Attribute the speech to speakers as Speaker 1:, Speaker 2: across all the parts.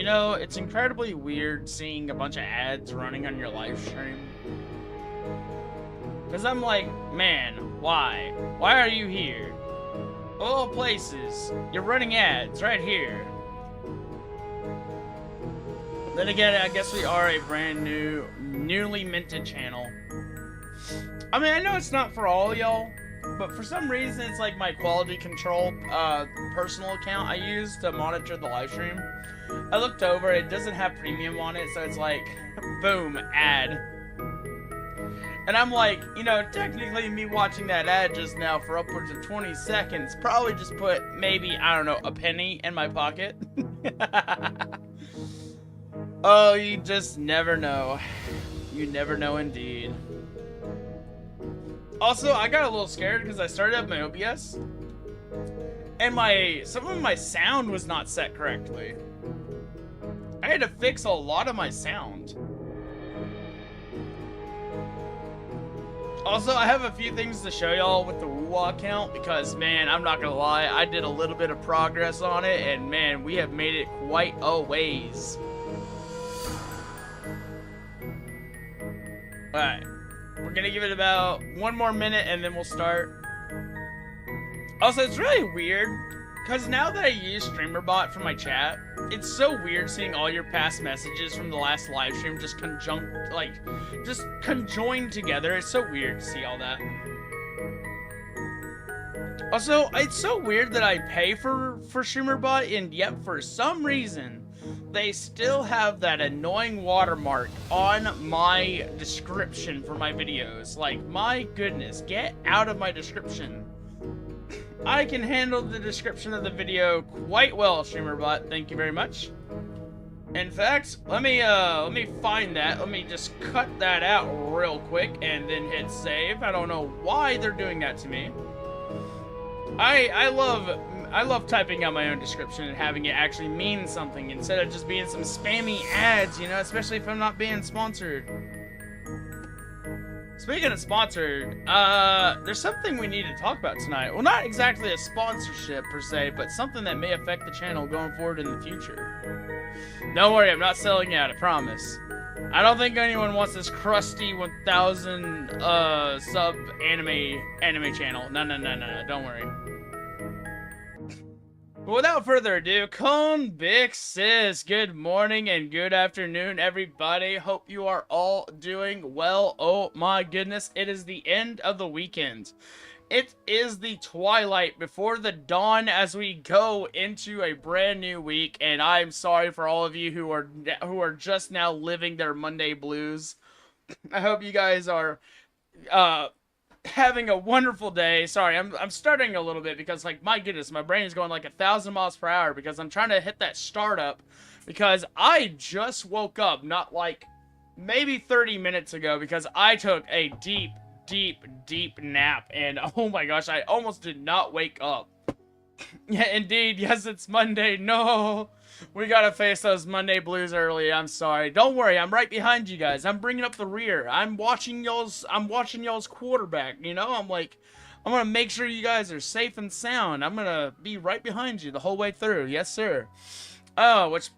Speaker 1: You know, it's incredibly weird seeing a bunch of ads running on your live stream. Because I'm like, man, why? Why are you here? Of all places, you're running ads right here. Then again, I guess we are a brand new, newly minted channel. I mean, I know it's not for all y'all, but for some reason, it's like my quality control personal account I use to monitor the live stream. I looked over, it doesn't have premium on it, so it's like, boom, ad. And I'm like, you know, technically me watching that ad just now for upwards of 20 seconds probably just put maybe, I don't know, a penny in my pocket. Oh, you just never know. You never know indeed. Also, I got a little scared because I started up my OBS and some of my sound was not set correctly. I had to fix a lot of my sound. Also, I have a few things to show y'all with the Woo account because, man, I'm not gonna lie, I did a little bit of progress on it and, man, we have made it quite a ways. Alright, we're gonna give it about 1 more minute and then we'll start. Also, it's really weird, because now that I use StreamerBot for my chat, it's so weird seeing all your past messages from the last live stream just conjoined together. It's so weird to see all that. Also, it's so weird that I pay for StreamerBot, and yet for some reason, they still have that annoying watermark on my description for my videos. Like, my goodness, get out of my description. I can handle the description of the video quite well, StreamerBot. Thank you very much. In fact, let me find that. Let me just cut that out real quick and then hit save. I don't know why they're doing that to me. I love typing out my own description and having it actually mean something instead of just being some spammy ads, you know, especially if I'm not being sponsored. Speaking of sponsored, there's something we need to talk about tonight. Well, not exactly a sponsorship per se, but something that may affect the channel going forward in the future. Don't worry, I'm not selling out, I promise. I don't think anyone wants this crusty 1,000 sub anime channel. No, don't worry. But without further ado, Byxis, good morning and good afternoon, everybody. Hope you are all doing well. Oh my goodness, it is the end of the weekend. It is the twilight before the dawn as we go into a brand new week, and I'm sorry for all of you who are just now living their Monday blues. I hope you guys are having a wonderful day. Sorry, I'm stuttering a little bit because, like, my goodness, my brain is going like 1,000 miles per hour because I'm trying to hit that startup because I just woke up not like maybe 30 minutes ago because I took a deep nap and oh my gosh, I almost did not wake up. Yeah, indeed, yes, it's Monday. No, we gotta face those Monday blues early. I'm sorry. Don't worry, I'm right behind you guys. I'm bringing up the rear. I'm watching y'all's quarterback, you know? I'm gonna make sure you guys are safe and sound. I'm gonna be right behind you the whole way through. Yes, sir. Oh, which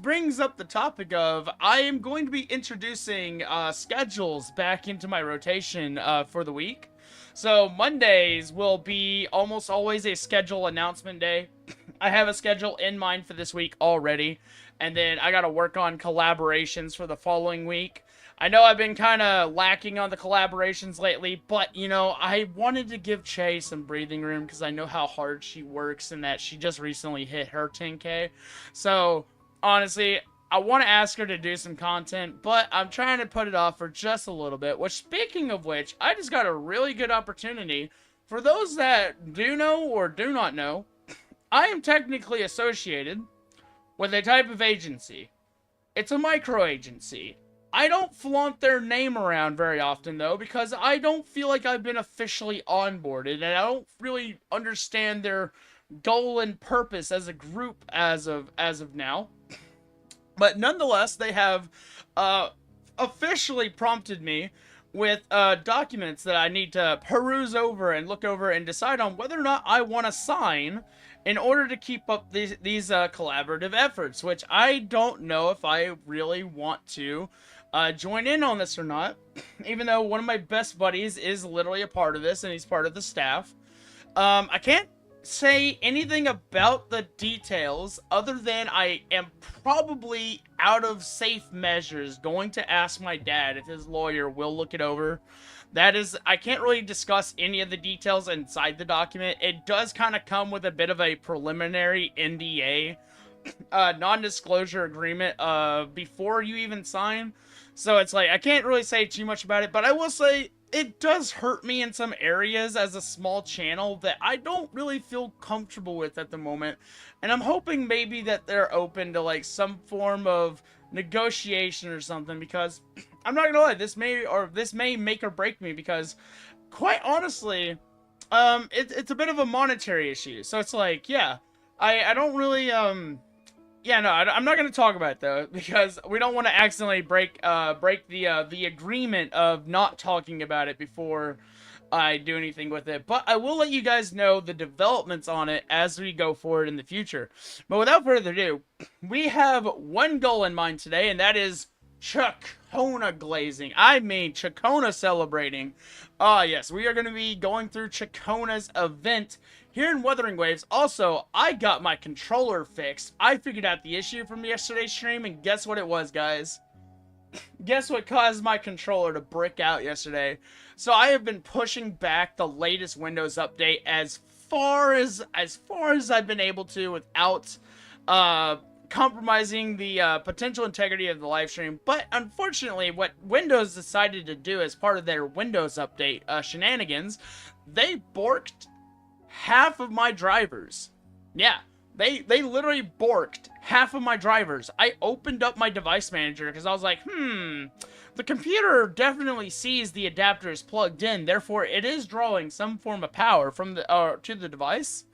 Speaker 1: brings up the topic of I am going to be introducing schedules back into my rotation for the week. So Mondays will be almost always a schedule announcement day. I have a schedule in mind for this week already, and then I gotta work on collaborations for the following week. I know I've been kind of lacking on the collaborations lately, but, you know, I wanted to give Che some breathing room because I know how hard she works and that she just recently hit her 10K. So, honestly, I want to ask her to do some content, but I'm trying to put it off for just a little bit. Which, speaking of which, I just got a really good opportunity. For those that do know or do not know, I am technically associated with a type of agency. It's a micro agency. I don't flaunt their name around very often, though, because I don't feel like I've been officially onboarded, and I don't really understand their goal and purpose as a group as of now. But nonetheless, they have officially prompted me with documents that I need to peruse over and look over and decide on whether or not I want to sign in order to keep up these collaborative efforts, which I don't know if I really want to join in on this or not, even though one of my best buddies is literally a part of this and he's part of the staff. I can't say anything about the details other than I am probably, out of safe measures, going to ask my dad if his lawyer will look it over. That is, I can't really discuss any of the details inside the document. It does kind of come with a bit of a preliminary NDA, non-disclosure agreement, before you even sign. So it's like, I can't really say too much about it, but I will say it does hurt me in some areas as a small channel that I don't really feel comfortable with at the moment. And I'm hoping maybe that they're open to like some form of negotiation or something, because I'm not gonna lie, this may make or break me, because quite honestly, it's a bit of a monetary issue. So it's like, yeah, I don't really, yeah, no, I'm not going to talk about it, though, because we don't want to accidentally break the agreement of not talking about it before I do anything with it. But I will let you guys know the developments on it as we go forward in the future. But without further ado, we have one goal in mind today, and that is Chacona glazing. I mean, Chacona celebrating. Yes, we are going to be going through Chacona's event here in Wuthering Waves. Also, I got my controller fixed. I figured out the issue from yesterday's stream, and guess what it was, guys? Guess what caused my controller to brick out yesterday? So I have been pushing back the latest Windows update as far as I've been able to without compromising the potential integrity of the live stream. But unfortunately, what Windows decided to do as part of their Windows update shenanigans, they borked half of my drivers. Yeah, they literally borked half of my drivers. I opened up my device manager because I was like, the computer definitely sees the adapter is plugged in, therefore it is drawing some form of power from the to the device,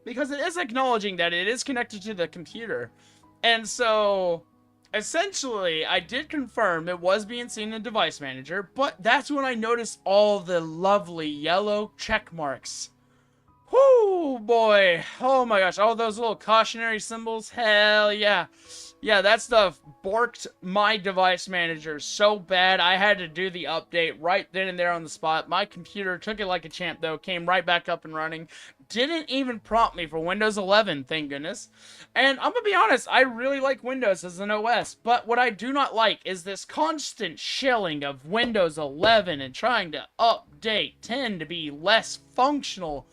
Speaker 1: because it is acknowledging that it is connected to the computer. And so essentially I did confirm it was being seen in the device manager, but that's when I noticed all the lovely yellow check marks. Whoo, boy. Oh my gosh. All those little cautionary symbols. Hell yeah. Yeah, that stuff borked my device manager so bad I had to do the update right then and there on the spot. My computer took it like a champ, though. Came right back up and running. Didn't even prompt me for Windows 11, thank goodness. And I'm gonna be honest, I really like Windows as an OS, but what I do not like is this constant shilling of Windows 11 and trying to update 10 to be less functional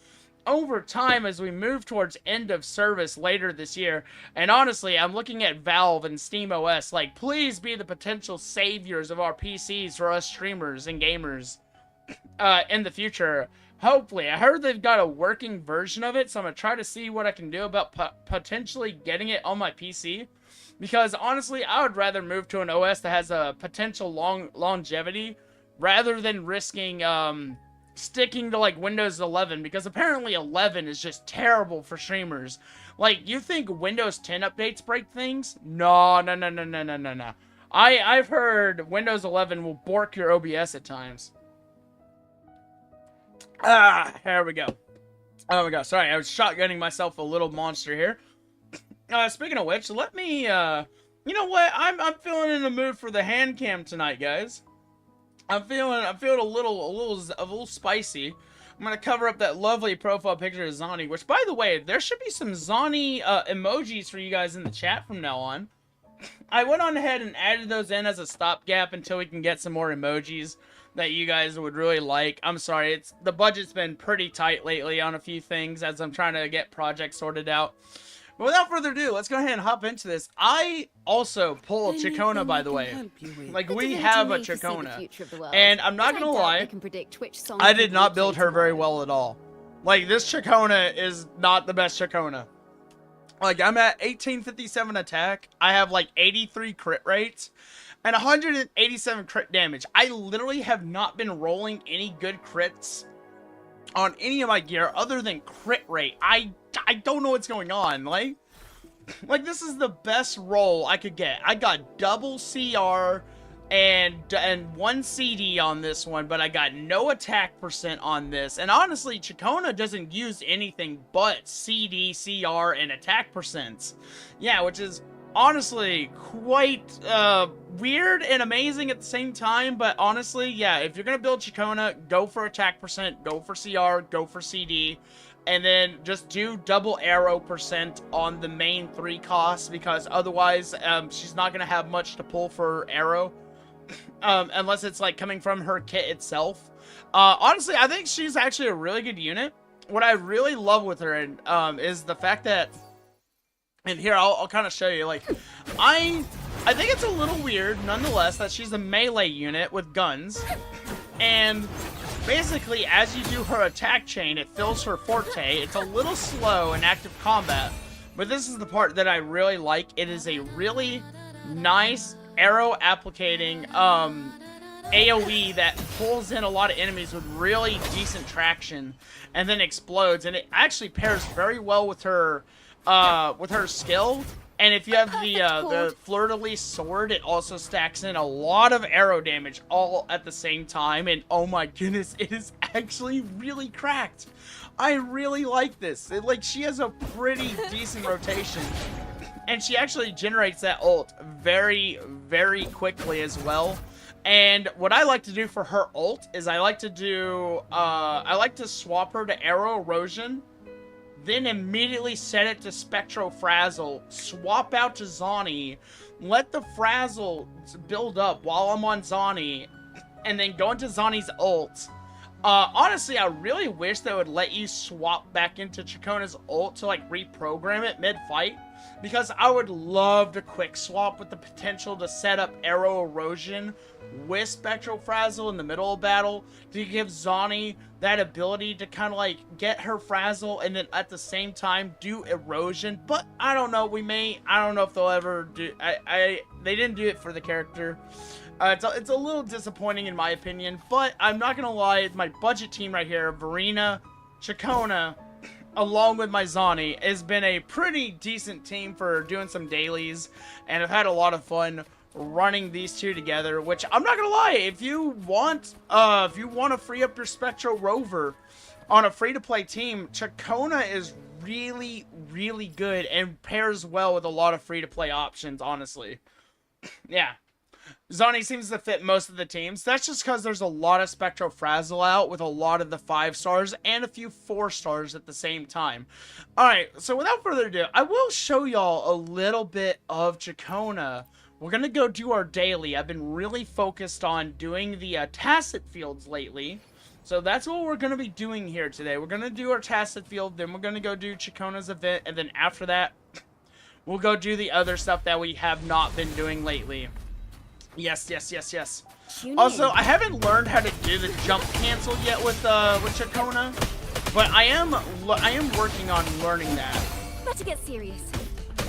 Speaker 1: over time as we move towards end of service later this year. And honestly, I'm looking at Valve and SteamOS like, please be the potential saviors of our PCs for us streamers and gamers in the future. Hopefully. I heard they've got a working version of it, so I'm going to try to see what I can do about potentially getting it on my PC. Because honestly, I would rather move to an OS that has a potential longevity rather than risking sticking to like Windows 11, because apparently 11 is just terrible for streamers. Like, you think Windows 10 updates break things? No. I've heard Windows 11 will bork your OBS at times. Here we go. Oh my gosh, sorry, I was shotgunning myself a little monster here. Speaking of which, let me, you know what? I'm feeling in the mood for the hand cam tonight, guys. I'm feeling a little spicy. I'm gonna cover up that lovely profile picture of Zani, which, by the way, there should be some Zani emojis for you guys in the chat from now on. I went on ahead and added those in as a stopgap until we can get some more emojis that you guys would really like. I'm sorry, the budget's been pretty tight lately on a few things as I'm trying to get projects sorted out. But without further ado, let's go ahead and hop into this. I also pull a Chacona, by the way. Like, we have a Chacona. And I'm not gonna lie, I did not build her very well at all. Like, this Chacona is not the best Chacona. Like, I'm at 1857 attack. I have like 83 crit rates and 187 crit damage. I literally have not been rolling any good crits on any of my gear other than crit rate. I don't know what's going on. Like this is the best roll I could get. I got double CR, and 1 CD on this one, but I got no attack percent on this. And honestly, Chacona doesn't use anything but CD, CR, and attack percents. Yeah, which is honestly quite weird and amazing at the same time. But honestly, yeah, if you're gonna build Chacona, go for attack percent, go for CR, go for CD, and then just do double arrow percent on the main 3 costs, because otherwise she's not gonna have much to pull for arrow. Unless it's like coming from her kit itself. Honestly, I think she's actually a really good unit. What I really love with her is the fact that, and here I'll kind of show you. Like, I think it's a little weird, nonetheless, that she's a melee unit with guns, and basically as you do her attack chain, it fills her forte. It's a little slow in active combat, but this is the part that I really like. It is a really nice arrow applicating AoE that pulls in a lot of enemies with really decent traction and then explodes, and it actually pairs very well with her skill. And if you have the fleur-de-lis sword, it also stacks in a lot of arrow damage all at the same time, and oh my goodness, it is actually really cracked. I really like this. Like, she has a pretty decent rotation. And she actually generates that ult very, very quickly as well. And what I like to do for her ult is I like to swap her to Arrow Erosion, then immediately set it to Spectro Frazzle, swap out to Zani, let the Frazzle build up while I'm on Zani, and then go into Zani's ult. Honestly, I really wish they would let you swap back into Chacona's ult to like reprogram it mid-fight, because I would love to quick swap with the potential to set up Arrow Erosion with Spectral Frazzle in the middle of battle to give Zani that ability to kind of like get her Frazzle and then at the same time do Erosion. But I don't know, I don't know if they'll ever do, they didn't do it for the character. It's a little disappointing in my opinion, but I'm not gonna lie, my budget team right here, Verena, Chacona, along with my Zani, has been a pretty decent team for doing some dailies, and I've had a lot of fun running these two together, which I'm not gonna lie, if you want to free up your Spectro Rover on a free-to-play team, Chacona is really, really good and pairs well with a lot of free-to-play options, honestly. Yeah. Zani seems to fit most of the teams. That's just because there's a lot of Spectro Frazzle out with a lot of the 5 stars and a few 4 stars at the same time. Alright, so without further ado, I will show y'all a little bit of Chacona. We're going to go do our daily. I've been really focused on doing the tacit fields lately. So that's what we're going to be doing here today. We're going to do our tacit field, then we're going to go do Chacona's event, and then after that, we'll go do the other stuff that we have not been doing lately. Yes, yes, yes, yes. Also, I haven't learned how to do the jump cancel yet with Chacona, but I am working on learning that.
Speaker 2: Let's get serious.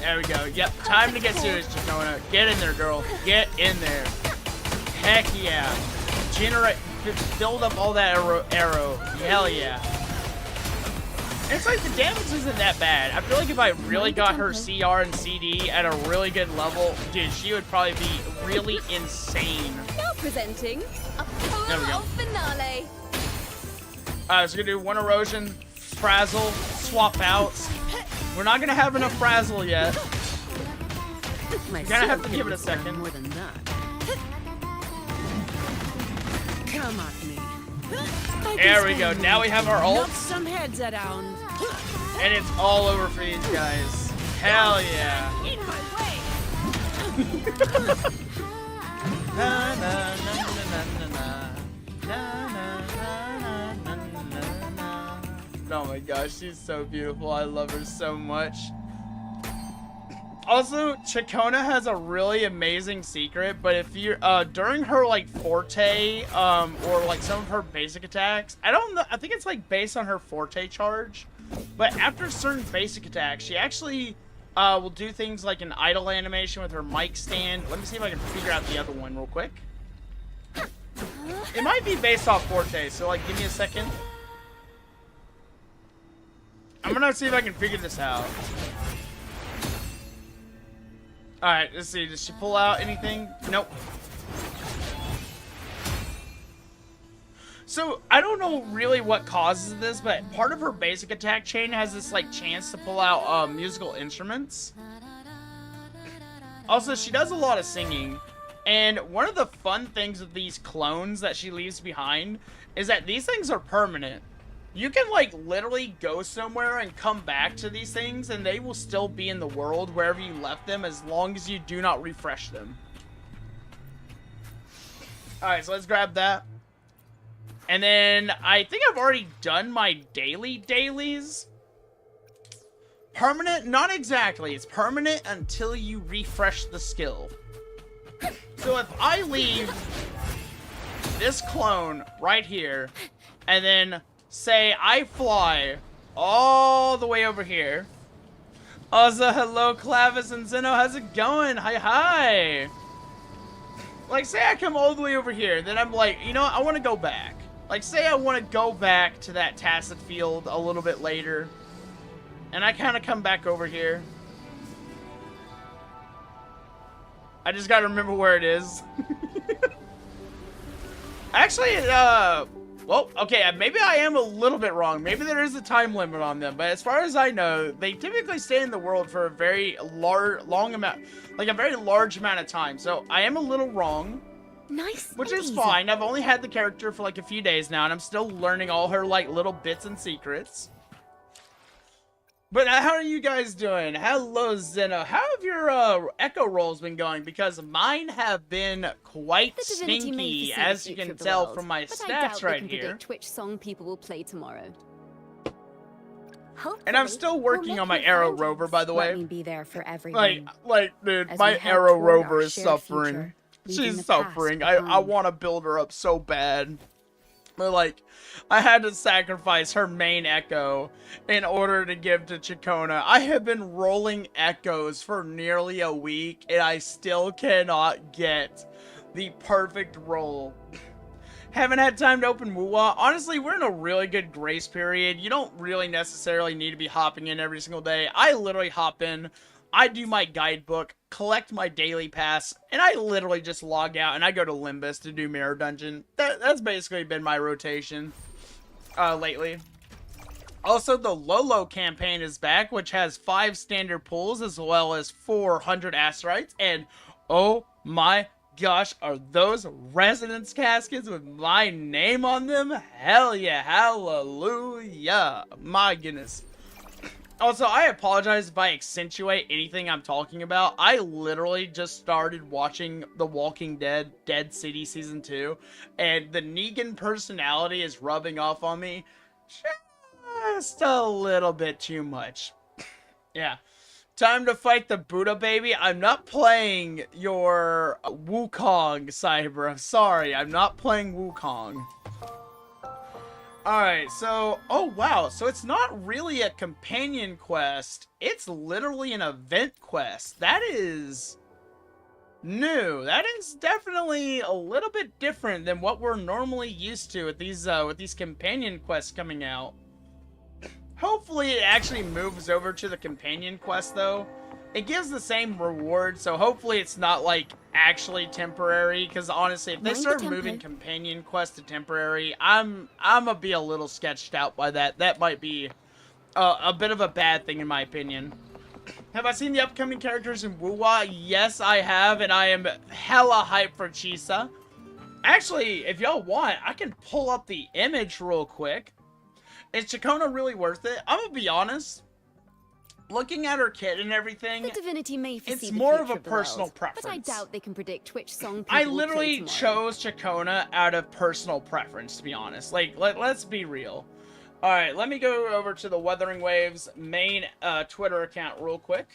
Speaker 1: There we go. Yep, time to get serious, Chacona. Get in there, girl. Get in there. Heck yeah. Build up all that arrow. Hell yeah. It's like the damage isn't that bad. I feel like if I really got her CR and CD at a really good level, dude, she would probably be really insane.
Speaker 2: Now presenting a polo finale.
Speaker 1: Alright, so we're gonna do 1 Erosion, Frazzle, swap out. We're not gonna have enough Frazzle yet. We're gonna have to give it a second.
Speaker 3: More than that. Come at me.
Speaker 1: There we go. Now we have our ult.
Speaker 3: Knock some heads around.
Speaker 1: And it's all over for these guys. Hell yeah.
Speaker 3: In my way.
Speaker 1: Na, na, na, na, na, na. Na, na, na, na, na, na. Oh my gosh, she's so beautiful. I love her so much. Also, Chacona has a really amazing secret, but if you're during her like forte or like some of her basic attacks, I don't know, I think it's like based on her forte charge, but after certain basic attacks, she actually will do things like an idle animation with her mic stand. Let me see if I can figure out the other one real quick. It might be based off forte, so like give me a second. I'm gonna see if I can figure this out. Alright, let's see. Does she pull out anything? Nope. So, I don't know really what causes this, but part of her basic attack chain has this, like, chance to pull out, musical instruments. Also, she does a lot of singing. And one of the fun things with these clones that she leaves behind is that these things are permanent. You can, like, literally go somewhere and come back to these things, and they will still be in the world wherever you left them as long as you do not refresh them. Alright, so let's grab that. And then, I think I've already done my dailies. Permanent? Not exactly. It's permanent until you refresh the skill. So if I leave this clone right here, and then say I fly all the way over here. Also, hello Clavis and Zeno, how's it going? Hi. Like, say I come all the way over here, then I'm like, you know what, I want to go back. Like, say I want to go back to that tacit field a little bit later. And I kind of come back over here. I just gotta remember where it is. Actually, well, okay, maybe I am a little bit wrong. Maybe there is a time limit on them. But as far as I know, they typically stay in the world for a very long amount, like a very large amount of time. So I am a little wrong.
Speaker 2: Nice.
Speaker 1: Which is fine. I've only had the character for like a few days now, and I'm still learning all her like little bits and secrets. But how are you guys doing? Hello, Zeno. How have your echo rolls been going? Because mine have been quite stinky, as you can tell from my stats right here.
Speaker 2: Which song people will play tomorrow.
Speaker 1: And I'm still working on my Arrow Rover, by the way.
Speaker 2: Let me be there for everyone.
Speaker 1: Like, dude, my Arrow Rover is suffering. She's suffering. I want to build her up so bad. But, like, I had to sacrifice her main echo in order to give to Chacona. I have been rolling echoes for nearly a week, and I still cannot get the perfect roll. Haven't had time to open Wuwa. Honestly, we're in a really good grace period. You don't really necessarily need to be hopping in every single day. I literally hop in, I do my guidebook, collect my daily pass, and I literally just log out and I go to Limbus to do Mirror Dungeon. That's basically been my rotation lately. Also, the Lolo campaign is back, which has 5 standard pulls as well as 400 Astrites, and oh my gosh, are those resonance caskets with my name on them? Hell yeah, hallelujah, my goodness. Also, I apologize if I accentuate anything I'm talking about. I literally just started watching The Walking Dead, Dead City Season 2, and the Negan personality is rubbing off on me just a little bit too much. Yeah. Time to fight the Buddha baby. I'm not playing your Wukong, Cyber. I'm sorry, I'm not playing Wukong. Alright, so, oh wow, so it's not really a companion quest, it's literally an event quest. That is new. That is definitely a little bit different than what we're normally used to with these companion quests coming out. Hopefully it actually moves over to the companion quest though. It gives the same reward, so hopefully it's not, like, actually temporary, because honestly, if they start moving companion quest to temporary, I'm gonna be a little sketched out by that. That might be a bit of a bad thing, in my opinion. Have I seen the upcoming characters in Wuwa? Yes, I have, and I am hella hyped for Chisa. Actually, if y'all want, I can pull up the image real quick. Is Chacona really worth it? I'm gonna be honest. Looking at her kit and everything,
Speaker 2: the divinity may
Speaker 1: it's more of a personal preference.
Speaker 2: But I doubt they can predict which song people
Speaker 1: I
Speaker 2: will
Speaker 1: literally
Speaker 2: play
Speaker 1: chose Chacona out of personal preference, to be honest. Like, let's be real. Alright, let me go over to the Wuthering Waves main Twitter account real quick.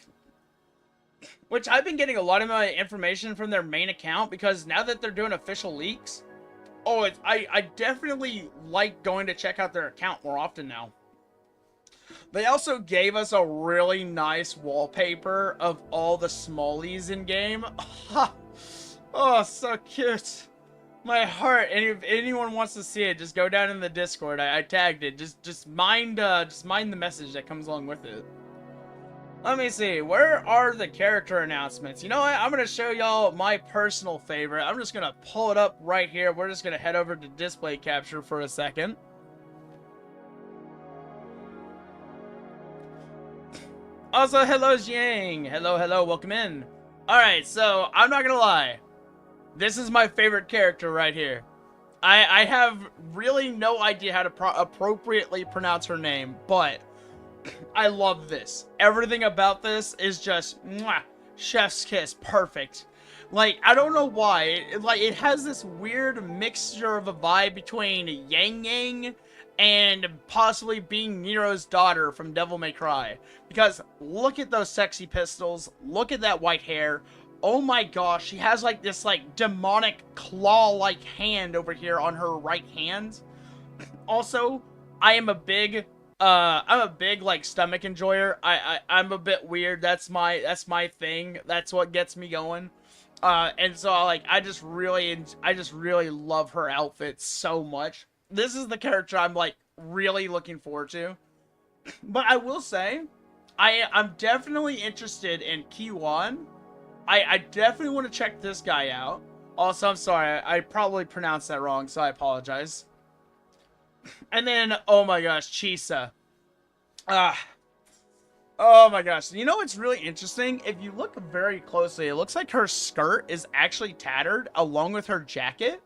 Speaker 1: Which I've been getting a lot of my information from their main account, because now that they're doing official leaks, oh, I definitely like going to check out their account more often now. They also gave us a really nice wallpaper of all the smallies in game. Oh, so cute. My heart. And if anyone wants to see it, just go down in the Discord. I tagged it. Just mind the message that comes along with it. Let me see. Where are the character announcements? You know what? I'm going to show y'all my personal favorite. I'm just going to pull it up right here. We're just going to head over to display capture for a second. Also, hello, Jiang. Hello, hello. Welcome in. Alright, so I'm not going to lie. This is my favorite character right here. I have really no idea how to appropriately pronounce her name, but I love this. Everything about this is just mwah, chef's kiss, perfect. Like, I don't know why. It has this weird mixture of a vibe between Yang Yang and possibly being Nero's daughter from Devil May Cry. Because look at those sexy pistols. Look at that white hair. Oh my gosh, she has like this like demonic claw-like hand over here on her right hand. Also, I'm a big like stomach enjoyer. I'm a bit weird. That's my thing. That's what gets me going. And so like I just really love her outfit so much. This is the character I'm like really looking forward to. But I will say, I'm definitely interested in Kiwan. I definitely want to check this guy out. Also, I'm sorry, I probably pronounced that wrong, so I apologize. And then, oh my gosh, Chisa. Oh my gosh. You know what's really interesting? If you look very closely, it looks like her skirt is actually tattered along with her jacket.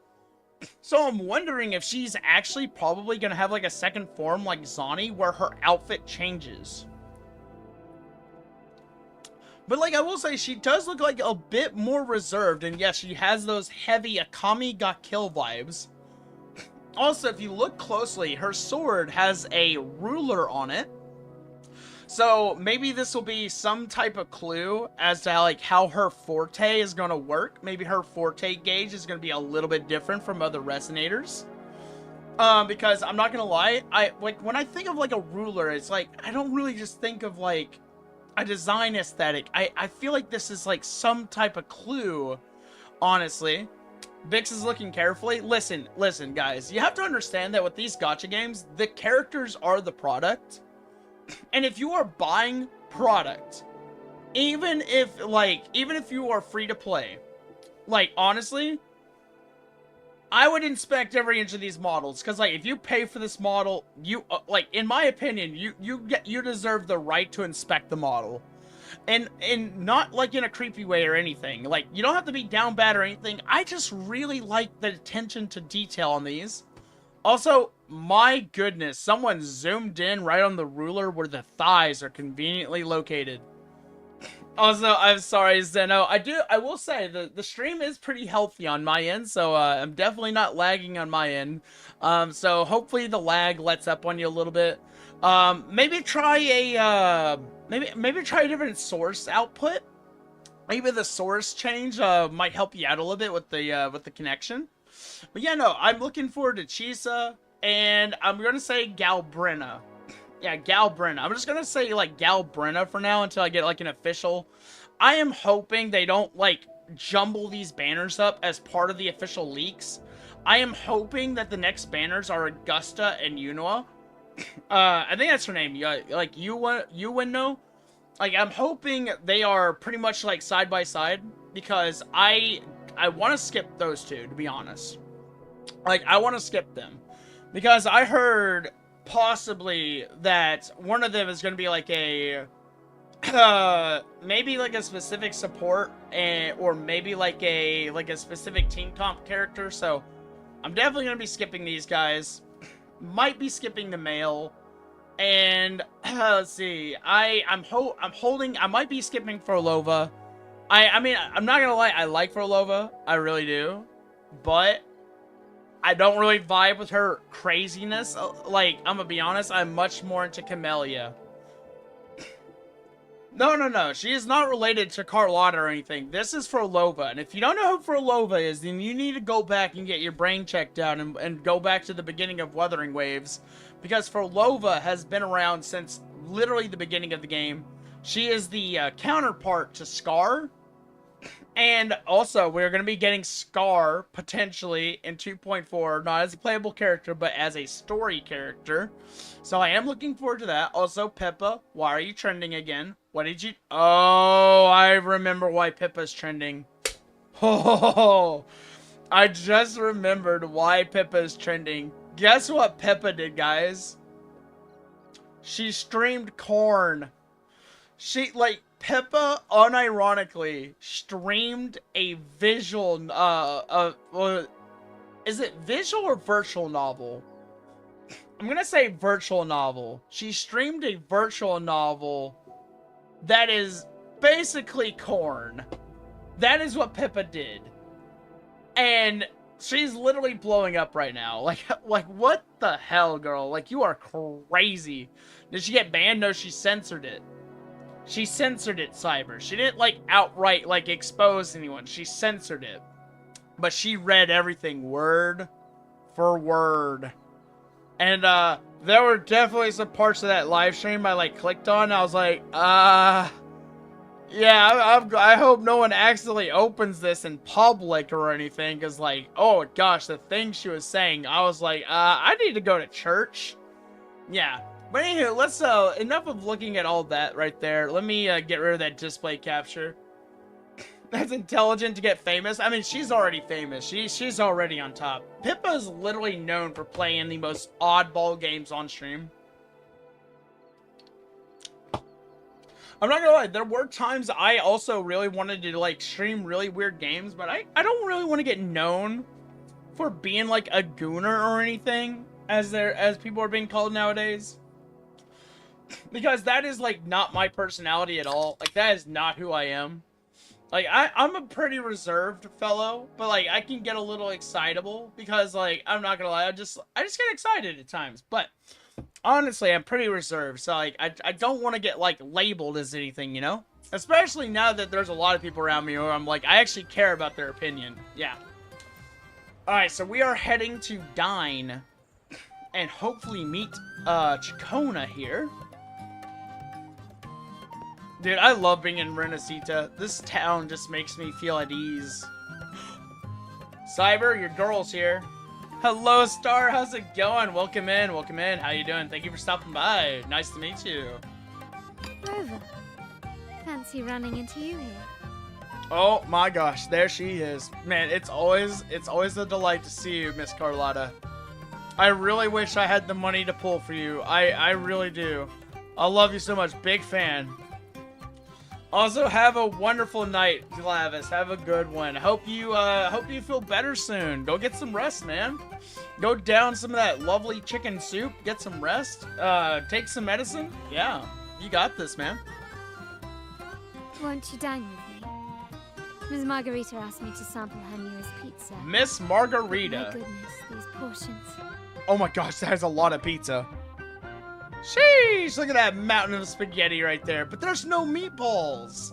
Speaker 1: So I'm wondering if she's actually probably going to have like a second form like Zani where her outfit changes. But like I will say, she does look like a bit more reserved, and yes, she has those heavy Akami got kill vibes. Also, if you look closely, her sword has a ruler on it. So maybe this will be some type of clue as to like how her forte is going to work. Maybe her forte gauge is going to be a little bit different from other resonators. Because I'm not going to lie, when I think of like a ruler, it's like I don't really just think of like a design aesthetic. I feel like this is like some type of clue, honestly. Byxis is looking carefully. Listen, guys. You have to understand that with these gacha games, the characters are the product. And if you are buying product, even if you are free to play, like, honestly, I would inspect every inch of these models. Because, like, if you pay for this model, you, like, in my opinion, you deserve the right to inspect the model. And not, like, in a creepy way or anything. Like, you don't have to be down bad or anything. I just really like the attention to detail on these. Also, my goodness, someone zoomed in right on the ruler where the thighs are conveniently located. Also, I'm sorry, Zeno. I will say, the stream is pretty healthy on my end, so I'm definitely not lagging on my end. So hopefully the lag lets up on you a little bit. Maybe try a maybe try a different source output. Maybe the source change might help you out a little bit with the connection. But yeah, no, I'm looking forward to Chisa, and I'm gonna say Galbrenna. Yeah, Galbrenna. I'm just gonna say, like, Galbrenna for now until I get, like, an official. I am hoping they don't, like, jumble these banners up as part of the official leaks. I am hoping that the next banners are Augusta and Yunua. I think that's her name. Like, Yuwino. Like, I'm hoping they are pretty much, like, side by side, because I want to skip those two, to be honest. Like, I want to skip them. Because I heard possibly that one of them is going to be like a maybe like a specific support, or maybe like a specific team comp character. So I'm definitely going to be skipping these guys. Might be skipping the male. And let's see, I might be skipping Forlova. I mean, I'm not gonna lie, I like Forlova, I really do, but I don't really vibe with her craziness. Like, I'm gonna be honest, I'm much more into Camellia. No, she is not related to Carlotta or anything. This is Forlova, and if you don't know who Forlova is, then you need to go back and get your brain checked out and go back to the beginning of Wuthering Waves, because Forlova has been around since literally the beginning of the game. She is the counterpart to Scar. And also, we're going to be getting Scar, potentially, in 2.4, not as a playable character, but as a story character. So I am looking forward to that. Also, Peppa, why are you trending again? What did you... Oh, I remember why Pippa's trending. Oh, I just remembered why Pippa's trending. Guess what Pippa did, guys? She streamed corn. She, like, Pippa, unironically, streamed a visual, is it visual or virtual novel? I'm gonna say virtual novel. She streamed a virtual novel that is basically corn. That is what Pippa did. And she's literally blowing up right now. Like what the hell, girl? Like, you are crazy. Did she get banned? No, she censored it. She censored it, Cyber. She didn't, like, outright, like, expose anyone. She censored it. But she read everything word for word. And, there were definitely some parts of that live stream I, like, clicked on. And I was like, yeah, I hope no one accidentally opens this in public or anything. Because, like, oh, gosh, the thing she was saying, I was like, I need to go to church. Yeah. But anywho, let's, enough of looking at all that right there. Let me, get rid of that display capture. That's intelligent to get famous. I mean, she's already famous. She's already on top. Pippa is literally known for playing the most oddball games on stream. I'm not gonna lie, there were times I also really wanted to, like, stream really weird games, but I don't really want to get known for being, like, a gooner or anything, as people are being called nowadays. Because that is, like, not my personality at all. Like, that is not who I am. Like, I'm a pretty reserved fellow, but, like, I can get a little excitable because, like, I'm not gonna lie, I just get excited at times. But honestly, I'm pretty reserved, so, like, I don't want to get, like, labeled as anything, you know? Especially now that there's a lot of people around me where I'm like, I actually care about their opinion. Yeah. Alright, so we are heading to Dine and hopefully meet Chicona here. Dude, I love being in Renacita. This town just makes me feel at ease. Cyber, your girl's here. Hello, Star. How's it going? Welcome in. Welcome in. How you doing? Thank you for stopping by. Nice to meet you.
Speaker 2: Rover, fancy running into you here.
Speaker 1: Oh my gosh, there she is. Man, it's always a delight to see you, Miss Carlotta. I really wish I had the money to pull for you. I really do. I love you so much. Big fan. Also, have a wonderful night, Glavis. Have a good one. Hope you feel better soon. Go get some rest, man. Go down some of that lovely chicken soup. Get some rest. Take some medicine. Yeah, you got this, man.
Speaker 2: Won't you dine with me? Ms. Margarita asked me to sample her newest pizza.
Speaker 1: Miss Margarita.
Speaker 2: My goodness, these portions.
Speaker 1: Oh my gosh, that is a lot of pizza. Sheesh, look at that mountain of spaghetti right there. But there's no meatballs.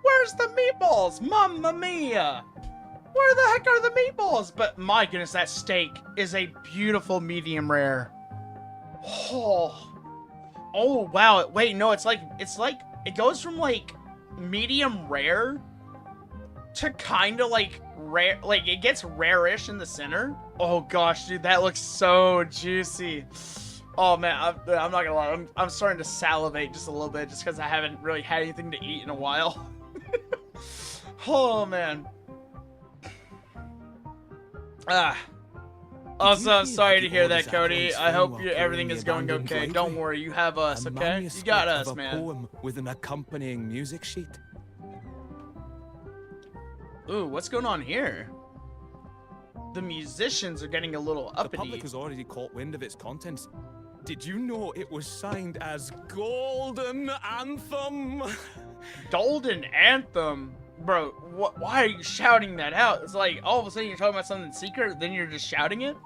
Speaker 1: Where's the meatballs? Mamma mia. Where the heck are the meatballs? But my goodness, that steak is a beautiful medium rare. Oh wow. Wait, no, it's like, it goes from like medium rare to kind of like rare, like it gets rare-ish in the center. Oh gosh, dude, that looks so juicy. Oh man, I'm not gonna lie, I'm starting to salivate just a little bit just because I haven't really had anything to eat in a while. Oh man. Also, I'm sorry to hear that, Cody. I hope everything is going okay. Don't worry, you have us, okay? You got us, man.
Speaker 4: Poem with an accompanying music sheet.
Speaker 1: Ooh, what's going on here? The musicians are getting a little uppity.
Speaker 4: The public has already caught wind of its contents. Did you know it was signed as Golden Anthem?
Speaker 1: Golden Anthem? Bro, why are you shouting that out? It's like, all of a sudden you're talking about something secret, then you're just shouting it?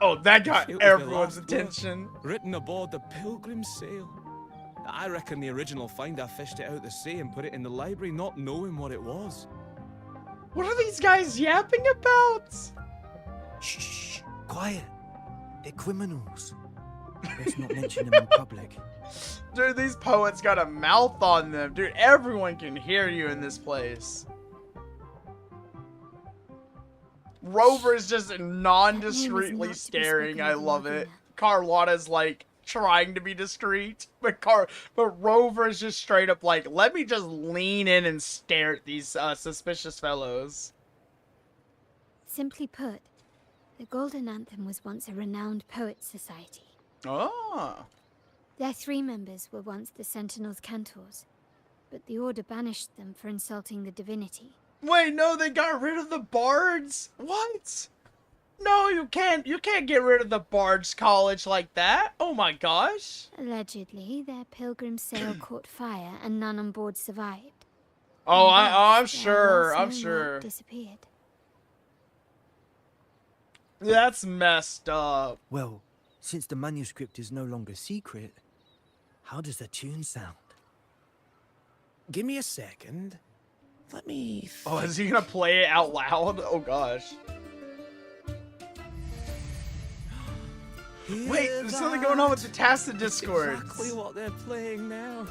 Speaker 1: Oh, that got everyone's attention.
Speaker 4: Written aboard the Pilgrim's Sail. I reckon the original finder fished it out the sea and put it in the library, not knowing what it was.
Speaker 1: What are these guys yapping about?
Speaker 5: Shh, quiet. They're criminals. Let's not mention them in public.
Speaker 1: Dude, these poets got a mouth on them. Dude, everyone can hear you in this place. Rover's just non-discreetly staring. I love it. Carlotta's like, trying to be discreet, but Rover is just straight up like, let me just lean in and stare at these suspicious fellows.
Speaker 2: Simply put, the Golden Anthem was once a renowned poets society.
Speaker 1: Oh.
Speaker 2: Their 3 members were once the Sentinel's cantors, but the Order banished them for insulting the divinity.
Speaker 1: Wait, no, they got rid of the bards? What? No, you can't get rid of the Bards College like that. Oh my gosh.
Speaker 2: Allegedly, their pilgrim sail caught fire and none on board survived.
Speaker 1: Oh,
Speaker 2: And
Speaker 1: I'm
Speaker 2: thus, their
Speaker 1: sure.
Speaker 2: last
Speaker 1: I'm
Speaker 2: known
Speaker 1: sure.
Speaker 2: work disappeared.
Speaker 1: That's messed up.
Speaker 5: Well, since the manuscript is no longer secret, how does the tune sound?
Speaker 4: Give me a second. Let me.
Speaker 1: Oh, is he gonna play it out loud? Oh gosh. Wait, there's something going on with the Tacit Discords.
Speaker 4: Exactly what they're playing now.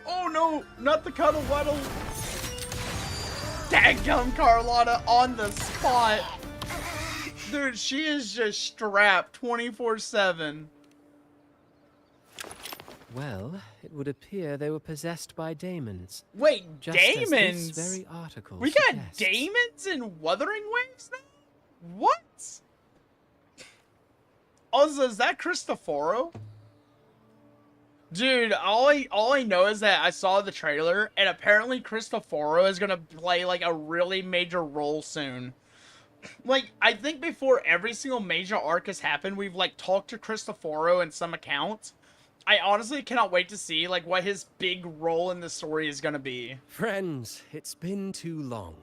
Speaker 1: Oh no, not the Cuddle Waddle. Daggum Carlotta on the spot. Dude, she is just strapped 24/7.
Speaker 6: Well, it would appear they were possessed by daemons.
Speaker 1: Wait,
Speaker 6: Just
Speaker 1: daemons?
Speaker 6: As this very article
Speaker 1: We got
Speaker 6: suggests.
Speaker 1: daemons in Wuthering Waves now? What? Also, is that Cristoforo? Dude, all I know is that I saw the trailer, and apparently Cristoforo is gonna play like a really major role soon. Like, I think before every single major arc has happened, we've like talked to Cristoforo in some accounts. I honestly cannot wait to see like what his big role in the story is gonna be.
Speaker 6: Friends, it's been too long.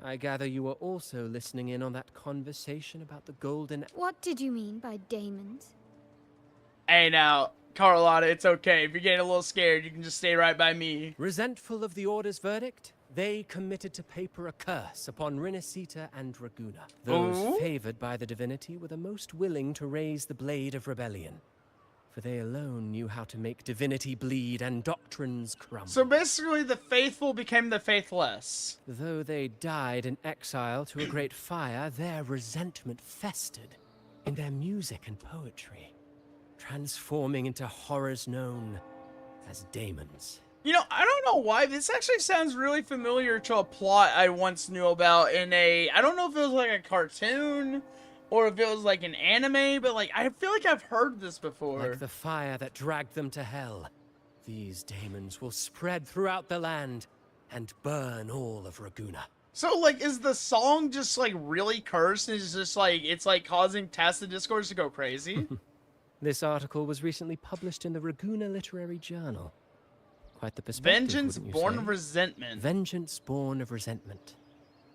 Speaker 6: I gather you were also listening in on that conversation about the golden...
Speaker 2: What did you mean by daemons?
Speaker 1: Hey now, Carlotta, it's okay. If you're getting a little scared, you can just stay right by me.
Speaker 6: Resentful of the Order's verdict, they committed to paper a curse upon Rinascita and Raguna. Those
Speaker 1: Oh?
Speaker 6: favored by the divinity were the most willing to raise the blade of rebellion, for they alone knew how to make divinity bleed and doctrines crumble.
Speaker 1: So basically, the faithful became the faithless.
Speaker 6: Though they died in exile to a great fire, their resentment festered in their music and poetry, transforming into horrors known as daemons.
Speaker 1: You know, I don't know why, this actually sounds really familiar to a plot I once knew about in a... I don't know if it was like a cartoon, or if it was like an anime, but like, I feel like I've heard this before.
Speaker 6: Like the fire that dragged them to hell, these daemons will spread throughout the land and burn all of Raguna.
Speaker 1: So, like, is the song just, like, really cursed? And it's just, like, it's, like, causing Tacit Discourse to go crazy?
Speaker 6: This article was recently published in the Raguna Literary Journal. Quite the perspective,
Speaker 1: Vengeance
Speaker 6: wouldn't you
Speaker 1: born
Speaker 6: say?
Speaker 1: of resentment.
Speaker 6: Vengeance born of resentment.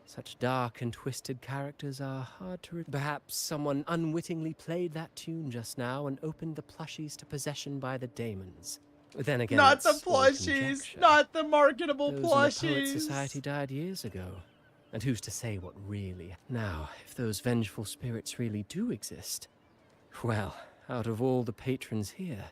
Speaker 6: Such dark and twisted characters are hard to... Perhaps someone unwittingly played that tune just now and opened the plushies to possession by the daemons. Then again,
Speaker 1: Not the
Speaker 6: it's all
Speaker 1: plushies!
Speaker 6: conjecture.
Speaker 1: Not the marketable
Speaker 6: Those in the Poet
Speaker 1: plushies!
Speaker 6: Society died years ago. And who's to say what really... Now, if those vengeful spirits really do exist, well, out of all the patrons here...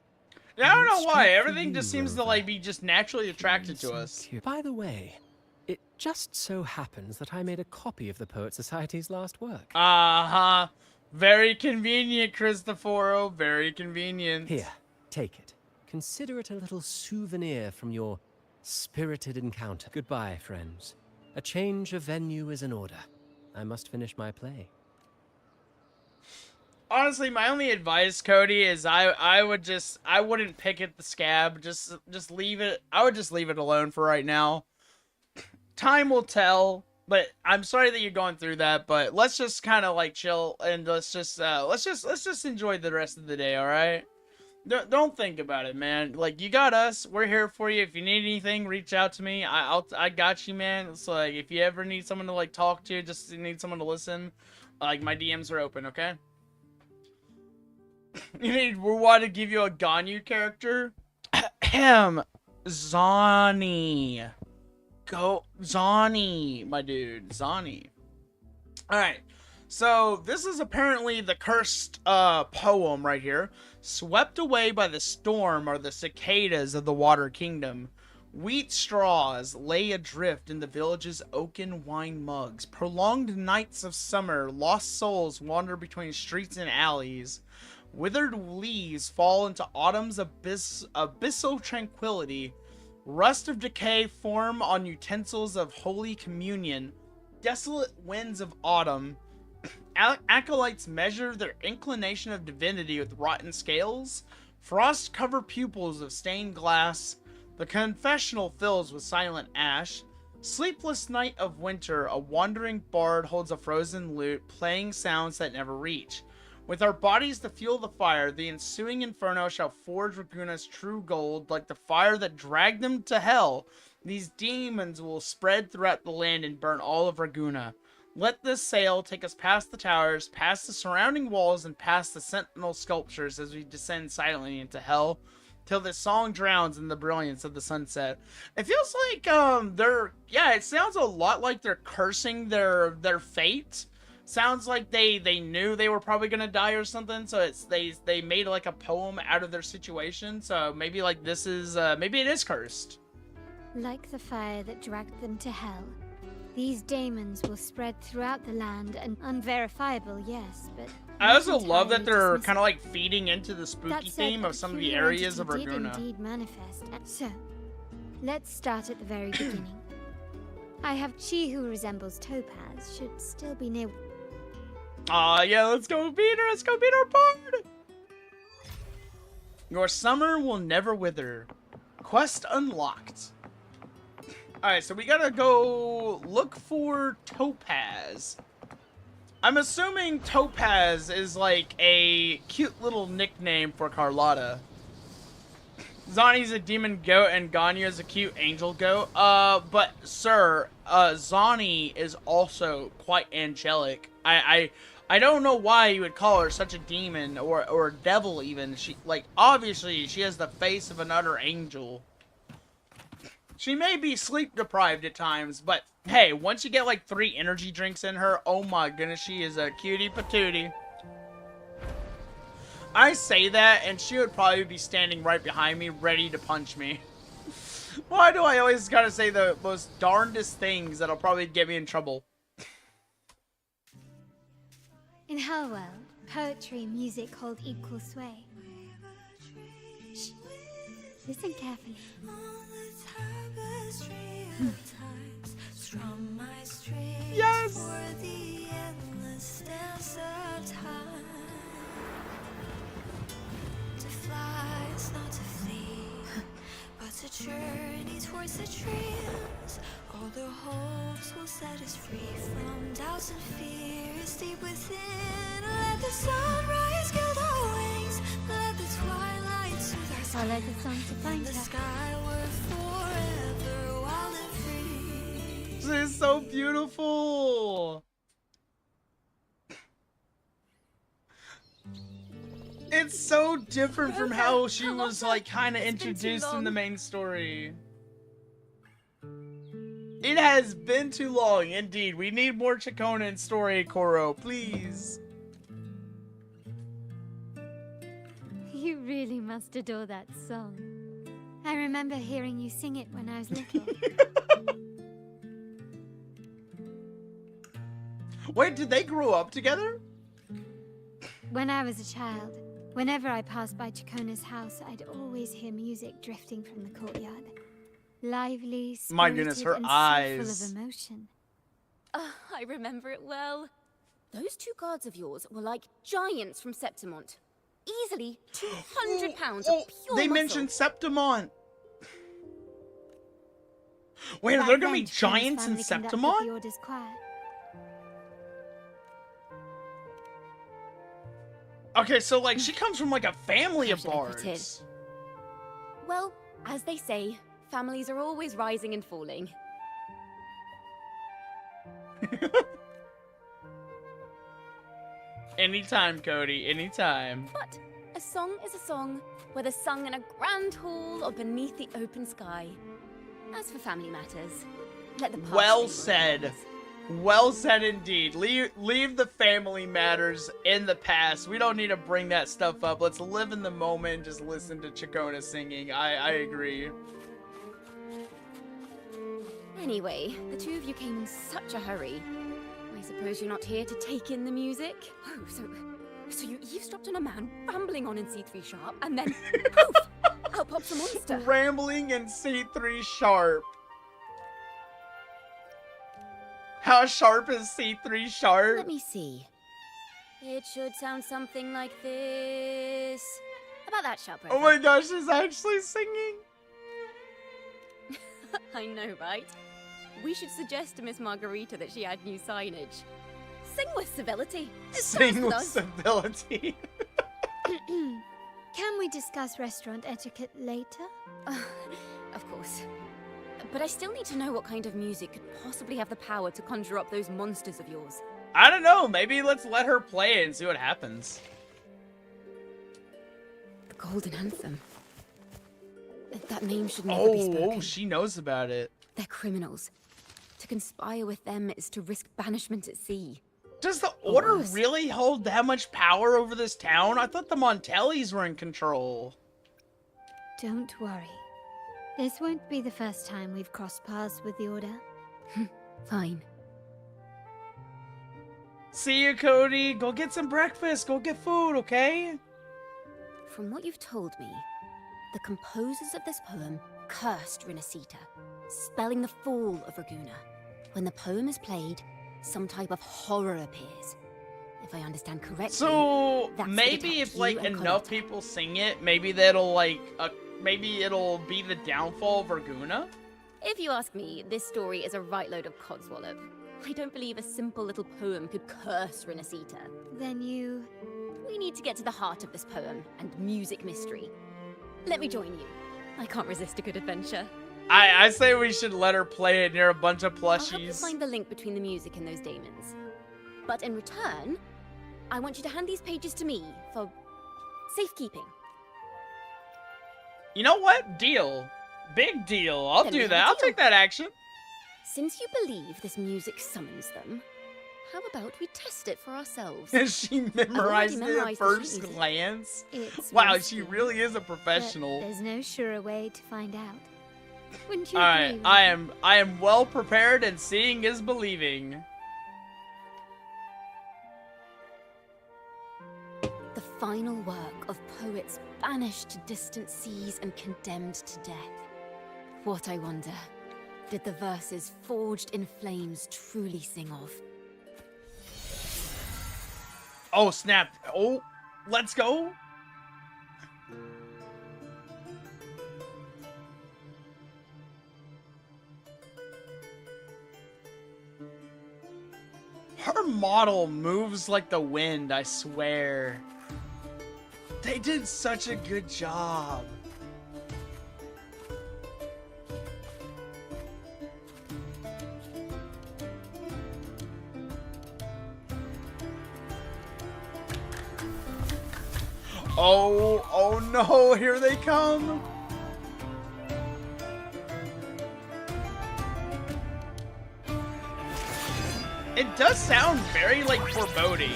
Speaker 1: Yeah, I don't know why,
Speaker 6: straight for
Speaker 1: everything
Speaker 6: you,
Speaker 1: just seems to,
Speaker 6: Rover.
Speaker 1: like, be just naturally attracted to us.
Speaker 6: By the way, it just so happens that I made a copy of the Poet Society's last work.
Speaker 1: Uh-huh. Very convenient, Cristoforo. Very convenient.
Speaker 6: Here, take it. Consider it a little souvenir from your spirited encounter. Goodbye, friends. A change of venue is in order. I must finish my play.
Speaker 1: Honestly, my only advice, Cody, is I wouldn't pick at the scab. Just leave it. I would just leave it alone for right now. Time will tell. But I'm sorry that you're going through that. But let's just kind of like chill and let's just enjoy the rest of the day. All right. Don't think about it, man. Like, you got us. We're here for you. If you need anything, reach out to me. I got you, man. It's like, if you ever need someone to like talk to, just need someone to listen, like, my DMs are open. Okay. You need Ruwa to give you a Ganyu character? Ahem. Zani. Go. Zani, my dude. Zani. Alright. So, this is apparently the cursed poem right here. Swept away by the storm are the cicadas of the Water Kingdom. Wheat straws lay adrift in the village's oaken wine mugs. Prolonged nights of summer, lost souls wander between streets and alleys. Withered leaves fall into autumn's abyssal tranquility. Rust of decay form on utensils of holy communion. Desolate winds of autumn. Acolytes measure their inclination of divinity with rotten scales. Frost cover pupils of stained glass. The confessional fills with silent ash. Sleepless night of winter, a wandering bard holds a frozen lute, playing sounds that never reach. With our bodies to fuel the fire, the ensuing inferno shall forge Raguna's true gold, like the fire that dragged them to hell. These demons will spread throughout the land and burn all of Raguna. Let this sail take us past the towers, past the surrounding walls, and past the sentinel sculptures as we descend silently into hell, till this song drowns in the brilliance of the sunset. It feels like, it sounds a lot like they're cursing their fate. Sounds like they knew they were probably gonna die or something, so they made like a poem out of their situation, so maybe like this is, maybe it is cursed.
Speaker 2: Like the fire that dragged them to hell, these demons will spread throughout the land, and unverifiable, yes, but
Speaker 1: I also love that they're
Speaker 2: dismissible.
Speaker 1: kind of like feeding into the spooky
Speaker 2: That said,
Speaker 1: theme of some of the areas of
Speaker 2: entity did
Speaker 1: Raguna.
Speaker 2: indeed manifest. So, let's start at the very beginning. I have Chi who resembles Topaz, should still be near.
Speaker 1: Yeah, let's go beat her. Let's go beat our bard. Your summer will never wither. Quest unlocked. Alright, so we gotta go look for Topaz. I'm assuming Topaz is like a cute little nickname for Carlotta. Zani's a demon goat and Ganya's a cute angel goat. But sir, Zani is also quite angelic. I don't know why you would call her such a demon or a devil even. She, like, obviously she has the face of an utter angel. She may be sleep deprived at times, but hey, once you get like 3 energy drinks in her, oh my goodness, she is a cutie patootie. I say that, and she would probably be standing right behind me, ready to punch me. Why do I always gotta say the most darndest things that'll probably get me in trouble?
Speaker 2: In her world, poetry and music hold equal sway. Shh. Listen carefully.
Speaker 1: Yes!
Speaker 7: To journey towards the dreams, all the hopes will set us free from doubts and fears deep within. Let the sunrise gild our wings, let the twilight soothe our
Speaker 2: Follow the song to find
Speaker 7: the
Speaker 2: her.
Speaker 7: skyward forever wild and free.
Speaker 1: This is so beautiful! It's so different from how she was like kind of introduced in the main story. It has been too long, indeed. We need more Chikona in story, Koro, please.
Speaker 2: You really must adore that song. I remember hearing you sing it when I was little.
Speaker 1: Wait, did they grow up together?
Speaker 2: When I was a child, whenever I passed by Chikona's house, I'd always hear music drifting from the courtyard. Lively,
Speaker 1: My goodness, her
Speaker 2: spirited, and
Speaker 1: eyes.
Speaker 2: so full of emotion.
Speaker 8: I remember it well. Those 2 guards of yours were like giants from Septimont. Easily 200 pounds of pure
Speaker 1: They
Speaker 8: muscle.
Speaker 1: mentioned Septimont. Wait, are
Speaker 2: Back
Speaker 1: there gonna
Speaker 2: then,
Speaker 1: be
Speaker 2: Chikona's
Speaker 1: giants in
Speaker 2: family conducted
Speaker 1: Septimont?
Speaker 2: the Order's choir.
Speaker 1: Okay, so like she comes from like a family
Speaker 8: How
Speaker 1: of
Speaker 8: should I put it?
Speaker 1: bards.
Speaker 8: Well, as they say, families are always rising and falling.
Speaker 1: Anytime, Cody, anytime.
Speaker 8: But a song is a song, whether sung in a grand hall or beneath the open sky. As for family matters, let the past
Speaker 1: Well
Speaker 8: be what it
Speaker 1: said.
Speaker 8: was.
Speaker 1: Well said indeed. Leave the family matters in the past. We don't need to bring that stuff up. Let's live in the moment and just listen to Chikona singing. I agree.
Speaker 8: Anyway, the two of you came in such a hurry. I suppose you're not here to take in the music? Oh, so you eavesdropped on a man rambling on in C3 sharp, and then poof! Out pops a monster.
Speaker 1: Rambling in C3 sharp. How sharp is C3 sharp?
Speaker 8: Let me see. It should sound something like this. About that sharp.
Speaker 1: Oh my gosh, she's actually singing.
Speaker 8: I know, right? We should suggest to Miss Margarita that she add new signage. Sing with civility. It starts
Speaker 1: Sing with
Speaker 8: us.
Speaker 1: civility.
Speaker 2: Can we discuss restaurant etiquette later?
Speaker 8: Of course. But I still need to know what kind of music could possibly have the power to conjure up those monsters of yours.
Speaker 1: I don't know. Maybe let's let her play it and see what happens.
Speaker 8: The Golden Anthem. That name should never be spoken.
Speaker 1: Oh, she knows about it.
Speaker 8: They're criminals. To conspire with them is to risk banishment at sea.
Speaker 1: Does the Order
Speaker 8: worse.
Speaker 1: really hold that much power over this town? I thought the Montellis were in control.
Speaker 2: Don't worry. This won't be the first time we've crossed paths with the Order.
Speaker 8: Fine.
Speaker 1: See you, Cody. Go get some breakfast. Go get food, okay?
Speaker 8: From what you've told me, the composers of this poem cursed Rinascita, spelling the fall of Raguna. When the poem is played, some type of horror appears. If I understand correctly,
Speaker 1: So
Speaker 8: that's what
Speaker 1: maybe
Speaker 8: attacked
Speaker 1: if
Speaker 8: you
Speaker 1: like
Speaker 8: and
Speaker 1: enough
Speaker 8: Carlotta.
Speaker 1: people sing it, maybe that'll like maybe it'll be the downfall of Raguna.
Speaker 8: If you ask me, this story is a right load of codswallop. I don't believe a simple little poem could curse Rinascita.
Speaker 2: Then you...
Speaker 8: We need to get to the heart of this poem and music mystery. Let me join you. I can't resist a good adventure.
Speaker 1: I say we should let her play it near a bunch of
Speaker 8: I'll help you
Speaker 1: plushies.
Speaker 8: find the link between the music and those daemons. But in return, I want you to hand these pages to me for safekeeping.
Speaker 1: You know what? Deal. Big deal. I'll
Speaker 8: Then
Speaker 1: do
Speaker 8: we have
Speaker 1: that.
Speaker 8: a
Speaker 1: I'll
Speaker 8: deal.
Speaker 1: take that action.
Speaker 8: Since you believe this music summons them, how about we test it for ourselves?
Speaker 1: She memorized it at
Speaker 8: memorized the
Speaker 1: first
Speaker 8: sheet music.
Speaker 1: glance.
Speaker 2: It's
Speaker 1: Wow,
Speaker 2: risky,
Speaker 1: she really is a
Speaker 2: but
Speaker 1: professional.
Speaker 2: there's no surer way to find out. Wouldn't you
Speaker 1: Alright,
Speaker 2: agree?
Speaker 1: I am well prepared, and seeing is believing.
Speaker 8: The final work of poets banished to distant seas and condemned to death. What, I wonder, did the verses forged in flames truly sing of?
Speaker 1: Oh, snap. Oh, let's go. Her model moves like the wind, I swear. They did such a good job. Oh no, here they come. It does sound very, like, foreboding.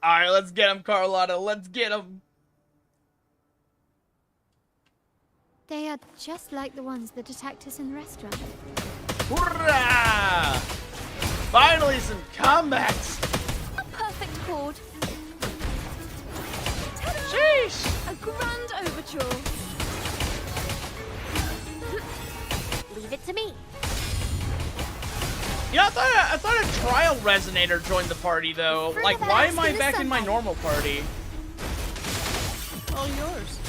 Speaker 1: Alright, let's get him, Carlotta. Let's get him.
Speaker 2: They are just like the ones that attacked us in the restaurant.
Speaker 1: Hoorah! Finally, some combat.
Speaker 8: A perfect chord. Ta-da!
Speaker 1: Sheesh!
Speaker 8: A grand overture. Leave it to me.
Speaker 1: You know, I thought a trial resonator joined the party, though.
Speaker 8: Further
Speaker 1: Like, why am I
Speaker 8: to the
Speaker 1: back in my
Speaker 8: sunlight.
Speaker 1: normal party?
Speaker 3: All yours.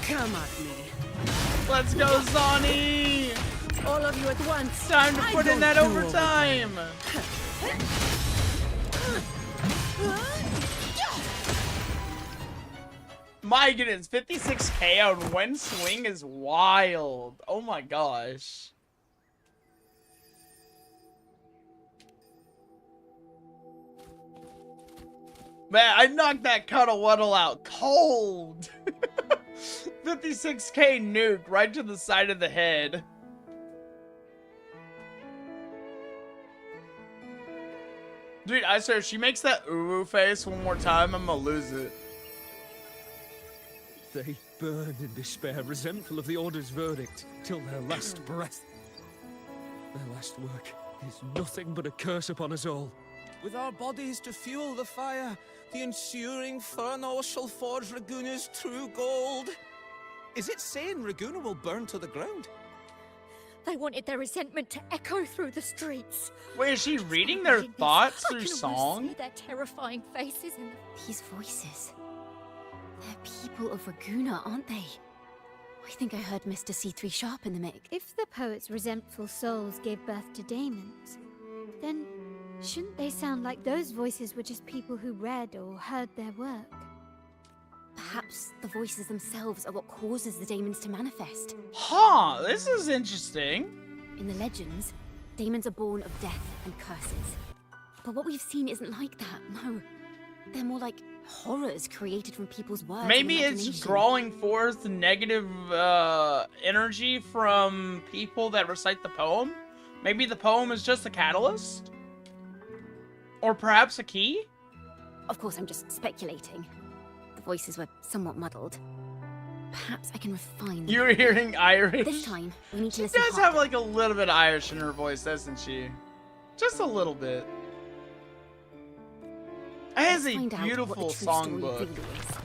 Speaker 3: Come at me.
Speaker 1: Let's go, Zani!
Speaker 3: All of you at once.
Speaker 1: Time to
Speaker 3: I
Speaker 1: put in
Speaker 3: don't
Speaker 1: that
Speaker 3: do
Speaker 1: overtime! My goodness, 56k on one swing is wild. Oh my gosh. Man, I knocked that Cuddle Wuddle out cold. 56k nuke right to the side of the head. Dude, I swear, if she makes that ooh face one more time, I'm gonna lose it.
Speaker 4: They burn in despair, resentful of the Order's verdict, till their last breath. Their last work is nothing but a curse upon us all. With our bodies to fuel the fire, the ensuing furnace shall forge Raguna's true gold. Is it saying Raguna will burn to the ground?
Speaker 9: They wanted their resentment to echo through the streets.
Speaker 1: Wait, is she reading their thoughts through
Speaker 9: I can almost
Speaker 1: song?
Speaker 9: see their terrifying faces in the...
Speaker 8: These voices. They're people of Raguna, aren't they? I think I heard Mr. C3 Sharp in the mic.
Speaker 2: If the poet's resentful souls gave birth to daemons, then shouldn't they sound like those voices were just people who read or heard their work?
Speaker 8: Perhaps the voices themselves are what causes the daemons to manifest.
Speaker 1: Huh, this is interesting.
Speaker 8: In the legends, daemons are born of death and curses. But what we've seen isn't like that, no. They're more like horrors created from people's words.
Speaker 1: Maybe
Speaker 8: and
Speaker 1: it's
Speaker 8: imagination.
Speaker 1: drawing forth negative energy from people that recite the poem. Maybe the poem is just a catalyst? Or perhaps a key?
Speaker 8: Of course, I'm just speculating. The voices were somewhat muddled. Perhaps I can refine them.
Speaker 1: You're hearing Irish?
Speaker 8: This time, we need to
Speaker 1: She
Speaker 8: listen
Speaker 1: does
Speaker 8: harder.
Speaker 1: have like a little bit of Irish in her voice, doesn't she? Just a little bit. It has a
Speaker 8: Find out what the
Speaker 1: beautiful
Speaker 8: true story
Speaker 1: songbook.
Speaker 8: really is.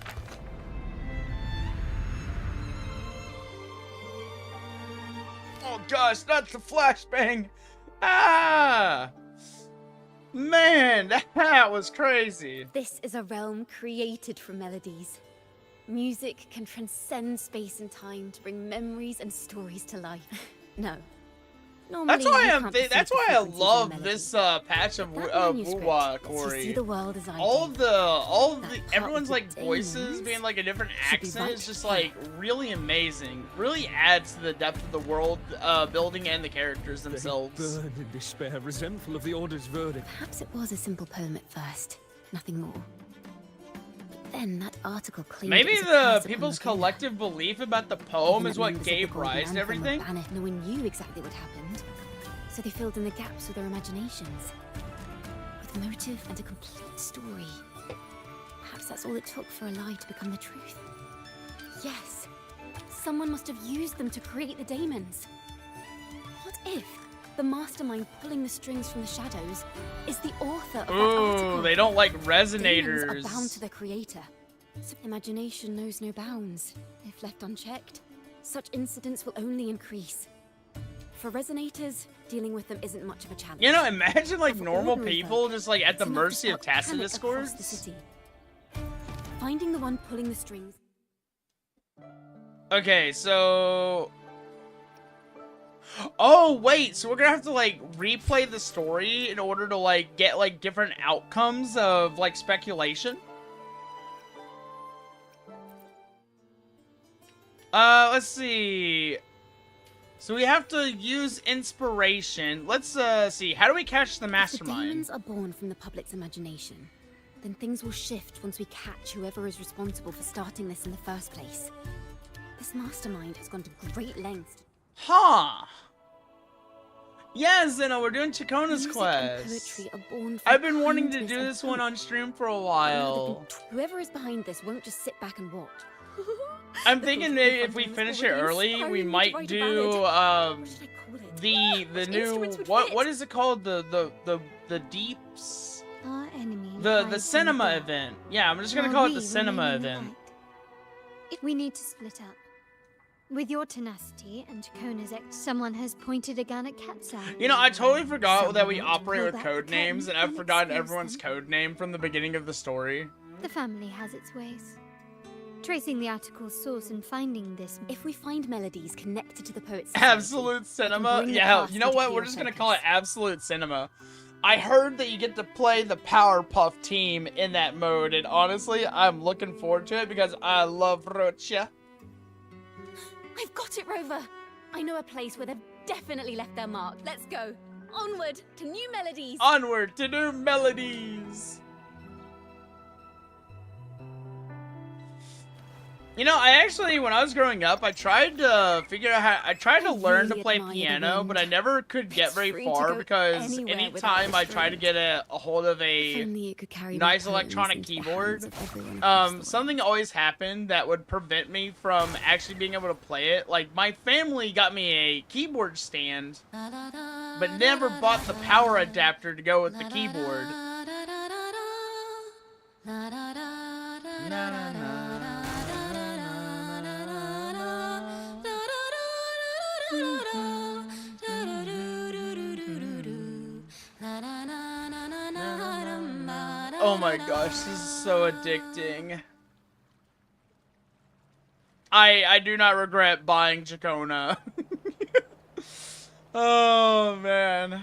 Speaker 1: Oh gosh, not the flashbang! Ah! Man, that was crazy.
Speaker 8: This is a realm created from melodies. Music can transcend space and time to bring memories and stories to life. No. Normally,
Speaker 1: That's why
Speaker 8: you
Speaker 1: I'm.
Speaker 8: can't perceive
Speaker 1: That's
Speaker 8: the
Speaker 1: why I
Speaker 8: frequencies of a
Speaker 1: love
Speaker 8: melody.
Speaker 1: this patch of
Speaker 8: But that manuscript
Speaker 1: Wuwa
Speaker 8: lets you
Speaker 1: Corey.
Speaker 8: see the world as I
Speaker 1: All
Speaker 8: do.
Speaker 1: of the
Speaker 8: That
Speaker 1: everyone's
Speaker 8: part
Speaker 1: like
Speaker 8: of the
Speaker 1: voices
Speaker 8: daemons
Speaker 1: being like a different
Speaker 8: should be
Speaker 1: accent
Speaker 8: right
Speaker 1: is just
Speaker 8: here.
Speaker 1: like really amazing. Really adds to the depth of the world building and the characters
Speaker 4: They
Speaker 1: themselves.
Speaker 4: burn in despair, resentful of the Order's verdict.
Speaker 8: Perhaps it was a simple poem at first, nothing more. But then that article claimed
Speaker 1: Maybe
Speaker 8: it was a
Speaker 1: the
Speaker 8: curse upon
Speaker 1: people's
Speaker 8: Raguna.
Speaker 1: collective belief about the poem
Speaker 8: Even
Speaker 1: is
Speaker 8: that
Speaker 1: what
Speaker 8: members of the
Speaker 1: gave
Speaker 8: Golden
Speaker 1: rise to
Speaker 8: Anthem were
Speaker 1: everything.
Speaker 8: banished. No one knew exactly what happened, so they filled in the gaps with their imaginations. With motive and a complete story. Perhaps that's all it took for a lie to become the truth. Yes, someone must have used them to create the daemons. What if the mastermind pulling the strings from the shadows is the author of that article?
Speaker 1: Ooh, they don't like
Speaker 8: Daemons
Speaker 1: resonators.
Speaker 8: are bound to their creator. So imagination knows no bounds. If left unchecked, such incidents will only increase. For resonators, dealing with them isn't much of a challenge.
Speaker 1: You know, imagine like
Speaker 8: For
Speaker 1: normal
Speaker 8: ordinary
Speaker 1: people
Speaker 8: folk,
Speaker 1: just like at the
Speaker 8: it's enough to
Speaker 1: mercy of
Speaker 8: spark
Speaker 1: Tacit
Speaker 8: panic across the
Speaker 1: discords.
Speaker 8: city. Finding the one pulling the strings.
Speaker 1: Okay, so. Oh wait, so we're gonna have to like replay the story in order to like get like different outcomes of like speculation. Let's see. So we have to use inspiration. Let's see. How do we catch the
Speaker 8: If the
Speaker 1: mastermind?
Speaker 8: demons are born from the public's imagination, then things will shift once we catch whoever is responsible for starting this in the first place. This mastermind has gone to great lengths.
Speaker 1: Huh. Yeah, Zeno, we're doing Chacona's
Speaker 8: Music and
Speaker 1: quest.
Speaker 8: poetry are born from
Speaker 1: I've been wanting to
Speaker 8: kindness
Speaker 1: do
Speaker 8: and
Speaker 1: this one
Speaker 8: hope.
Speaker 1: on stream for a
Speaker 8: And now
Speaker 1: while.
Speaker 8: they've been- Whoever is behind this won't just sit back and watch.
Speaker 1: I'm
Speaker 8: The
Speaker 1: thinking
Speaker 8: thought
Speaker 1: maybe
Speaker 8: of
Speaker 1: if we
Speaker 8: them is
Speaker 1: finish it
Speaker 8: already
Speaker 1: early, we
Speaker 8: inspiring me to
Speaker 1: might
Speaker 8: write a
Speaker 1: do
Speaker 8: ballad. What should I call it?
Speaker 1: the
Speaker 8: Which
Speaker 1: new
Speaker 8: instruments would
Speaker 1: what
Speaker 8: fit?
Speaker 1: what is it called, the deeps,
Speaker 2: Our enemy
Speaker 1: the
Speaker 2: hides in
Speaker 1: cinema
Speaker 2: dark,
Speaker 1: event. Yeah, I'm just gonna
Speaker 2: while
Speaker 1: call it
Speaker 2: we
Speaker 1: the cinema
Speaker 2: remain in the
Speaker 1: event.
Speaker 2: light. We need to split up. With your tenacity and Chacona's someone has pointed a gun at Cat's Eye.
Speaker 1: You know, I totally forgot that we
Speaker 2: Someone to
Speaker 1: operate
Speaker 2: pull
Speaker 1: with
Speaker 2: back
Speaker 1: code
Speaker 2: the
Speaker 1: names,
Speaker 2: curtain
Speaker 1: and I've
Speaker 2: and
Speaker 1: forgotten
Speaker 2: expose
Speaker 1: everyone's
Speaker 2: them.
Speaker 1: code name from the beginning of the story.
Speaker 2: The family has its ways. Tracing the article's source and finding this.
Speaker 8: If we find melodies connected to the poet's
Speaker 1: Absolute Cinema?
Speaker 8: bring the
Speaker 1: Yeah,
Speaker 8: past
Speaker 1: you know
Speaker 8: into
Speaker 1: what?
Speaker 8: clear
Speaker 1: We're just gonna call it
Speaker 8: focus.
Speaker 1: Absolute Cinema. I heard that you get to play the Powerpuff team in that mode, and honestly, I'm looking forward to it because I love Rocha.
Speaker 8: I've got it, Rover! I know a place where they've definitely left their mark. Let's go. Onward to new melodies.
Speaker 1: Onward to new melodies! You know, I actually, when I was growing up, I tried to figure out how, I tried to learn to
Speaker 8: really
Speaker 1: play
Speaker 8: admire the
Speaker 1: piano,
Speaker 8: wind.
Speaker 1: but I never could get
Speaker 8: It's
Speaker 1: very
Speaker 8: free to
Speaker 1: far
Speaker 8: go
Speaker 1: because
Speaker 8: anywhere without
Speaker 1: anytime I tried to
Speaker 8: restraint.
Speaker 1: get a hold of
Speaker 8: If
Speaker 1: a
Speaker 8: only it could carry
Speaker 1: nice
Speaker 8: my poems
Speaker 1: electronic
Speaker 8: into the
Speaker 1: keyboard,
Speaker 8: hands of everyone across the world.
Speaker 1: something always happened that would prevent me from actually being able to play it. Like, my family got me a keyboard stand, but never bought the power adapter to go with the keyboard. Oh my gosh, this is so addicting. I do not regret buying Chacona. Oh man.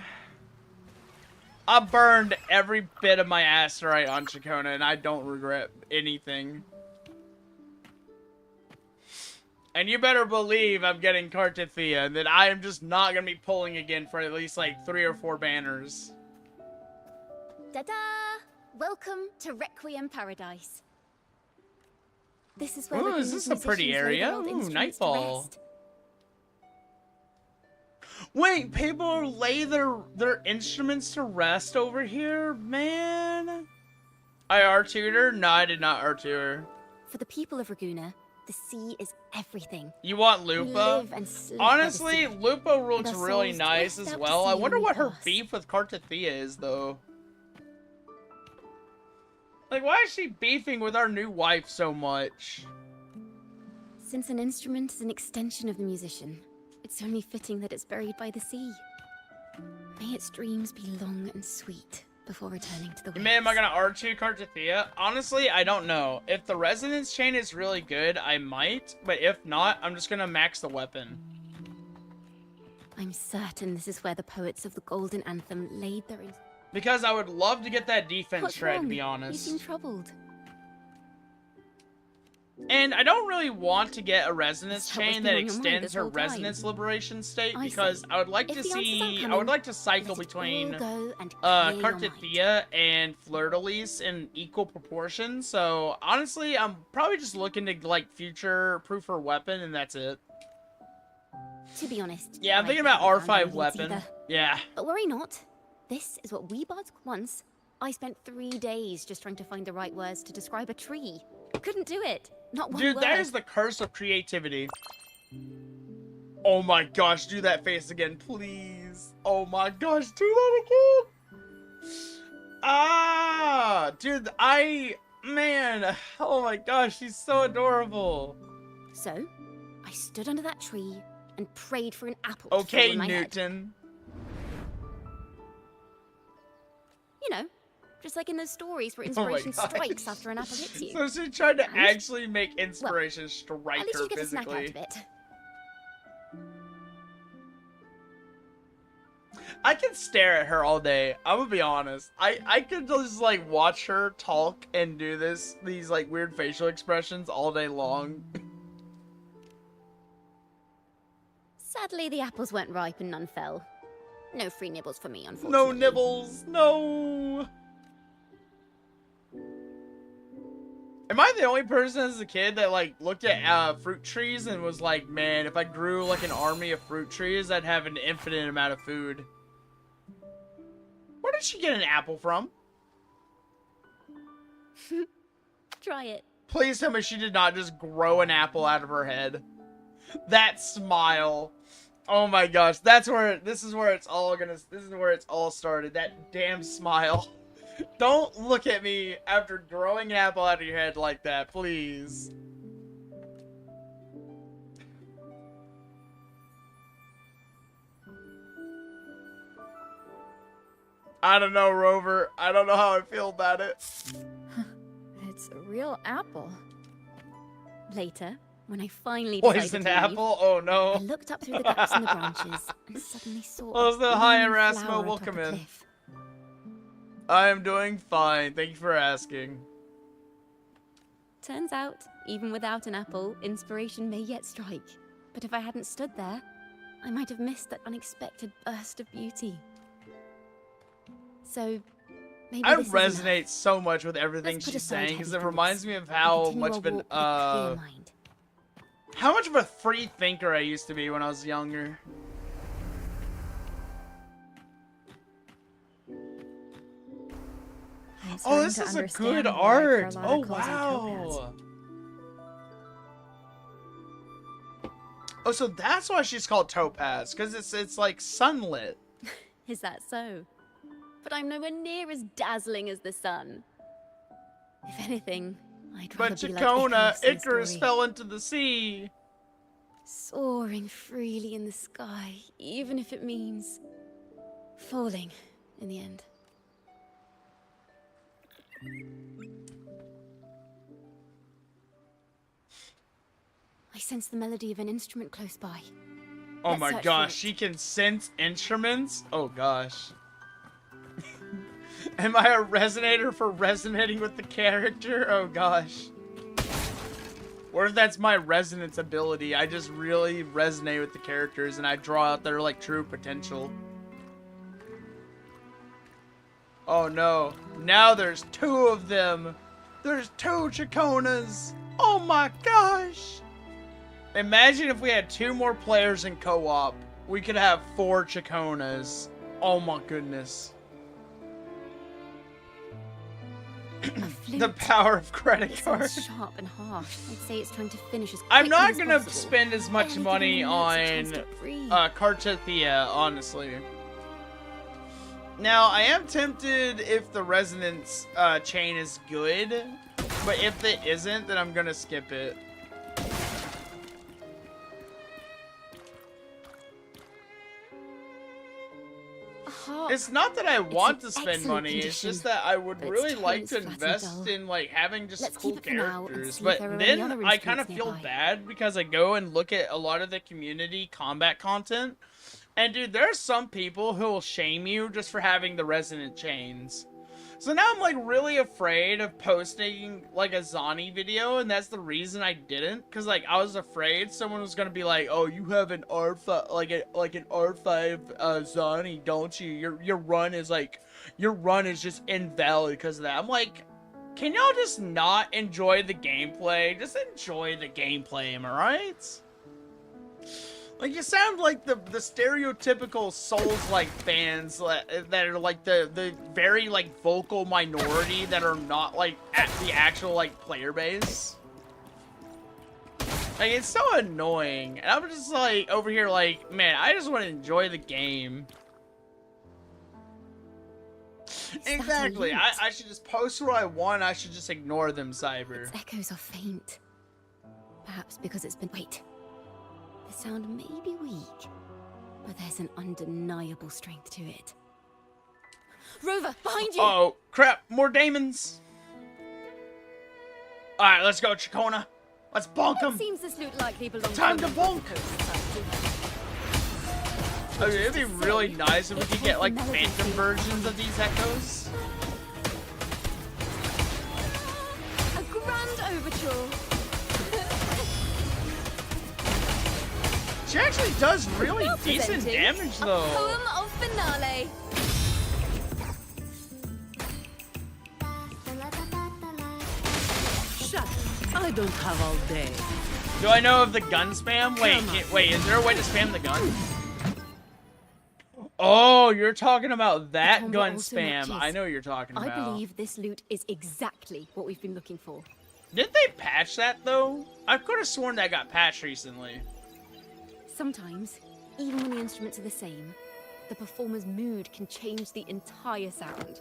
Speaker 1: I burned every bit of my asterite on Chacona and I don't regret anything. And you better believe I'm getting Cartithia and that I am just not going to be pulling again for at least like 3 or 4 banners.
Speaker 8: Ta-da! Welcome to Requiem Paradise. This is where
Speaker 1: Ooh, is
Speaker 8: Raguna's
Speaker 1: this a pretty
Speaker 8: musicians lay
Speaker 1: area?
Speaker 8: their old
Speaker 1: Ooh,
Speaker 8: instruments to
Speaker 1: Nightfall.
Speaker 8: rest.
Speaker 1: Wait, people lay their instruments to rest over here? Man. I R-tutor? No, I did not R-tutor.
Speaker 8: For the people of Raguna, the sea is everything.
Speaker 1: You want
Speaker 8: We
Speaker 1: Lupa?
Speaker 8: live and sleep by the
Speaker 1: Honestly,
Speaker 8: sea.
Speaker 1: Lupa looks
Speaker 8: And our
Speaker 1: really
Speaker 8: souls
Speaker 1: nice
Speaker 8: drift
Speaker 1: as
Speaker 8: out to
Speaker 1: well. I
Speaker 8: sea
Speaker 1: wonder
Speaker 8: when we
Speaker 1: what her
Speaker 8: pass.
Speaker 1: beef with Cartithia is, though. Like, why is she beefing with our new wife so much?
Speaker 8: Since an instrument is an extension of the musician, it's only fitting that it's buried by the sea. May its dreams be long and sweet before returning to the waves.
Speaker 1: Man, am I gonna R2 Cartithia? Honestly, I don't know. If the resonance chain is really good, I might. But if not, I'm just gonna max the weapon.
Speaker 8: I'm certain this is where the poets of the Golden Anthem laid their...
Speaker 1: Because I would love to get that defense
Speaker 8: What's
Speaker 1: shred, to
Speaker 8: wrong?
Speaker 1: be
Speaker 8: You
Speaker 1: honest.
Speaker 8: seem troubled.
Speaker 1: And I don't really want to get a resonance
Speaker 8: Is that what's
Speaker 1: chain
Speaker 8: been
Speaker 1: that
Speaker 8: on your mind
Speaker 1: extends
Speaker 8: this
Speaker 1: her
Speaker 8: whole time?
Speaker 1: resonance liberation state
Speaker 8: I
Speaker 1: because
Speaker 8: see.
Speaker 1: I would like
Speaker 8: If
Speaker 1: to
Speaker 8: the answers aren't
Speaker 1: see
Speaker 8: coming,
Speaker 1: I would like to cycle
Speaker 8: let it
Speaker 1: between
Speaker 8: all go and clear your mind.
Speaker 1: Cartithia and Fleur-de-Lis in equal proportion. So honestly, I'm probably just looking to like future proof her weapon and that's it.
Speaker 8: To be honest,
Speaker 1: Yeah, I'm
Speaker 8: I
Speaker 1: thinking about
Speaker 8: haven't found
Speaker 1: R5
Speaker 8: any
Speaker 1: weapon.
Speaker 8: either.
Speaker 1: Yeah.
Speaker 8: But worry not. This is what we bards once. I spent 3 days just trying to find the right words to describe a tree. Couldn't do it. Not one
Speaker 1: Dude,
Speaker 8: word.
Speaker 1: that is the curse of creativity. Oh my gosh, do that face again, please. Oh my gosh, do that again. Ah, dude, man, oh my gosh, she's so adorable.
Speaker 8: So, I stood under that tree and prayed for an apple to fall
Speaker 1: Okay,
Speaker 8: in my head.
Speaker 1: Newton.
Speaker 8: You know, just like in those stories where
Speaker 1: Oh my
Speaker 8: inspiration
Speaker 1: gosh.
Speaker 8: strikes after an apple hits you.
Speaker 1: So she tried to
Speaker 8: And-
Speaker 1: actually make inspiration strike
Speaker 8: At least
Speaker 1: her
Speaker 8: you get a snack out
Speaker 1: physically.
Speaker 8: of it.
Speaker 1: I could stare at her all day. I'm gonna be honest. I could just like watch her talk and do these like weird facial expressions all day long.
Speaker 8: Sadly, the apples weren't ripe and none fell. No free nibbles for me,
Speaker 1: No
Speaker 8: unfortunately.
Speaker 1: nibbles. No. Am I the only person as a kid that like looked at fruit trees and was like, man, if I grew like an army of fruit trees, I'd have an infinite amount of food. Where did she get an apple from?
Speaker 8: Try it.
Speaker 1: Please tell me she did not just grow an apple out of her head. That smile. Oh my gosh, this is where it's all started. That damn smile. Don't look at me after growing an apple out of your head like that, please. I don't know, Rover. I don't know how I feel about it.
Speaker 9: It's a real apple.
Speaker 8: Later, when I finally decided
Speaker 1: Poisoned
Speaker 8: to leave,
Speaker 1: apple? Oh
Speaker 8: I
Speaker 1: no.
Speaker 8: looked up through the gaps in the branches and suddenly saw
Speaker 1: Oh,
Speaker 8: a
Speaker 1: so hi,
Speaker 8: blooming
Speaker 1: Erasmo,
Speaker 8: flower atop
Speaker 1: welcome
Speaker 8: a
Speaker 1: in.
Speaker 8: cliff.
Speaker 1: I am doing fine. Thank you for asking.
Speaker 8: Turns out, even without an apple, inspiration may yet strike. But if I hadn't stood there, I might have missed that unexpected burst of beauty. So, maybe
Speaker 1: I
Speaker 8: this is enough.
Speaker 1: resonate so much with everything
Speaker 8: Let's put
Speaker 1: she's
Speaker 8: aside
Speaker 1: saying
Speaker 8: heavy
Speaker 1: because it
Speaker 8: thoughts
Speaker 1: reminds me of
Speaker 8: and
Speaker 1: how
Speaker 8: continue
Speaker 1: much
Speaker 8: our
Speaker 1: of an
Speaker 8: walk with a clear mind.
Speaker 1: How much of a free thinker I used to be when I was younger. Oh, this is a good art. Oh, wow. Oh, so that's why she's called Topaz, because it's like sunlit.
Speaker 8: Is that so? But I'm nowhere near as dazzling as the sun. If anything, I'd rather
Speaker 1: But
Speaker 8: be
Speaker 1: Chacona,
Speaker 8: like
Speaker 1: Icarus
Speaker 8: story.
Speaker 1: fell into the sea.
Speaker 8: Soaring freely in the sky, even if it means falling in the end. I sense the melody of an instrument close by.
Speaker 1: Oh
Speaker 8: Let's
Speaker 1: my
Speaker 8: search
Speaker 1: gosh,
Speaker 8: for it.
Speaker 1: she can sense instruments? Oh gosh. Am I a resonator for resonating with the character? Oh gosh. What if that's my resonance ability? I just really resonate with the characters and I draw out their like true potential. Oh no. Now there's 2 of them. There's 2 Chaconas. Oh my gosh. Imagine if we had 2 more players in co-op. We could have 4 Chaconas. Oh my goodness. The power of credit
Speaker 8: It
Speaker 1: cards.
Speaker 8: sounds sharp and harsh. I'd say it's trying to finish as
Speaker 1: I'm
Speaker 8: quickly
Speaker 1: not
Speaker 8: as
Speaker 1: gonna
Speaker 8: possible.
Speaker 1: spend as much
Speaker 8: Only
Speaker 1: money
Speaker 8: giving notes a chance
Speaker 1: on
Speaker 8: to breathe.
Speaker 1: Cartethia, honestly. Now, I am tempted if the resonance chain is good, but if it isn't, then I'm gonna skip it. It's not that I want to spend
Speaker 8: excellent
Speaker 1: money, it's
Speaker 8: condition,
Speaker 1: just that I would
Speaker 8: but its
Speaker 1: really
Speaker 8: tone
Speaker 1: like
Speaker 8: is
Speaker 1: to
Speaker 8: flat and
Speaker 1: invest
Speaker 8: dull.
Speaker 1: in like having just
Speaker 8: Let's
Speaker 1: cool
Speaker 8: keep it for now and
Speaker 1: characters.
Speaker 8: see if
Speaker 1: But
Speaker 8: there are any
Speaker 1: then
Speaker 8: other
Speaker 1: I kind of
Speaker 8: instruments
Speaker 1: feel
Speaker 8: nearby.
Speaker 1: bad because I go and look at a lot of the community combat content. And dude, there are some people who will shame you just for having the resonant chains. So now I'm like really afraid of posting like a Zani video, and that's the reason I didn't, cause like I was afraid someone was gonna be like, "Oh, you have an R5 like an R5 Zani, don't you? Your run is just invalid because of that." I'm like, can y'all just not enjoy the gameplay? Just enjoy the gameplay, am I right? Like, you sound like the stereotypical Souls-like fans that are, like, the very, like, vocal minority that are not, like, at the actual, like, player base. Like, it's so annoying. And I'm just, like, over here, like, man, I just want to enjoy the game. Exactly. I should just post what I want. I should just ignore them, Cyber.
Speaker 8: Its echoes are faint. Perhaps because it's been... Wait. The sound may be weak, but there's an undeniable strength to it. Rover, behind you!
Speaker 1: Oh, crap. More daemons. Alright, let's go, Chacona. Let's bonk him.
Speaker 9: Seems this loot likely belongs
Speaker 1: Time to
Speaker 9: the
Speaker 1: bonk.
Speaker 9: coast.
Speaker 1: I mean, it'd be really nice if we could get, like, phantom versions of these echoes.
Speaker 9: A grand overture.
Speaker 1: She actually does really
Speaker 9: Now
Speaker 1: decent
Speaker 9: presenting
Speaker 1: damage,
Speaker 9: a
Speaker 1: though.
Speaker 9: poem of finale.
Speaker 3: Shut. I don't have all day.
Speaker 1: Do I know of the gun spam? Wait, is there a way to spam the gun? Oh, you're talking about that
Speaker 8: combo
Speaker 1: gun
Speaker 8: also
Speaker 1: spam.
Speaker 8: matches.
Speaker 1: I know what you're talking
Speaker 8: I
Speaker 1: about.
Speaker 8: believe this loot is exactly what we've been looking for.
Speaker 1: Didn't they patch that, though? I could have sworn that got patched recently.
Speaker 8: Sometimes, even when the instruments are the same, the performer's mood can change the entire sound.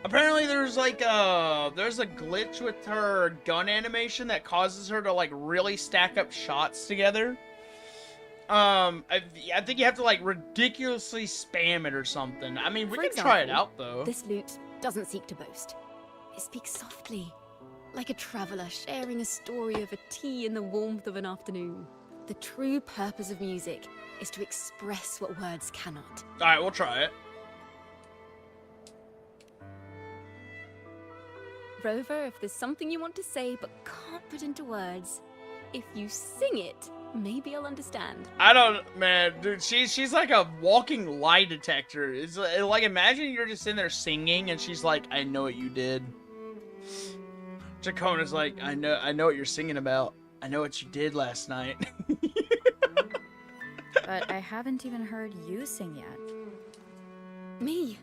Speaker 1: Apparently there's like there's a glitch with her gun animation that causes her to like really stack up shots together. I think you have to like ridiculously spam it or something. I mean, we
Speaker 8: For
Speaker 1: can try it
Speaker 8: example,
Speaker 1: out though.
Speaker 8: This lute doesn't seek to boast. It speaks softly, like a traveler sharing a story over tea in the warmth of an afternoon. The true purpose of music is to express what words cannot.
Speaker 1: All right, we'll try it.
Speaker 8: Rover, if there's something you want to say but can't put into words, if you sing it, maybe I'll understand.
Speaker 1: I don't, man, dude. She's like a walking lie detector. It's like, imagine you're just in there singing and she's like, "I know what you did." Chacona's like, I know what you're singing about. I know what you did last night.
Speaker 10: But I haven't even heard you sing yet.
Speaker 8: Me?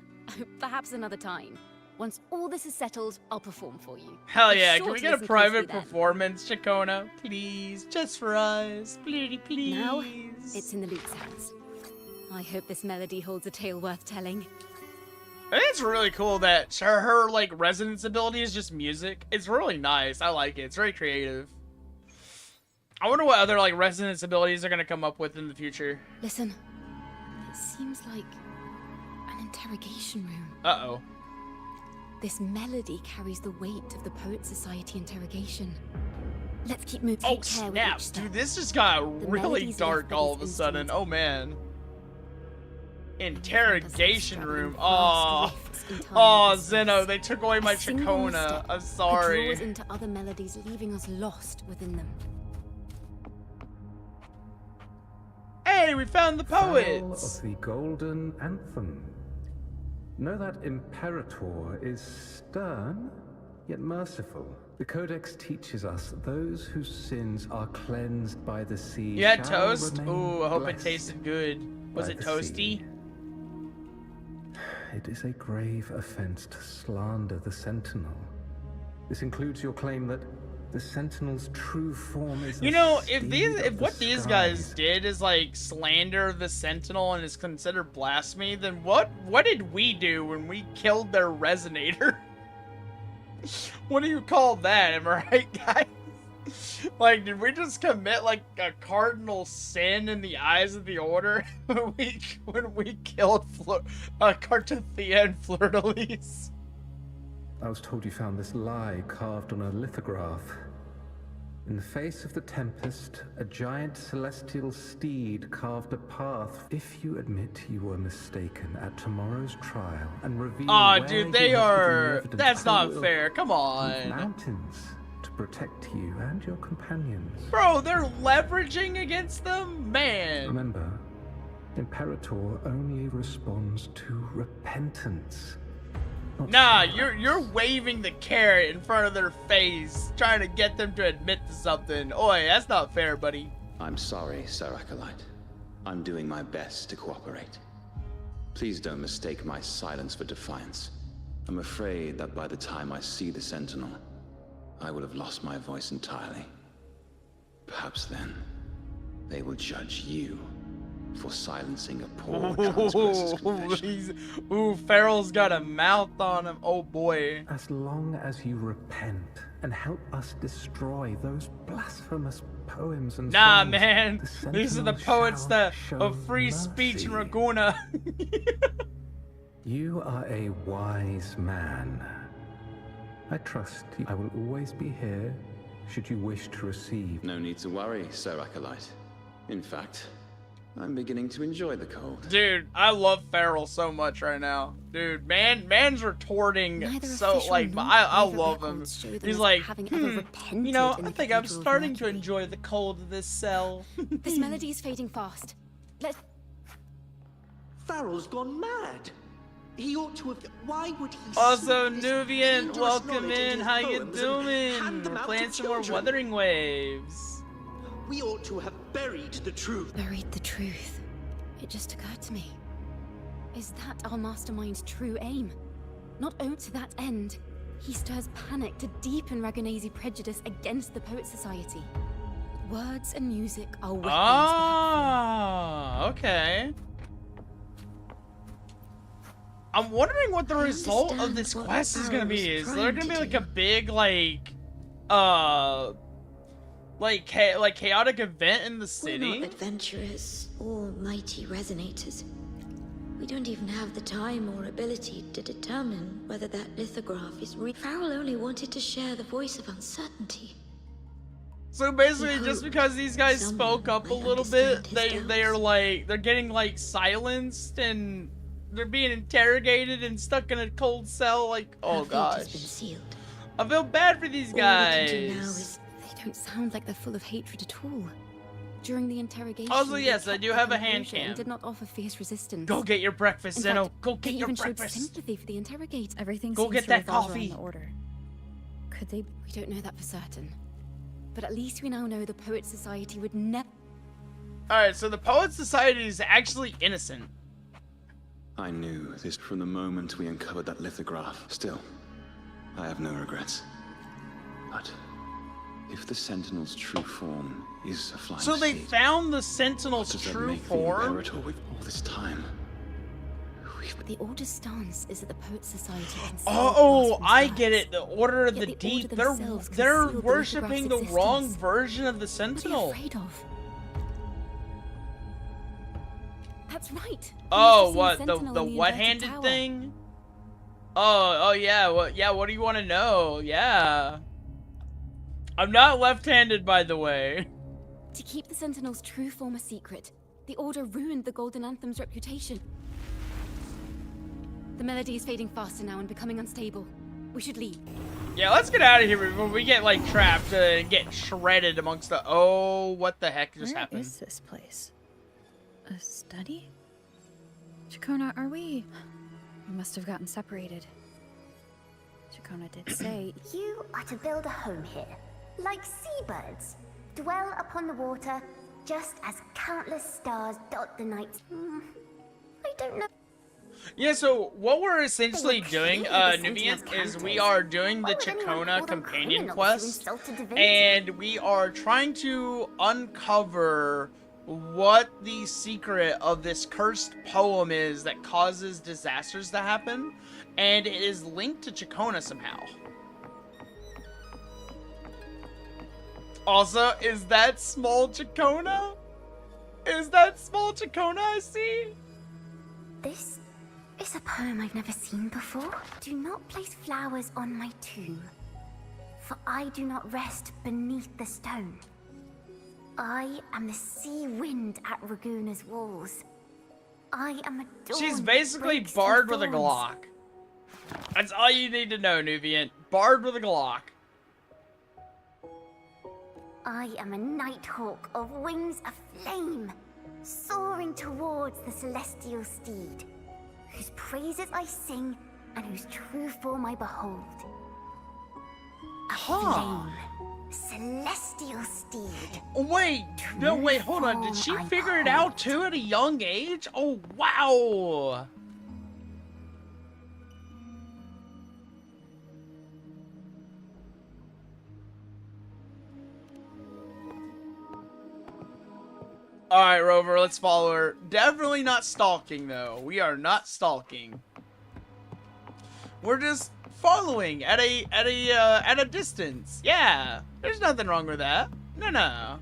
Speaker 8: Perhaps another time. Once all this is settled, I'll perform for you.
Speaker 1: Hell
Speaker 8: Be
Speaker 1: yeah,
Speaker 8: sure
Speaker 1: can we
Speaker 8: to
Speaker 1: get a
Speaker 8: listen closely
Speaker 1: private
Speaker 8: then.
Speaker 1: performance, Chacona? Please, just for us. Please.
Speaker 8: Now, it's in the Luke's hands. I hope this melody holds a tale worth telling.
Speaker 1: I think it's really cool that her like resonance ability is just music. It's really nice. I like it. It's very creative. I wonder what other like resonance abilities they're gonna come up with in the future.
Speaker 8: Listen, it seems like an interrogation room.
Speaker 1: Uh-oh.
Speaker 8: This melody carries the weight of the Poet Society interrogation. Let's keep moving.
Speaker 1: Oh
Speaker 8: Take care with
Speaker 1: snap,
Speaker 8: each step.
Speaker 1: dude, this just got
Speaker 8: The
Speaker 1: really
Speaker 8: melodies
Speaker 1: dark
Speaker 8: left by
Speaker 1: all
Speaker 8: these
Speaker 1: of a sudden.
Speaker 8: instruments.
Speaker 1: Oh man. Interrogation room. Oh, oh, Zeno, they took away my Chacona. I'm
Speaker 8: Could
Speaker 1: sorry.
Speaker 8: draw us into other melodies, leaving us lost within them.
Speaker 1: Hey, we found the
Speaker 11: Fowl
Speaker 1: poets.
Speaker 11: of the Golden Anthem. Know that Imperator is stern, yet merciful. The Codex teaches us those whose sins are cleansed by the sea.
Speaker 1: You had
Speaker 11: shall
Speaker 1: toast?
Speaker 11: remain
Speaker 1: Ooh, I hope it
Speaker 11: blessed
Speaker 1: tasted good. Was
Speaker 11: by
Speaker 1: it
Speaker 11: the
Speaker 1: toasty?
Speaker 11: sea. It is a grave offense to slander the Sentinel. This includes your claim that the Sentinel's true form is
Speaker 1: You
Speaker 11: the
Speaker 1: know,
Speaker 11: steed
Speaker 1: if
Speaker 11: of the
Speaker 1: what these guys
Speaker 11: skies.
Speaker 1: did is like slander the Sentinel and is considered blasphemy, then what did we do when we killed their resonator? What do you call that? Am I right, guys? Like, did we just commit like a cardinal sin in the eyes of the Order when we killed Cartothea and Fleur-de-Lis?
Speaker 11: I was told you found this lie carved on a lithograph. In the face of the tempest, a giant celestial steed carved a path. If you admit you were mistaken at tomorrow's trial and reveal
Speaker 1: Aw,
Speaker 11: where
Speaker 1: dude,
Speaker 11: you
Speaker 1: they
Speaker 11: have hidden the
Speaker 1: are.
Speaker 11: evidence,
Speaker 1: That's
Speaker 11: I
Speaker 1: not
Speaker 11: will
Speaker 1: fair. Come
Speaker 11: move
Speaker 1: on.
Speaker 11: mountains to protect you and your companions.
Speaker 1: Bro, they're leveraging against them? Man.
Speaker 11: Remember, Imperator only responds to repentance. not
Speaker 1: Nah,
Speaker 11: silence.
Speaker 1: you're waving the carrot in front of their face, trying to get them to admit to something. Oi, that's not fair, buddy.
Speaker 12: I'm sorry, Sir Acolyte. I'm doing my best to cooperate. Please don't mistake my silence for defiance. I'm afraid that by the time I see the Sentinel, I will have lost my voice entirely. Perhaps then, they will judge you for silencing a poor transgressor's confession.
Speaker 1: Ooh, Farrell's got a mouth on him. Oh boy.
Speaker 11: As long as you repent and help us destroy those blasphemous poems and
Speaker 1: Nah,
Speaker 11: songs,
Speaker 1: man.
Speaker 11: the
Speaker 1: These are the
Speaker 11: Sentinel
Speaker 1: poets
Speaker 11: shall
Speaker 1: that
Speaker 11: show
Speaker 1: of free speech in
Speaker 11: mercy.
Speaker 1: Raguna.
Speaker 11: You are a wise man. I trust you. I will always be here, should you wish to receive.
Speaker 12: No need to worry, Sir Acolyte. In fact, I'm beginning to enjoy the cold.
Speaker 1: Dude, I love Farrell so much right now. Dude, man's retorting
Speaker 8: Neither
Speaker 1: so
Speaker 8: official
Speaker 1: like,
Speaker 8: nor
Speaker 1: I
Speaker 8: private
Speaker 1: love him.
Speaker 8: records show them
Speaker 1: He's
Speaker 8: as
Speaker 1: like,
Speaker 8: having ever repented
Speaker 1: you know,
Speaker 8: in
Speaker 1: I
Speaker 8: the
Speaker 1: think I'm
Speaker 8: Cathedral of
Speaker 1: starting to
Speaker 8: Mercury.
Speaker 1: enjoy the cold of this cell.
Speaker 8: This melody is fading fast. Let's...
Speaker 13: Farrell's gone mad. He ought to have... Why would he...
Speaker 1: Also,
Speaker 13: sneak this
Speaker 1: Nubian,
Speaker 13: dangerous
Speaker 1: welcome
Speaker 13: knowledge into
Speaker 1: in.
Speaker 13: his
Speaker 1: How you
Speaker 13: poems and hand
Speaker 1: doing?
Speaker 13: them
Speaker 1: We're
Speaker 13: out
Speaker 1: playing
Speaker 13: to
Speaker 1: some more
Speaker 13: children?
Speaker 1: Wuthering Waves.
Speaker 13: We ought to have buried the truth.
Speaker 8: Buried the truth. It just occurred to me. Is that our mastermind's true aim? Not only to that end, he stirs panic to deepen Ragonese prejudice against the Poet Society. Words and music are weapons.
Speaker 1: Ah, okay. I'm wondering what the result of this quest is gonna be. Is there gonna be like a big like chaotic event in the
Speaker 7: We're
Speaker 1: city?
Speaker 7: not adventurers or mighty resonators. We don't even have the time or ability to determine whether that lithograph is real. Farrell only wanted to share the voice of uncertainty.
Speaker 1: So basically,
Speaker 7: He
Speaker 1: just
Speaker 7: hoped
Speaker 1: because these guys
Speaker 7: someone
Speaker 1: spoke up a
Speaker 7: might
Speaker 1: little bit,
Speaker 7: understand his
Speaker 1: they're getting like silenced and they're being interrogated and stuck in a cold cell. Like, oh
Speaker 7: Our fate has been
Speaker 1: gosh,
Speaker 7: sealed.
Speaker 1: I feel bad for these
Speaker 7: All we can do now
Speaker 1: guys.
Speaker 7: is
Speaker 8: They don't sound like they're full of hatred at all. During the interrogation,
Speaker 1: Also,
Speaker 8: they
Speaker 1: yes, I
Speaker 8: kept
Speaker 1: do
Speaker 8: their
Speaker 1: have a hand
Speaker 8: composure and
Speaker 1: cam.
Speaker 8: did not offer fierce resistance.
Speaker 1: Go get your breakfast,
Speaker 8: In
Speaker 1: Zeno.
Speaker 8: fact,
Speaker 1: Go
Speaker 8: they
Speaker 1: get your
Speaker 8: even showed
Speaker 1: breakfast.
Speaker 8: sympathy for the interrogator.
Speaker 10: Everything
Speaker 1: Go
Speaker 10: seems
Speaker 1: get
Speaker 10: to
Speaker 1: that
Speaker 10: revolve
Speaker 1: coffee.
Speaker 10: around the order. Could they?
Speaker 8: We don't know that for certain. but at least we now know the Poet Society would never...
Speaker 1: Alright, so the Poet Society is actually innocent.
Speaker 12: I knew this from the moment we uncovered that lithograph. Still, I have no regrets. But if the Sentinel's true form is a flying
Speaker 1: So they
Speaker 12: steed,
Speaker 1: found the Sentinel's
Speaker 12: does that
Speaker 1: true
Speaker 12: make the
Speaker 1: form?
Speaker 12: Imperator with all this time?
Speaker 8: The Order's stance is that the Poet Society can
Speaker 1: Oh, I get it. The Order of the
Speaker 8: Order
Speaker 1: Deep.
Speaker 8: themselves
Speaker 1: They're
Speaker 8: concealed the
Speaker 1: worshipping the
Speaker 8: lithograph's
Speaker 1: wrong
Speaker 8: existence.
Speaker 1: version of the
Speaker 8: What are
Speaker 1: Sentinel.
Speaker 8: you afraid of? That's right.
Speaker 1: Oh,
Speaker 8: We've
Speaker 1: what
Speaker 8: seen
Speaker 1: the
Speaker 8: Sentinel
Speaker 1: the
Speaker 8: in inverted
Speaker 1: what-handed
Speaker 8: tower.
Speaker 1: thing? Oh yeah. What do you want to know? Yeah. I'm not left-handed, by the way.
Speaker 8: To keep the Sentinel's true form a secret, the Order ruined the Golden Anthem's reputation. The melody is fading faster now and becoming unstable. We should leave.
Speaker 1: Yeah, let's get out of here before we get like trapped and get shredded amongst the. Oh, what the heck just
Speaker 10: Where
Speaker 1: happened?
Speaker 10: is this place? A study? Chacona, are we? We must have gotten separated. Chacona did say.
Speaker 14: You are to build a home here, like seabirds. Dwell upon the water, just as countless stars dot the night. I don't know.
Speaker 1: Yeah, so what we're essentially doing,
Speaker 14: clearly the
Speaker 1: Nubian,
Speaker 14: Sentinel's
Speaker 1: is we
Speaker 14: counters.
Speaker 1: are doing the
Speaker 14: Why would anyone
Speaker 1: Chacona
Speaker 14: call them
Speaker 1: companion
Speaker 14: criminals who
Speaker 1: quest,
Speaker 14: insulted divinity?
Speaker 1: and we are trying to uncover what the secret of this cursed poem is that causes disasters to happen, and it is linked to Chacona somehow. Also, is that small Chacona? Is that small Chacona I see?
Speaker 14: This is a poem I've never seen before. Do not place flowers on my tomb, for I do not rest beneath the stone. I am the sea wind at Raguna's walls. I am a dawn
Speaker 1: She's
Speaker 14: that
Speaker 1: basically
Speaker 14: breaks
Speaker 1: barred
Speaker 14: through
Speaker 1: with a
Speaker 14: thorns.
Speaker 1: Glock. That's all you need to know, Nubian. Barred with a Glock.
Speaker 14: I am a nighthawk of wings of flame, soaring towards the celestial steed, whose praises I sing and whose true form I behold. A flame, celestial steed.
Speaker 1: Wait, no, wait, hold on. Did she figure it out too at a young age? Oh, wow. Alright, Rover, let's follow her. Definitely not stalking, though. We are not stalking. We're just following at a distance. Yeah, there's nothing wrong with that. No.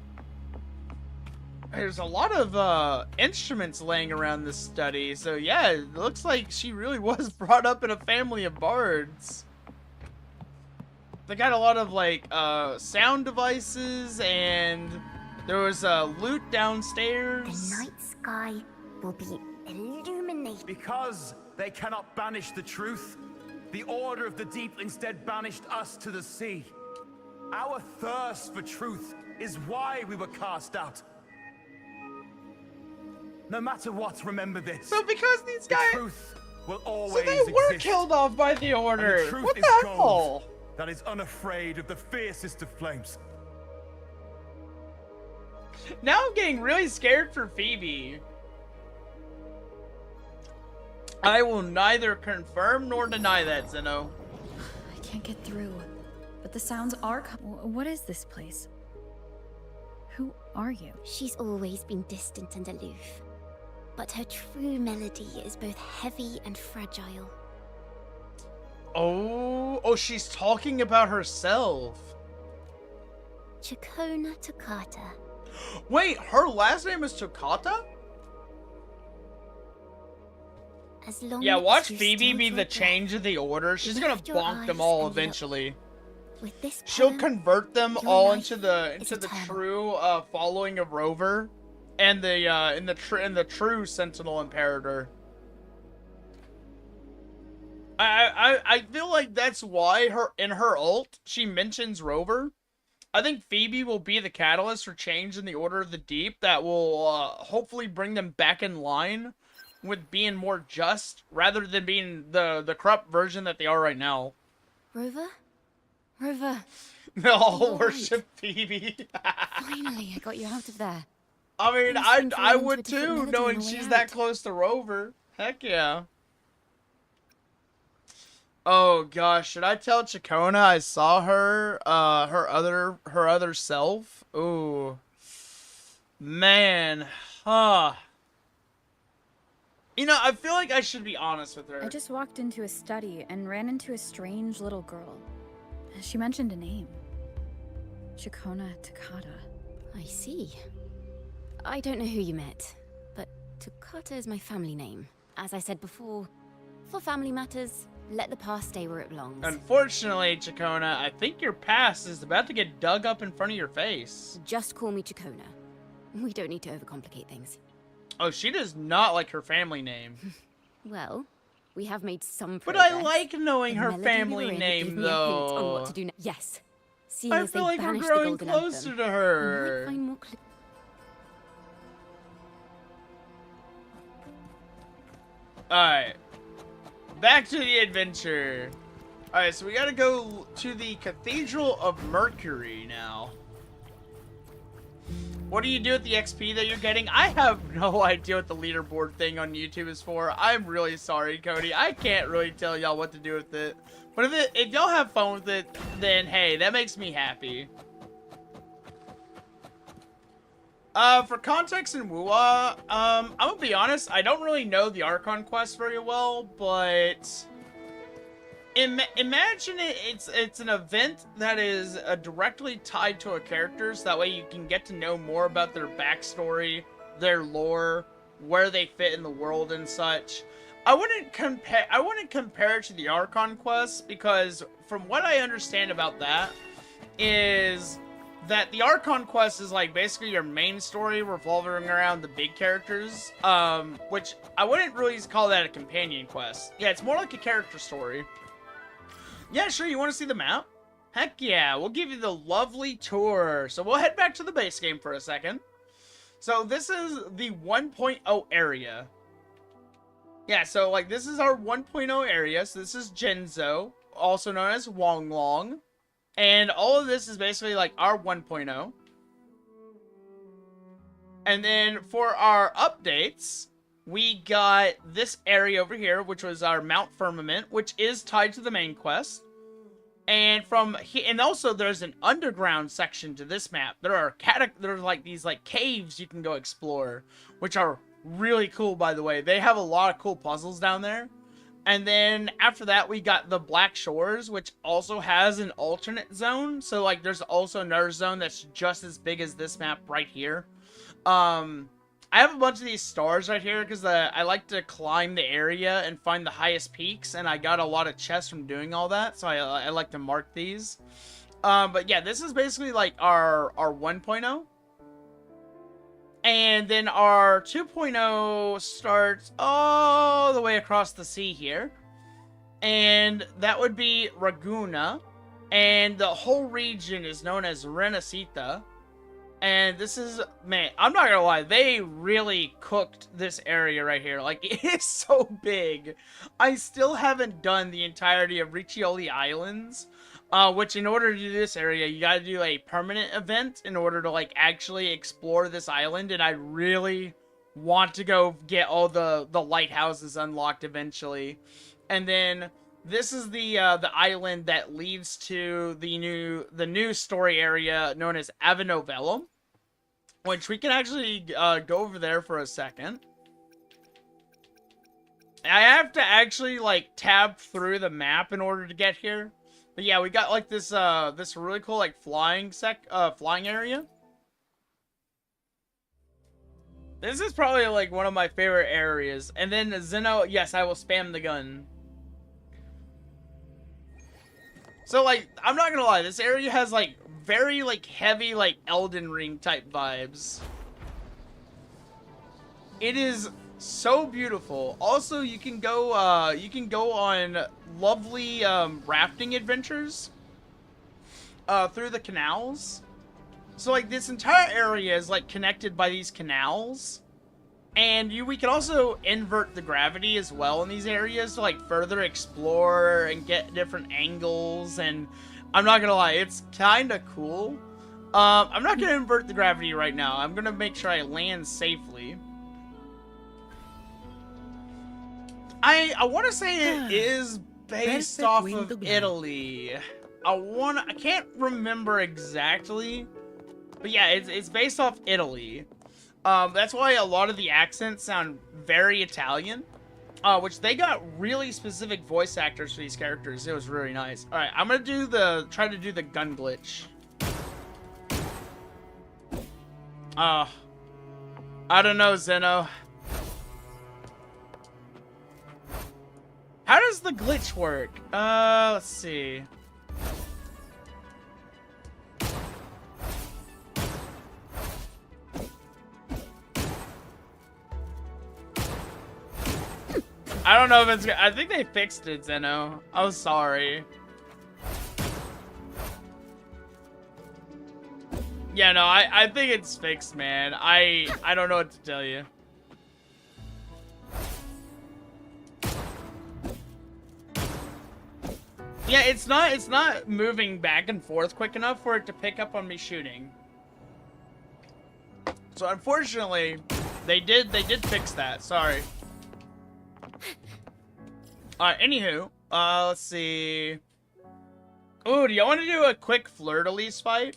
Speaker 1: There's a lot of instruments laying around this study, so yeah, it looks like she really was brought up in a family of bards. They got a lot of like sound devices, and there was a lute downstairs.
Speaker 14: The night sky will be illuminated.
Speaker 15: Because they cannot banish the truth, the Order of the Deep instead banished us to the sea. Our thirst for truth is why we were cast out. No matter what, remember this.
Speaker 1: So because these guys,
Speaker 15: the truth will always
Speaker 1: so they were
Speaker 15: exist.
Speaker 1: killed off by the
Speaker 15: And
Speaker 1: Order.
Speaker 15: the truth
Speaker 1: What
Speaker 15: is
Speaker 1: the
Speaker 15: gold
Speaker 1: hell?
Speaker 15: that is unafraid of the fiercest of flames.
Speaker 1: Now I'm getting really scared for Phoebe. I will neither confirm nor deny that, Zeno.
Speaker 10: I can't get through. But the sounds are what is this place? Who are you?
Speaker 14: She's always been distant and aloof, but her true melody is both heavy and fragile.
Speaker 1: Oh, she's talking about herself.
Speaker 14: Chacona Toccata.
Speaker 1: Wait, her last name is Toccata?
Speaker 14: As long
Speaker 1: Yeah,
Speaker 14: as
Speaker 1: watch
Speaker 14: you
Speaker 1: Phoebe
Speaker 14: stand
Speaker 1: be
Speaker 14: your
Speaker 1: the
Speaker 14: ground,
Speaker 1: change of the Order. She's gonna
Speaker 14: lift your
Speaker 1: bonk them
Speaker 14: eyes
Speaker 1: all
Speaker 14: and look.
Speaker 1: eventually.
Speaker 14: With this
Speaker 1: She'll
Speaker 14: poem,
Speaker 1: convert them
Speaker 14: your
Speaker 1: all
Speaker 14: life
Speaker 1: into the
Speaker 14: is eternal.
Speaker 1: true following of Rover, and the true Sentinel Imperator. I feel like that's why in her ult she mentions Rover. I think Phoebe will be the catalyst for change in the Order of the Deep that will hopefully bring them back in line with being more just rather than being the corrupt version that they are right now.
Speaker 8: Rover? Rover.
Speaker 1: They'll all
Speaker 8: You're
Speaker 1: worship Phoebe.
Speaker 8: Finally, I got you out of there.
Speaker 1: I mean,
Speaker 8: I was
Speaker 1: I
Speaker 8: thinking
Speaker 1: would
Speaker 8: into a different
Speaker 1: too,
Speaker 8: melody
Speaker 1: knowing
Speaker 8: on the way
Speaker 1: she's
Speaker 8: out.
Speaker 1: that close to Rover. Heck yeah. Oh gosh, should I tell Chacona I saw her, her other self? Ooh. Man. Huh. You know, I feel like I should be honest with her.
Speaker 10: I just walked into a study and ran into a strange little girl. She mentioned a name. Chacona Takata.
Speaker 8: I see. I don't know who you met, but Takata is my family name. As I said before, for family matters, let the past stay where it belongs.
Speaker 1: Unfortunately, Chacona, I think your past is about to get dug up in front of your face.
Speaker 8: Just call me Chacona. We don't need to overcomplicate things.
Speaker 1: Oh, she does not like her family name.
Speaker 8: Well, we have made some
Speaker 1: But
Speaker 8: progress.
Speaker 1: I like knowing
Speaker 8: The
Speaker 1: her
Speaker 8: melody
Speaker 1: family
Speaker 8: we were in
Speaker 1: name,
Speaker 8: gave me a hint on
Speaker 1: though.
Speaker 8: what to do next. Yes. Seeing
Speaker 1: I
Speaker 8: as
Speaker 1: feel
Speaker 8: they
Speaker 1: like we're
Speaker 8: banished
Speaker 1: growing
Speaker 8: the golden
Speaker 1: closer
Speaker 8: anthem,
Speaker 1: to
Speaker 8: we
Speaker 1: her.
Speaker 8: might find more clues.
Speaker 1: Alright. Back to the adventure. Alright, so we gotta go to the Cathedral of Mercury now. What do you do with the XP that you're getting? I have no idea what the leaderboard thing on YouTube is for. I'm really sorry, Cody. I can't really tell y'all what to do with it. But if y'all have fun with it, then hey, that makes me happy. For context in Wuwa, I'm gonna be honest, I don't really know the Archon quest very well, but imagine it's an event that is directly tied to a character, so that way you can get to know more about their backstory, their lore, where they fit in the world and such. I wouldn't compare it to the Archon quest, because from what I understand about that is that the Archon quest is like basically your main story revolving around the big characters, which I wouldn't really call that a companion quest. Yeah, it's more like a character story. Yeah, sure, you want to see the map? Heck yeah, we'll give you the lovely tour. So we'll head back to the base game for a second. So this is the 1.0 area. Yeah, so like this is our 1.0 area. So this is Genzo, also known as Wonglong. And all of this is basically like our 1.0. And then for our updates, we got this area over here, which was our Mount Firmament, which is tied to the main quest. And and also there's an underground section to this map. There are like these like caves you can go explore, which are really cool, by the way. They have a lot of cool puzzles down there. And then after that, we got the Black Shores, which also has an alternate zone. So like there's also another zone that's just as big as this map right here. I have a bunch of these stars right here because I like to climb the area and find the highest peaks, and I got a lot of chests from doing all that, so I like to mark these. But yeah, this is basically like our 1.0. And then our 2.0 starts all the way across the sea here. And that would be Raguna. And the whole region is known as Renacita. And this is, man, I'm not gonna lie, they really cooked this area right here. Like, it is so big. I still haven't done the entirety of Riccioli Islands, which in order to do this area, you gotta do a permanent event in order to, like, actually explore this island, and I really want to go get all the lighthouses unlocked eventually. And then this is the island that leads to the new story area known as Avenovelum, which we can actually go over there for a second. I have to actually like tab through the map in order to get here, but yeah, we got like this this really cool like flying area. This is probably like one of my favorite areas. And then Zeno, yes, I will spam the gun. So, like, I'm not gonna lie, this area has, like, very, like, heavy, like, Elden Ring type vibes. It is so beautiful. Also, you can go on lovely, rafting adventures, through the canals. So, like, this entire area is, like, connected by these canals. And we can also invert the gravity as well in these areas to like further explore and get different angles. And I'm not gonna lie, it's kind of cool. I'm not gonna invert the gravity right now. I'm gonna make sure I land safely. I want to say it is based off of Italy. I can't remember exactly, but yeah, it's based off Italy. That's why a lot of the accents sound very Italian. Which they got really specific voice actors for these characters. It was really nice. All right, I'm gonna try to do the gun glitch. I don't know, Zeno. How does the glitch work? Let's see. I don't know if it's good. I think they fixed it, Zeno. I'm sorry. Yeah, no, I think it's fixed, man. I don't know what to tell you. Yeah, it's not moving back and forth quick enough for it to pick up on me shooting. So unfortunately, they did fix that. Sorry. Alright, anywho, let's see. Ooh, do y'all want to do a quick fleur-de-lis fight?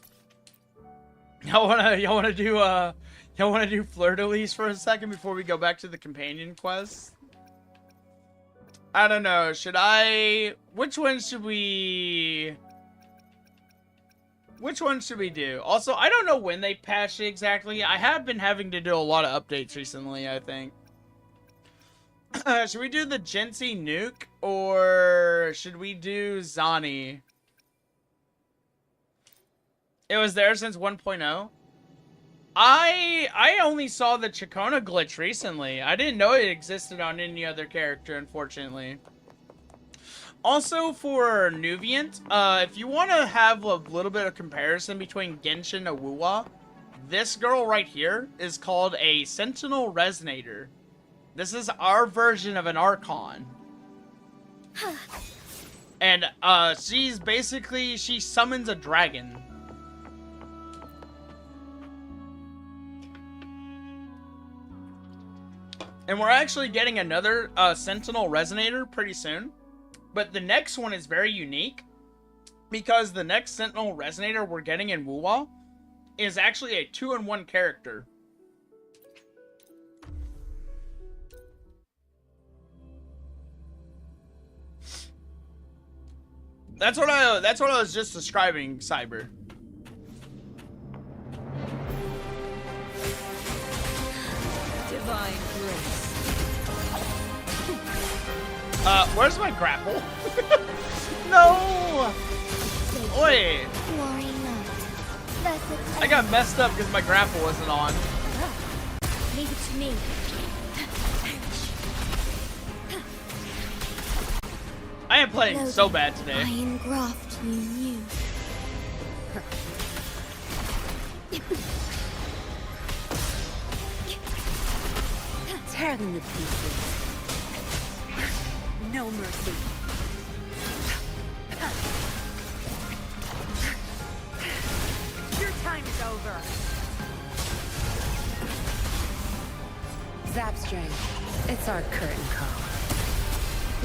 Speaker 1: Y'all wanna do fleur-de-lis for a second before we go back to the companion quest? I don't know. Which one should we do? Also, I don't know when they patched it exactly. I have been having to do a lot of updates recently, I think. Should we do the Gensi nuke or should we do Zani? It was there since 1.0. I only saw the Chacona glitch recently. I didn't know it existed on any other character, unfortunately. Also, for Nuviant, if you want to have a little bit of comparison between Genshin and Wuwa, this girl right here is called a Sentinel Resonator. This is our version of an Archon. And, she summons a dragon. And we're actually getting another Sentinel Resonator pretty soon. But the next one is very unique. Because the next Sentinel Resonator we're getting in Wuwa is actually a 2-in-1 character. That's what I was just describing, Cyber.
Speaker 3: Divine grace.
Speaker 1: Where's my grapple? No! Oi! I got messed up because my grapple wasn't on.
Speaker 8: Leave it to me.
Speaker 1: I am playing so bad today.
Speaker 7: Iron graft you knew.
Speaker 3: Tear them to pieces. No mercy. Your time is over. Zap strength. It's our curtain call.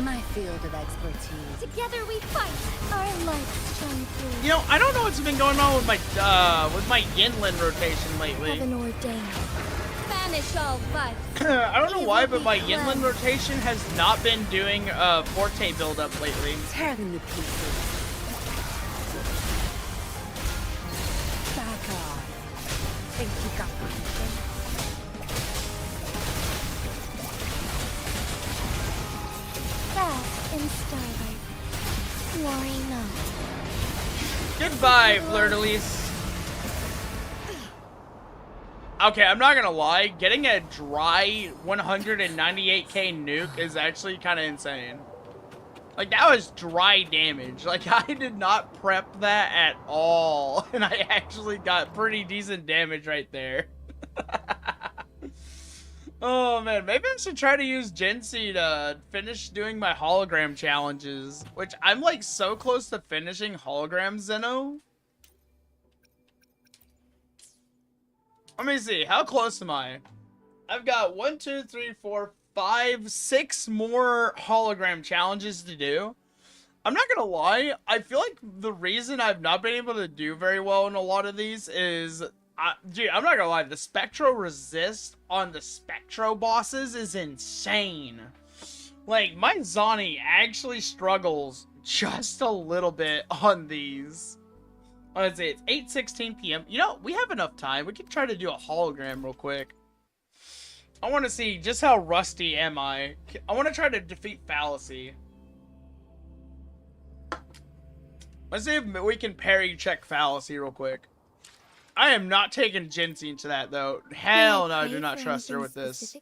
Speaker 3: My field of expertise.
Speaker 7: Together we fight. Our lights shine through.
Speaker 1: You know, I don't know what's been going on with my Yinlin rotation lately.
Speaker 7: Heaven ordained. Banish all vice.
Speaker 1: I don't know why, but my Yinlin rotation has not been doing Forte build-up lately.
Speaker 3: Tear them to pieces. Back off. Think you got something?
Speaker 7: Fast in starlight. Worry not.
Speaker 1: Goodbye, Fleur-de-Lis. Okay, I'm not gonna lie. Getting a dry 198k nuke is actually kind of insane. Like, that was dry damage. Like, I did not prep that at all. And I actually got pretty decent damage right there. Oh man, maybe I should try to use Gency to finish doing my hologram challenges, which I'm like so close to finishing Holograms, Zeno. Let me see, how close am I? I've got 1, 2, 3, 4, 5, 6 more hologram challenges to do. I'm not gonna lie, I feel like the reason I've not been able to do very well in a lot of these is, dude, I'm not gonna lie, the Spectro resist on the Spectro bosses is insane. Like, my Zani actually struggles just a little bit on these. Let's see, it's 8:16 p.m. You know, we have enough time. We can try to do a hologram real quick. I want to see just how rusty am I. I want to try to defeat Fallacy. Let's see if we can parry check Fallacy real quick. I am not taking Gency into that, though. Hell no, I do not trust her with this.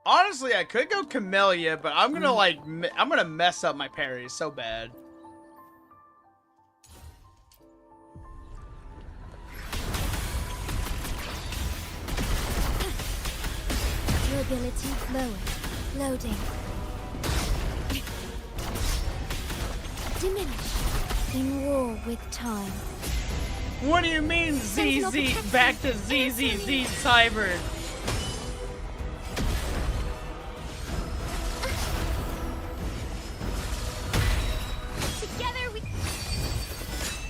Speaker 1: Honestly, I could go Camellia, but I'm gonna, like, I'm gonna mess up my parries so bad.
Speaker 2: Durability lowered. Loading. Diminish. In war with time.
Speaker 1: What do you mean, ZZ? Back to ZZZ Cyber.
Speaker 2: Together we...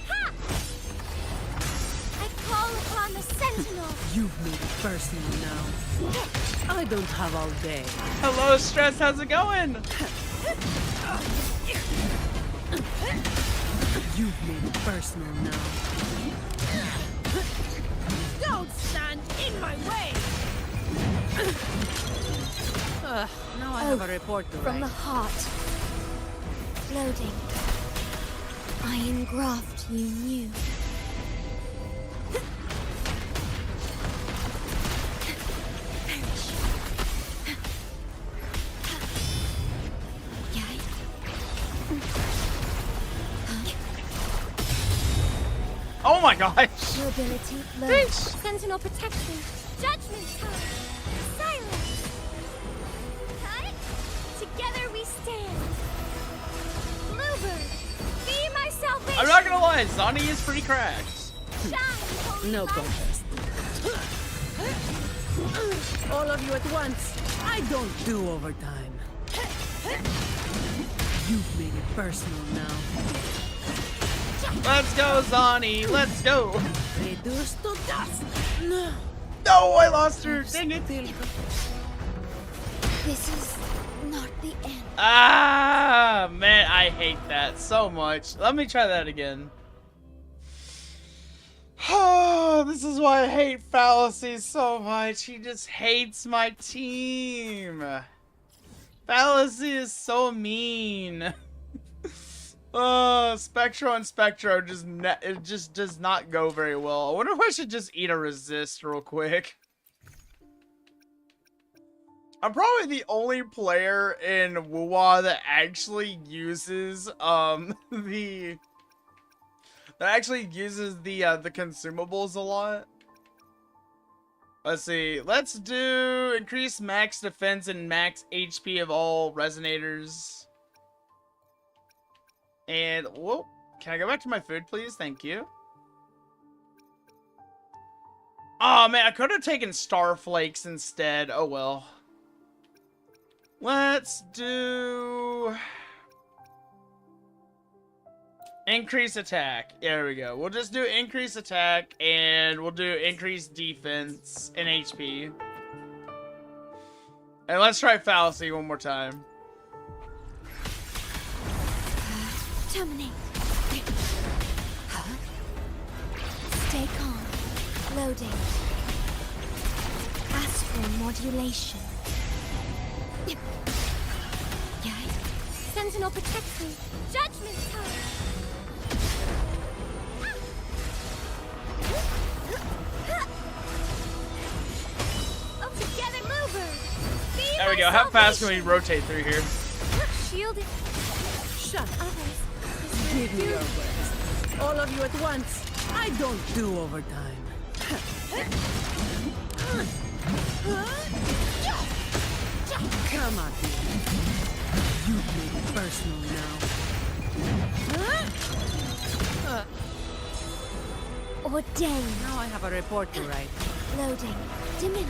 Speaker 2: Ha! I call upon the Sentinel.
Speaker 16: You've made it personal now. I don't have all day.
Speaker 1: Hello, Stress. How's it going?
Speaker 16: You've made it personal now. Don't stand in my way! Now I have a report to
Speaker 2: From
Speaker 16: write.
Speaker 2: the heart. Loading. I engraft you new.
Speaker 1: Oh my gosh!
Speaker 2: Durability low.
Speaker 1: Thanks.
Speaker 2: Sentinel protection. Judgment time. Silence. Cut. Together we stand. Bluebird. Be my salvation.
Speaker 1: I'm not gonna lie, Zani is pretty cracked.
Speaker 16: No contest. All of you at once. I don't do overtime. You've made it personal now.
Speaker 1: Let's go, Zani. Let's go.
Speaker 16: Reduced to dust. No.
Speaker 1: No, I lost her. Dang it.
Speaker 2: This is not the end.
Speaker 1: Ah, man, I hate that so much. Let me try that again. Oh, this is why I hate Fallacy so much. He just hates my team. Fallacy is so mean. Spectro and Spectro it just does not go very well. I wonder if I should just eat a resist real quick. I'm probably the only player in WoWA that actually uses the consumables a lot. Let's see. Let's do increase max defense and max HP of all resonators. And, whoa, can I go back to my food, please? Thank you. Oh, man, I could have taken Starflakes instead. Oh, well. Let's do... increase attack. There we go. We'll just do increase attack, and we'll do increase defense and HP. And let's try Fallacy one more time.
Speaker 2: Terminate. Stay calm. Loading. Astral modulation. Yay. Sentinel protect me. Judgment time. Oh, together, mover.
Speaker 1: There we go. How fast can we rotate through here?
Speaker 2: Shielded.
Speaker 16: Shut up. Give me your words. All of you at once. I don't do overtime. Come on. You've made it personal now.
Speaker 2: Ordained.
Speaker 16: Now I have a report to write.
Speaker 2: Loading. Diminish.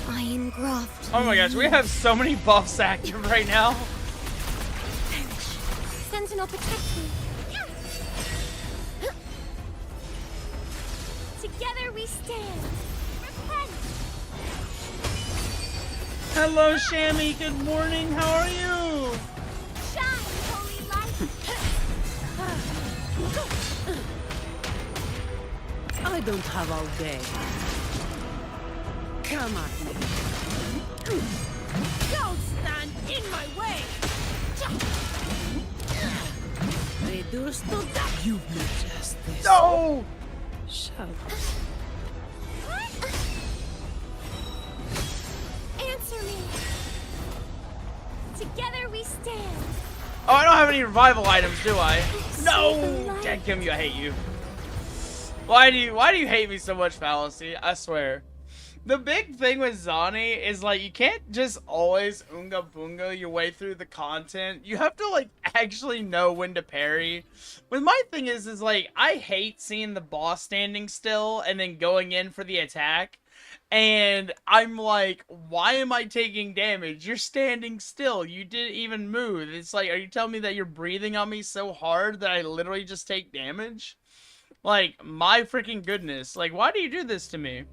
Speaker 2: I engraft.
Speaker 1: Oh my gosh, we have so many buffs active right now.
Speaker 2: Sentinel, protect me. Together we stand. Repent.
Speaker 1: Hello, Shammy. Good morning. How are you?
Speaker 2: Shine, holy light.
Speaker 16: I don't have all day. Come at me. Don't stand in my way. Reduce to that. You've made justice.
Speaker 1: No!
Speaker 16: Shut.
Speaker 2: Answer me. Together we stand.
Speaker 1: Oh, I don't have any revival items, do I? No! Dadgum, you, I hate you. Why do you hate me so much, Fallacy? I swear. The big thing with Zani is, like, you can't just always Oonga Boonga your way through the content. You have to, like, actually know when to parry. But my thing is like, I hate seeing the boss standing still and then going in for the attack. And I'm like, why am I taking damage? You're standing still. You didn't even move. It's like, are you telling me that you're breathing on me so hard that I literally just take damage? Like, my freaking goodness. Like, why do you do this to me?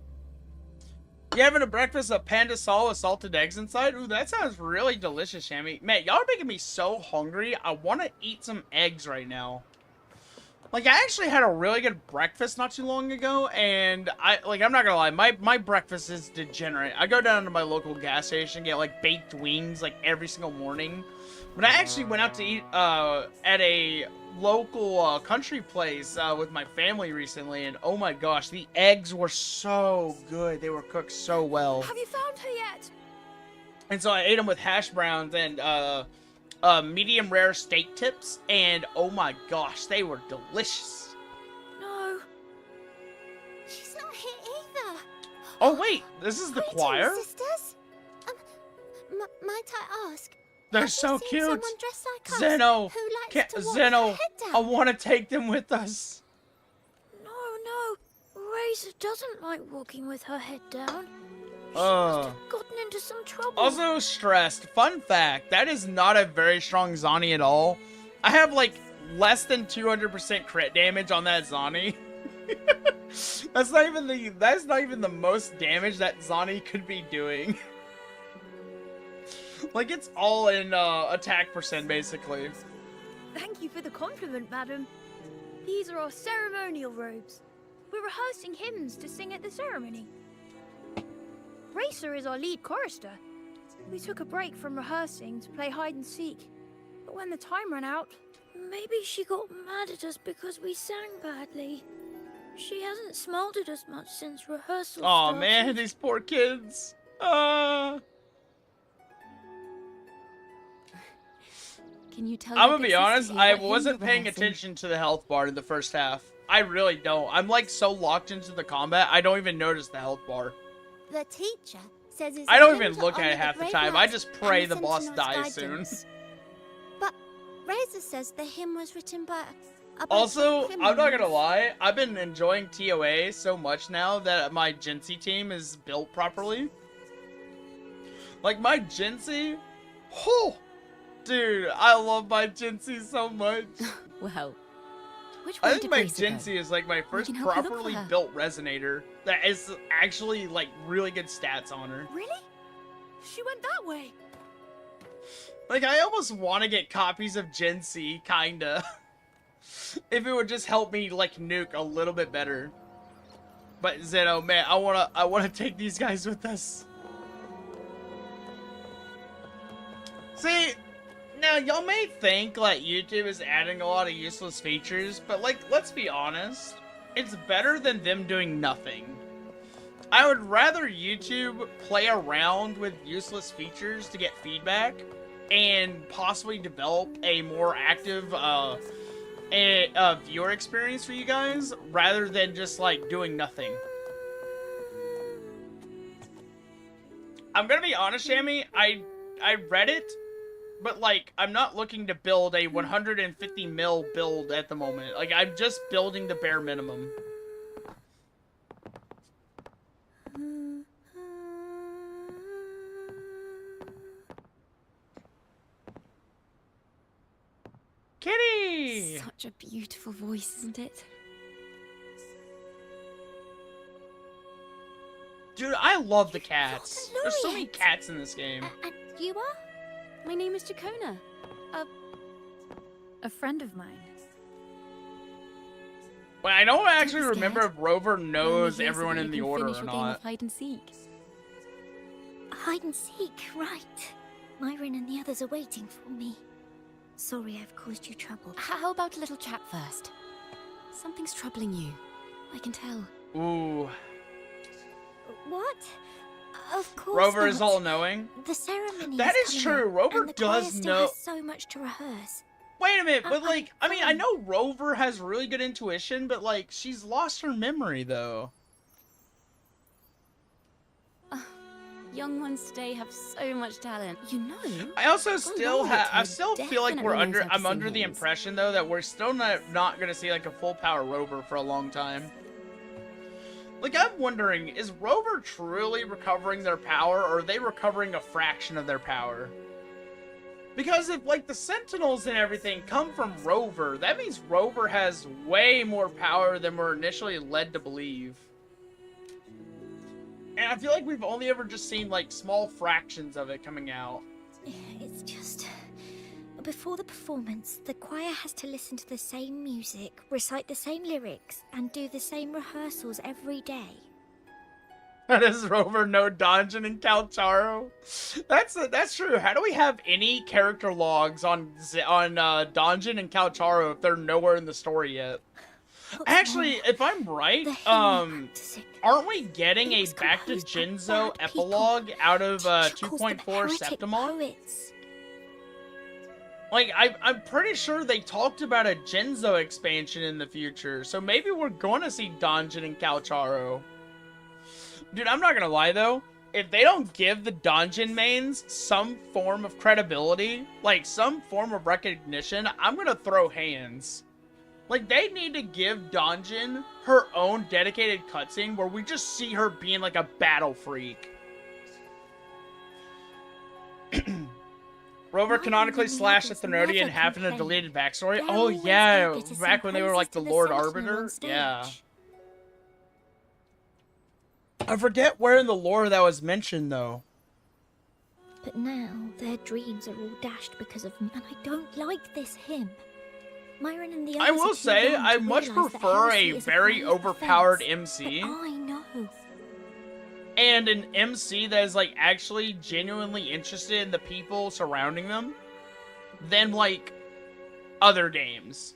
Speaker 1: You having a breakfast of panda sol with salted eggs inside? Ooh, that sounds really delicious, Shammy. Man, y'all are making me so hungry. I want to eat some eggs right now. Like, I actually had a really good breakfast not too long ago, and I'm not gonna lie, my breakfast is degenerate. I go down to my local gas station and get, like, baked wings, like, every single morning. But I actually went out to eat, at a local, country place, with my family recently, and oh my gosh, the eggs were so good. They were cooked so well.
Speaker 9: Have you found her yet?
Speaker 1: And so I ate them with hash browns and, medium rare steak tips, and oh my gosh, they were delicious.
Speaker 9: No.
Speaker 2: She's not here either.
Speaker 1: Oh wait, this is the choir?
Speaker 2: Sisters? Might I ask?
Speaker 1: They're so cute.
Speaker 2: Someone dressed like us
Speaker 1: Zeno,
Speaker 2: who likes to walk
Speaker 1: Zeno,
Speaker 2: with her head down?
Speaker 1: I want to take them with us.
Speaker 9: No. Razor doesn't like walking with her head down.
Speaker 1: Ugh.
Speaker 9: Gotten into some trouble.
Speaker 1: Also stressed. Fun fact, that is not a very strong Zani at all. I have like less than 200% crit damage on that Zani. That's not even the most damage that Zani could be doing. Like, it's all in attack percent, basically.
Speaker 9: Thank you for the compliment, madam. These are our ceremonial robes. We're rehearsing hymns to sing at the ceremony. Racer is our lead chorister. We took a break from rehearsing to play hide and seek. But when the time ran out, maybe she got mad at us because we sang badly. She hasn't smiled at us much since rehearsal started.
Speaker 1: Aw, man, these poor kids.
Speaker 8: Can you tell?
Speaker 1: I'm gonna be honest, I wasn't paying attention to the health bar in the first half. I really don't. I'm like so locked into the combat, I don't even notice the health bar.
Speaker 2: The teacher says it's
Speaker 1: I don't
Speaker 2: a hymn
Speaker 1: even
Speaker 2: to
Speaker 1: look at
Speaker 2: honor
Speaker 1: it half the
Speaker 2: brave
Speaker 1: time. I
Speaker 2: lives
Speaker 1: just
Speaker 2: and
Speaker 1: pray the boss
Speaker 2: Sentinel's
Speaker 1: dies soon.
Speaker 2: guidance. But Razor says the hymn was written by a bunch
Speaker 1: Also,
Speaker 2: of
Speaker 1: I'm not gonna
Speaker 2: criminals.
Speaker 1: lie, I've been enjoying TOA so much now that my Jinxie team is built properly. Like, my Jinxie, oh, dude, I love my Jinxie so much.
Speaker 8: Well, which
Speaker 1: I
Speaker 8: way
Speaker 1: think
Speaker 8: did
Speaker 1: my
Speaker 8: Racer go?
Speaker 1: Jinxie is like my first
Speaker 8: can help you look for
Speaker 1: properly
Speaker 8: her.
Speaker 1: built resonator that is actually like really good stats on her.
Speaker 9: Really? She went that way.
Speaker 1: Like, I almost want to get copies of Jinxie, kinda. If it would just help me like nuke a little bit better. But Zeno, man, I wanna take these guys with us. See, now y'all may think like YouTube is adding a lot of useless features, but like, let's be honest, it's better than them doing nothing. I would rather YouTube play around with useless features to get feedback and possibly develop a more active a viewer experience for you guys rather than just like doing nothing. I'm gonna be honest, Shammy, I read it, but like I'm not looking to build a 150 mil build at the moment. Like I'm just building the bare minimum. Kitty!
Speaker 8: Such a beautiful voice, isn't it?
Speaker 1: Dude, I love the cats. There's so many cats in this game.
Speaker 8: And you are? My name is Chacona.
Speaker 10: A friend of mine.
Speaker 1: Well, I don't actually remember if Rover knows everyone in the order or not.
Speaker 8: Hide and seek.
Speaker 14: Hide and seek, right. Myron and the others are waiting for me. Sorry I've caused you trouble.
Speaker 8: How about a little chat first? Something's troubling you. I can tell.
Speaker 1: Ooh.
Speaker 14: What? Of course
Speaker 1: Rover is
Speaker 14: not.
Speaker 1: all-knowing?
Speaker 14: The ceremony
Speaker 1: That is
Speaker 14: coming
Speaker 1: true.
Speaker 14: up,
Speaker 1: Rover
Speaker 14: and the choir
Speaker 1: does
Speaker 14: still
Speaker 1: know.
Speaker 14: has so much to rehearse.
Speaker 1: Wait a minute, but like, I mean, I know Rover has really good intuition, but like, she's lost her memory though.
Speaker 8: Young ones today have so much talent. You know.
Speaker 1: I also still
Speaker 8: have.
Speaker 1: I still feel like I'm under the impression though that we're still not gonna see like a full power Rover for a long time. Like, I'm wondering, is Rover truly recovering their power, or are they recovering a fraction of their power? Because if, like, the Sentinels and everything come from Rover, that means Rover has way more power than we're initially led to believe. And I feel like we've only ever just seen, like, small fractions of it coming out.
Speaker 14: It's just... Before the performance, the choir has to listen to the same music, recite the same lyrics, and do the same rehearsals every day.
Speaker 1: Does Rover know Donjin and Calcharo? That's true. How do we have any character logs on Donjin and Calcharo if they're nowhere in the story yet? Actually, if I'm right, aren't we getting a Back to Jinzo epilogue out of 2.4 Septimon? Like, I'm pretty sure they talked about a Jinzo expansion in the future, so maybe we're gonna see Donjin and Calcharo. Dude, I'm not gonna lie though, if they don't give the Donjin mains some form of credibility, like some form of recognition, I'm gonna throw hands. Like, they need to give Donjin her own dedicated cutscene where we just see her being like a battle freak. Rover canonically slashed the Thenodian having a deleted backstory. Oh yeah, back when they were like the Lord Arbiter. Yeah. I forget where in the lore that was mentioned though.
Speaker 14: But now their dreams are all dashed because of me, and I don't like this hymn. Myron and the others
Speaker 1: I will say, I much prefer a very overpowered MC.
Speaker 14: I know.
Speaker 1: And an MC that is, like, actually genuinely interested in the people surrounding them than, like, other games.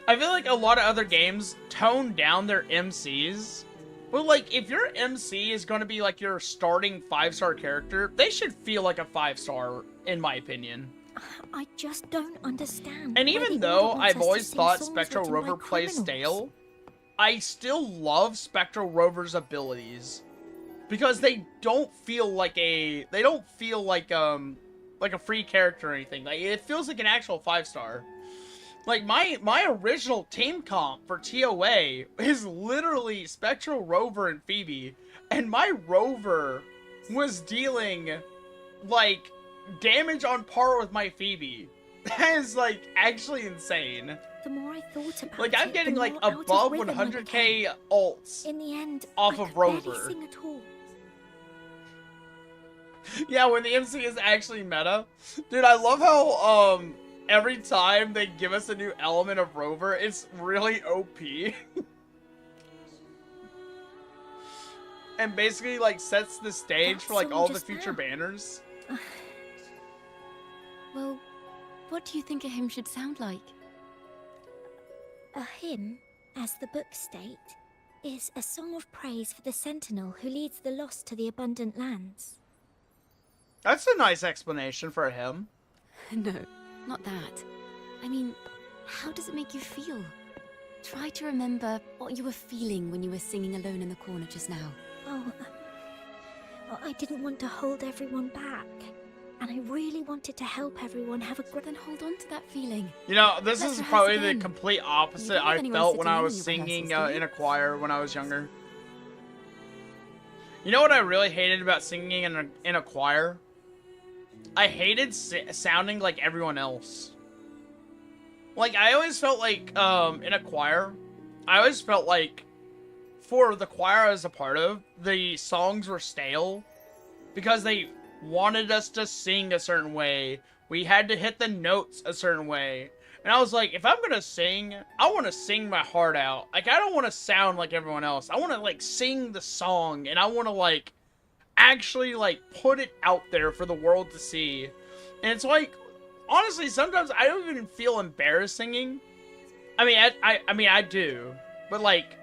Speaker 1: I feel like a lot of other games tone down their MCs. But, like, if your MC is going to be, like, your starting 5-star character, they should feel like a 5-star, in my opinion.
Speaker 14: I just don't understand.
Speaker 1: And even though I've always thought Spectral Rover plays stale, I still love Spectral Rover's abilities. Because they don't feel like a free character or anything. Like, it feels like an actual 5-star. Like, my original team comp for TOA is literally Spectral Rover and Phoebe. And my Rover was dealing, like, damage on par with my Phoebe. That is, like, actually insane.
Speaker 14: The more I thought about
Speaker 1: like, I'm getting, like, above 100k ults
Speaker 14: in the end,
Speaker 1: off of Rover.
Speaker 14: Sing at all.
Speaker 1: Yeah, when the MC is actually meta. Dude, I love how, every time they give us a new element of Rover, it's really OP. And basically, like, sets the stage for, like, all the future banners.
Speaker 8: Well, what do you think a hymn should sound like?
Speaker 14: A hymn, as the book state, is a song of praise for the sentinel who leads the lost to the abundant lands.
Speaker 1: That's a nice explanation for a hymn.
Speaker 8: No, not that. I mean, How does it make you feel? Try to remember what you were feeling when you were singing alone in the corner just now.
Speaker 9: Oh, well, I didn't want to hold everyone back. And I really wanted to help everyone have a great...
Speaker 8: Then hold on to that feeling.
Speaker 1: You know, this
Speaker 8: Let's
Speaker 1: is
Speaker 8: rehearse
Speaker 1: probably
Speaker 8: again.
Speaker 1: the complete opposite I felt when I was singing in a choir when I was younger. You know what I really hated about singing in a choir? I hated sounding like everyone else. Like, I always felt like, in a choir, I always felt like, for the choir I was a part of, the songs were stale. Because they wanted us to sing a certain way. We had to hit the notes a certain way. And I was like, if I'm gonna sing, I want to sing my heart out. Like, I don't want to sound like everyone else. I want to, like, sing the song. And I want to, like, actually, like, put it out there for the world to see. And it's like, honestly, sometimes I don't even feel embarrassed singing. I mean, I do. But, like,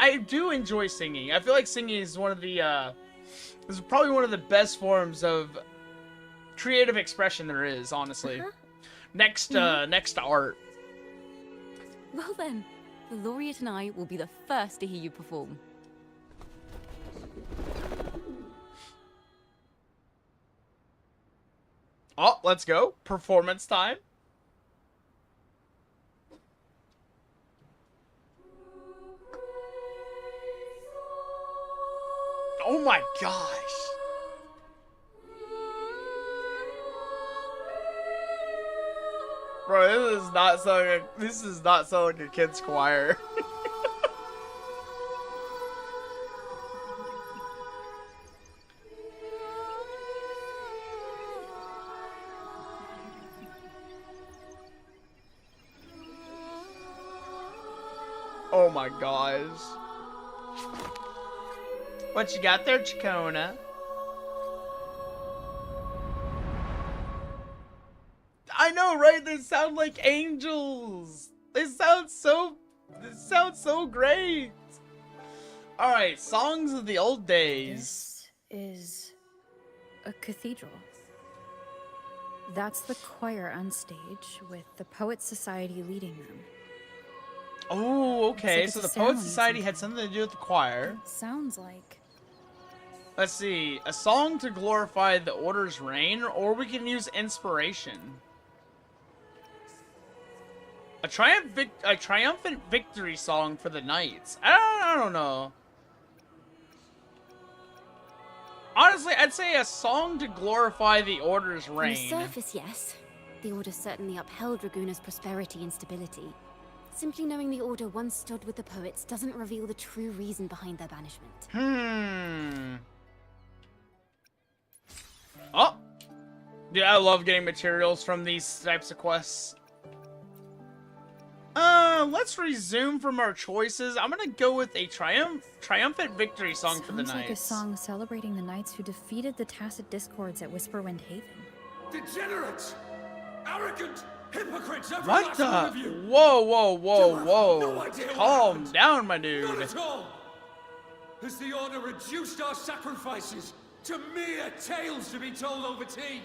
Speaker 1: I do enjoy singing. I feel like singing is one of the, is probably one of the best forms of creative expression there is, honestly. Next to art.
Speaker 8: Well then, the laureate and I will be the first to hear you perform.
Speaker 1: Oh, let's go. Performance time. Oh my gosh. Bro, this is not so like a kid's choir. Oh my gosh. What you got there, Chacona? I know, right? They sound like angels. They sound so great. All right, songs of the old days.
Speaker 10: This is a cathedral. That's the choir on stage with the Poets Society leading them.
Speaker 1: Oh, okay.
Speaker 10: It's
Speaker 1: So
Speaker 10: like
Speaker 1: the
Speaker 10: it's a
Speaker 1: Poets
Speaker 10: ceremony
Speaker 1: Society had something to do with the choir.
Speaker 10: Sounds like.
Speaker 1: Let's see. A song to glorify the Order's reign, or we can use inspiration. A triumphant victory song for the knights. I don't know. Honestly, I'd say a song to glorify the Order's reign.
Speaker 8: On the surface, yes. The Order certainly upheld Raguna's prosperity and stability. Simply knowing the Order once stood with the poets doesn't reveal the true reason behind their banishment.
Speaker 1: Oh! Dude, I love getting materials from these types of quests. Let's resume from our choices. I'm gonna go with a triumphant victory song for the
Speaker 10: Sounds like a
Speaker 1: knights.
Speaker 10: song celebrating the knights who defeated the Tacit Discords at Whisperwind Haven.
Speaker 17: Degenerates! Arrogant! Hypocrites! Every
Speaker 1: What
Speaker 17: last
Speaker 1: the?
Speaker 17: one of you!
Speaker 1: Whoa. Calm down, my dude.
Speaker 17: Not at all! Has the Order reduced our sacrifices to mere tales to be told over tea?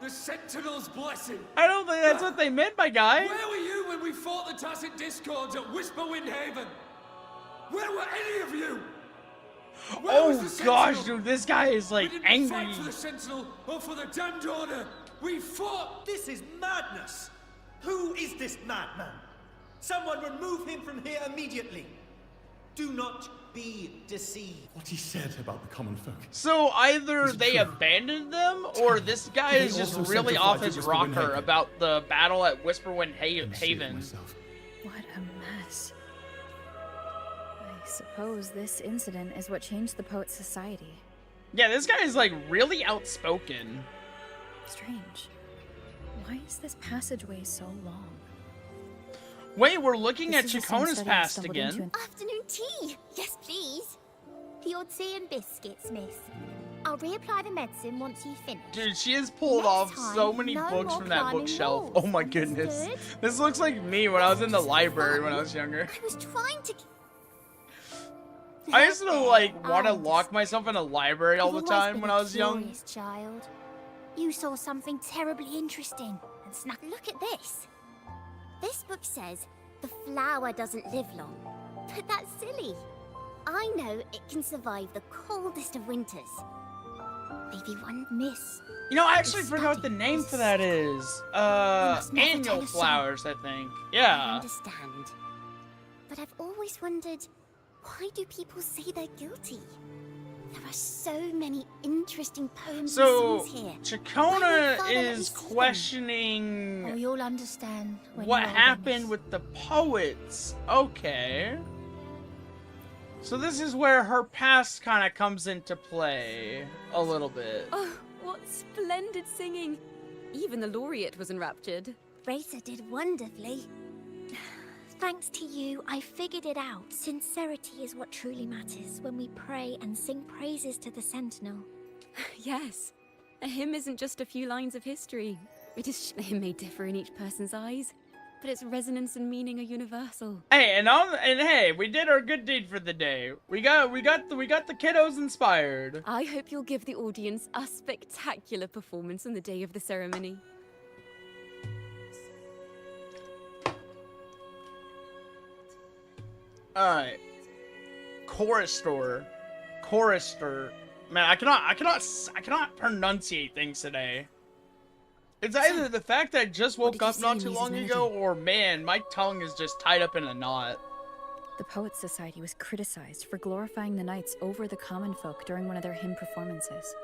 Speaker 17: The Sentinel's blessing!
Speaker 1: I don't think that's what they meant, my guy.
Speaker 17: Where were you when we fought the Tacit Discords at Whisperwind Haven? Where were any of you? Where was the
Speaker 1: gosh,
Speaker 17: Sentinel?
Speaker 1: dude, this guy is like
Speaker 17: We didn't
Speaker 1: angry.
Speaker 17: fight for the Sentinel or for the damned Order. We fought.
Speaker 5: This is madness. Who is this madman? Someone remove him from here immediately. Do not be deceived.
Speaker 17: What he said about the common folk.
Speaker 1: So either they abandoned them, or this guy is just really off his rocker about the battle at Whisperwind Haven.
Speaker 10: What a mess. I suppose this incident is what changed the Poets Society.
Speaker 1: Yeah, this guy is like really outspoken.
Speaker 10: Strange. Why is this passageway so long?
Speaker 1: Wait, we're looking at
Speaker 10: This is the same
Speaker 1: Chacona's
Speaker 10: study I
Speaker 1: past
Speaker 10: stumbled
Speaker 1: again.
Speaker 10: into
Speaker 14: Afternoon tea. Yes, please. The odd tea and biscuits, miss. I'll reapply the medicine once you've finished.
Speaker 1: Dude, she has pulled
Speaker 14: Next
Speaker 1: off
Speaker 14: time,
Speaker 1: so many
Speaker 14: no
Speaker 1: books
Speaker 14: more
Speaker 1: from that
Speaker 14: climbing
Speaker 1: bookshelf.
Speaker 14: walls.
Speaker 1: Oh my goodness.
Speaker 14: Understood?
Speaker 1: This looks like me when I was in the library when I was younger.
Speaker 14: I was trying to...
Speaker 1: I used to like want to lock myself in a library all the
Speaker 14: You've always
Speaker 1: time
Speaker 14: been
Speaker 1: when
Speaker 14: a
Speaker 1: I was young.
Speaker 14: curious child. You saw something terribly interesting and snuck. Look at this. This book says the flower doesn't live long, but that's silly. I know it can survive the coldest of winters. Maybe one miss.
Speaker 1: You know, I actually forgot what the name for that is. Annual flowers, I think. Yeah.
Speaker 14: I understand. But I've always wondered, why do people say they're guilty? There are so many interesting poems and songs here.
Speaker 1: Chacona is questioning
Speaker 9: Oh, you'll understand when
Speaker 1: what
Speaker 9: you're older,
Speaker 1: happened with the poets. Okay. So this is where her past kind of comes into play a little bit.
Speaker 8: Oh, what splendid singing! Even the laureate was enraptured.
Speaker 14: Racer did wonderfully. Thanks to you, I figured it out. Sincerity is what truly matters when we pray and sing praises to the Sentinel.
Speaker 8: Yes, a hymn isn't just a few lines of history. It is a hymn may differ in each person's eyes, but its resonance and meaning are universal.
Speaker 1: Hey, and hey, we did our good deed for the day. We got the kiddos inspired.
Speaker 8: I hope you'll give the audience a spectacular performance on the day of the ceremony.
Speaker 1: Alright. Chorister. Man, I cannot pronunciate things today. It's either the fact that I just woke up not too long ago, or man, my tongue is just tied up in a knot.
Speaker 10: The Poets Society was criticized for glorifying the knights over the common folk during one of their hymn performances.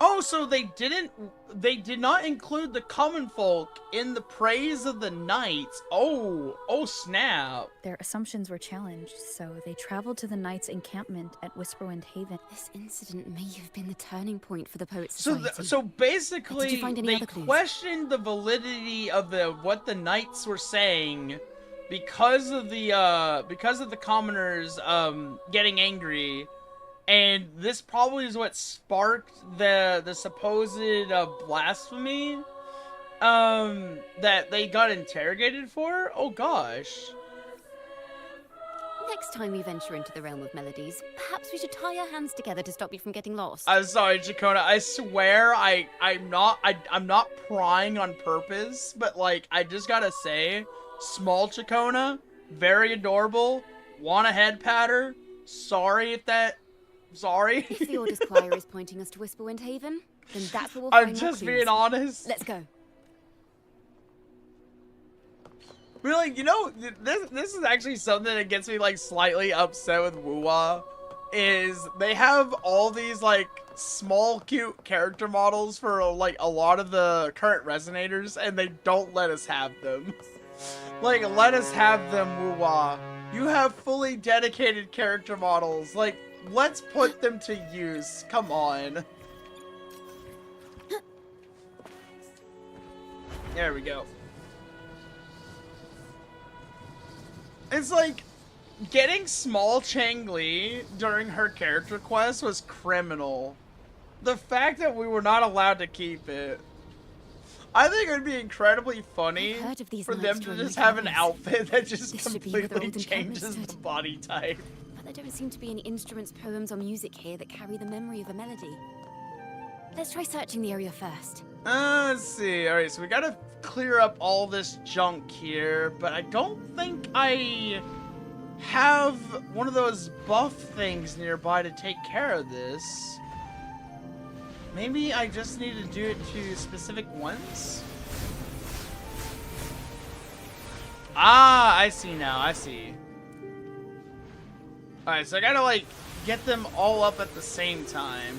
Speaker 1: Oh, so they did not include the common folk in the praise of the knights. Oh snap.
Speaker 10: Their assumptions were challenged, so they traveled to the knights' encampment at Whisperwind Haven.
Speaker 8: This incident may have been the turning point for the Poets Society.
Speaker 1: So basically,
Speaker 8: Did you find any
Speaker 1: they
Speaker 8: other clues?
Speaker 1: questioned the validity of what the knights were saying because of the commoners getting angry. And this probably is what sparked the supposed blasphemy that they got interrogated for. Oh gosh.
Speaker 8: Next time we venture into the realm of melodies, perhaps we should tie our hands together to stop you from getting lost.
Speaker 1: I'm sorry, Chacona. I swear I'm not prying on purpose, but like I just gotta say, small Chacona, very adorable. Want a head patter? Sorry.
Speaker 8: If the Order's choir is pointing us to Whisperwind Haven, then that's what we'll
Speaker 1: I'm
Speaker 8: find.
Speaker 1: just being honest.
Speaker 8: Let's go.
Speaker 1: Really, you know, this is actually something that gets me like slightly upset with Wuwa, is they have all these like small cute character models for like a lot of the current resonators, and they don't let us have them. Like, let us have them, Wuwa. You have fully dedicated character models. Like, let's put them to use. Come on. There we go. It's like, getting small Chang Li during her character quest was criminal. The fact that we were not allowed to keep it. I think it would be incredibly funny for them to just have an outfit that just completely changes the body type.
Speaker 8: But there don't seem to be any instruments, poems, or music here that carry the memory of a melody. Let's try searching the area first.
Speaker 1: Let's see. Alright, so we gotta clear up all this junk here, but I don't think I have one of those buff things nearby to take care of this. Maybe I just need to do it to specific ones? Ah, I see now, I see. Alright, so I gotta, like, get them all up at the same time.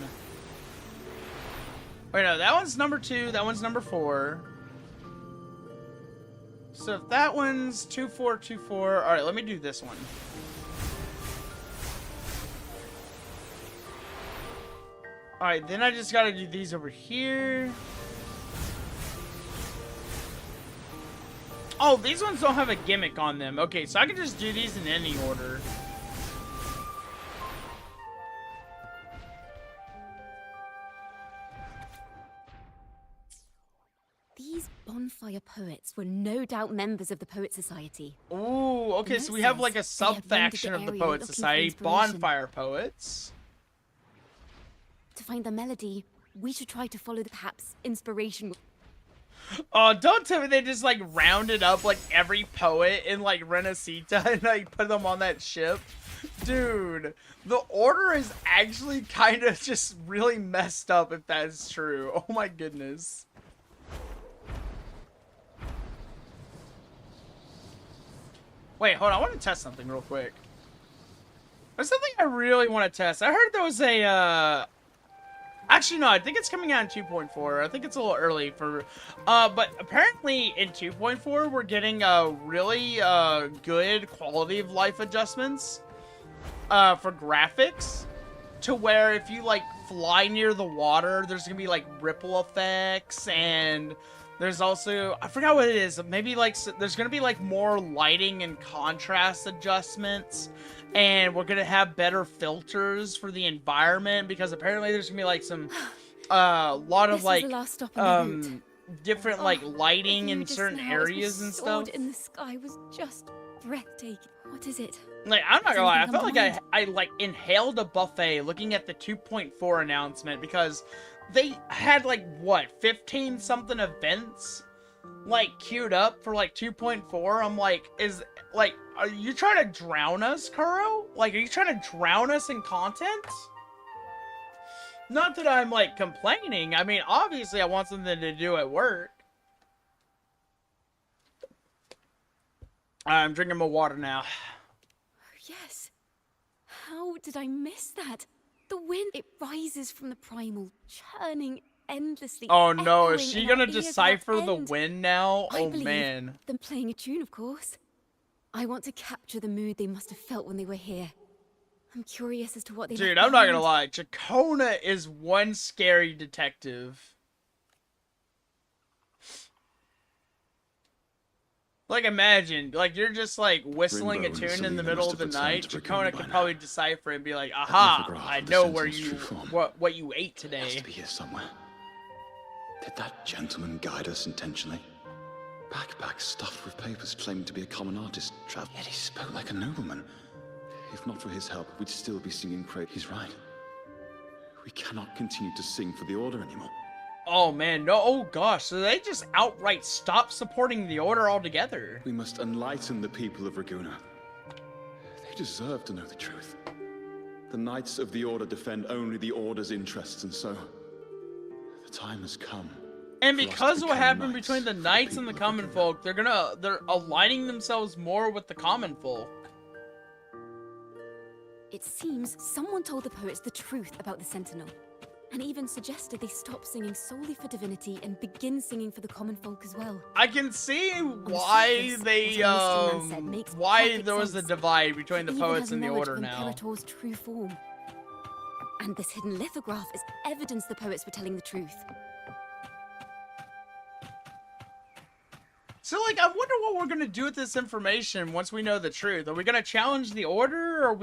Speaker 1: Wait, no, that one's number 2, that one's number 4. So if that one's 2, 4, 2, 4, alright, let me do this one. Alright, then I just gotta do these over here. Oh, these ones don't have a gimmick on them. Okay, so I can just do these in any order.
Speaker 8: These bonfire poets were no doubt members of the Poets Society.
Speaker 1: Ooh, okay, so we have like a sub-faction of the Poets Society, Bonfire Poets.
Speaker 8: To find the melody, we should try to follow the perhaps inspiration.
Speaker 1: Oh, don't tell me they just like rounded up like every poet in like Renacita and like put them on that ship. Dude, the order is actually kind of just really messed up if that's true. Oh my goodness. Wait, hold on. I want to test something real quick. There's something I really want to test. I heard there was a, actually, no, I think it's coming out in 2.4. I think it's a little early for, but apparently in 2.4, we're getting, really, good quality of life adjustments, for graphics, to where if you, like, fly near the water, there's gonna be, like, ripple effects, and there's also, I forgot what it is, maybe, like, there's gonna be, like, more lighting and contrast adjustments. And we're gonna have better filters for the environment because apparently there's gonna be like some, lot of like, different like lighting in certain areas and stuff.
Speaker 8: In the sky was just breathtaking. What is it?
Speaker 1: Like, I'm not gonna lie, I felt like I like inhaled a buffet looking at the 2.4 announcement because they had like what 15 something events like queued up for like 2.4. I'm like, are you trying to drown us, Kuro? Like, are you trying to drown us in content? Not that I'm, like, complaining. I mean, obviously I want something to do at work. I'm drinking my water now.
Speaker 8: Yes. How did I miss that? The wind, it rises from the primal, churning endlessly.
Speaker 1: Oh no, is she gonna decipher the wind now?
Speaker 8: I
Speaker 1: Oh
Speaker 8: believe
Speaker 1: man.
Speaker 8: them playing a tune, of course. I want to capture the mood they must have felt when they were here. I'm curious as to what they
Speaker 1: Dude,
Speaker 8: left
Speaker 1: I'm not gonna
Speaker 8: behind.
Speaker 1: lie. Chacona is one scary detective. Like, imagine, like, you're just, like, whistling a tune in the middle of the night. Chacona could probably decipher it and be like, aha, I know where you, what you ate today.
Speaker 12: Has to be here somewhere. Did that gentleman guide us intentionally? Backpack stuffed with papers claiming to be a common artist, yet he spoke like a nobleman. If not for his help, we'd still be singing praise. He's right. We cannot continue to sing for the Order anymore.
Speaker 1: Oh man, no, oh gosh, so they just outright stopped supporting the Order altogether.
Speaker 12: We must enlighten the people of Raguna. They deserve to know the truth. The Knights of the Order defend only the Order's interests, and so the time has come.
Speaker 1: And because of what happened between the Knights and the Common Folk, they're aligning themselves more with the Common Folk.
Speaker 8: It seems someone told the poets the truth about the Sentinel, and even suggested they stop singing solely for divinity and begin singing for the common folk as well.
Speaker 1: I can see why they, why there was a divide between the poets and the Order now.
Speaker 8: Imperator's true form. And this hidden lithograph is evidence the poets were telling the truth.
Speaker 1: So, like, I wonder what we're gonna do with this information once we know the truth. Are we gonna challenge the Order? Or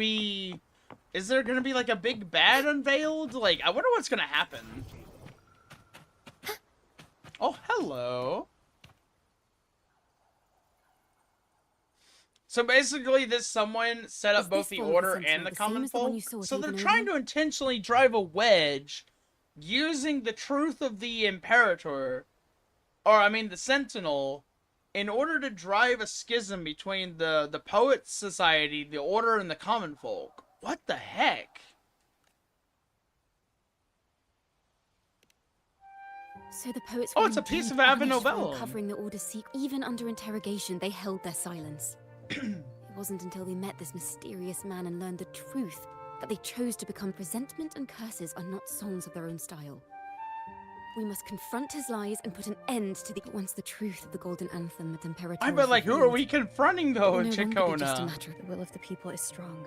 Speaker 1: is there gonna be, like, a big bad unveiled? Like, I wonder what's gonna happen. Oh, hello. So basically, this someone set up both the Order and the Common Folk. So they're trying to intentionally drive a wedge using the truth of the Imperator, or I mean the Sentinel, in order to drive a schism between the Poets Society, the Order, and the Common Folk. What the heck?
Speaker 8: So the poets
Speaker 1: Oh, it's a piece of Ave Novellum.
Speaker 8: Covering the Order's secret. Even under interrogation, they held their silence. It wasn't until they met this mysterious man and learned the truth that they chose to become presentment and curses are not songs of their own style. We must confront his lies and put an end to the once the truth of the Golden Anthem at Imperator.
Speaker 1: I bet, like, who are we confronting though, Chacona?
Speaker 10: The will of the people is strong.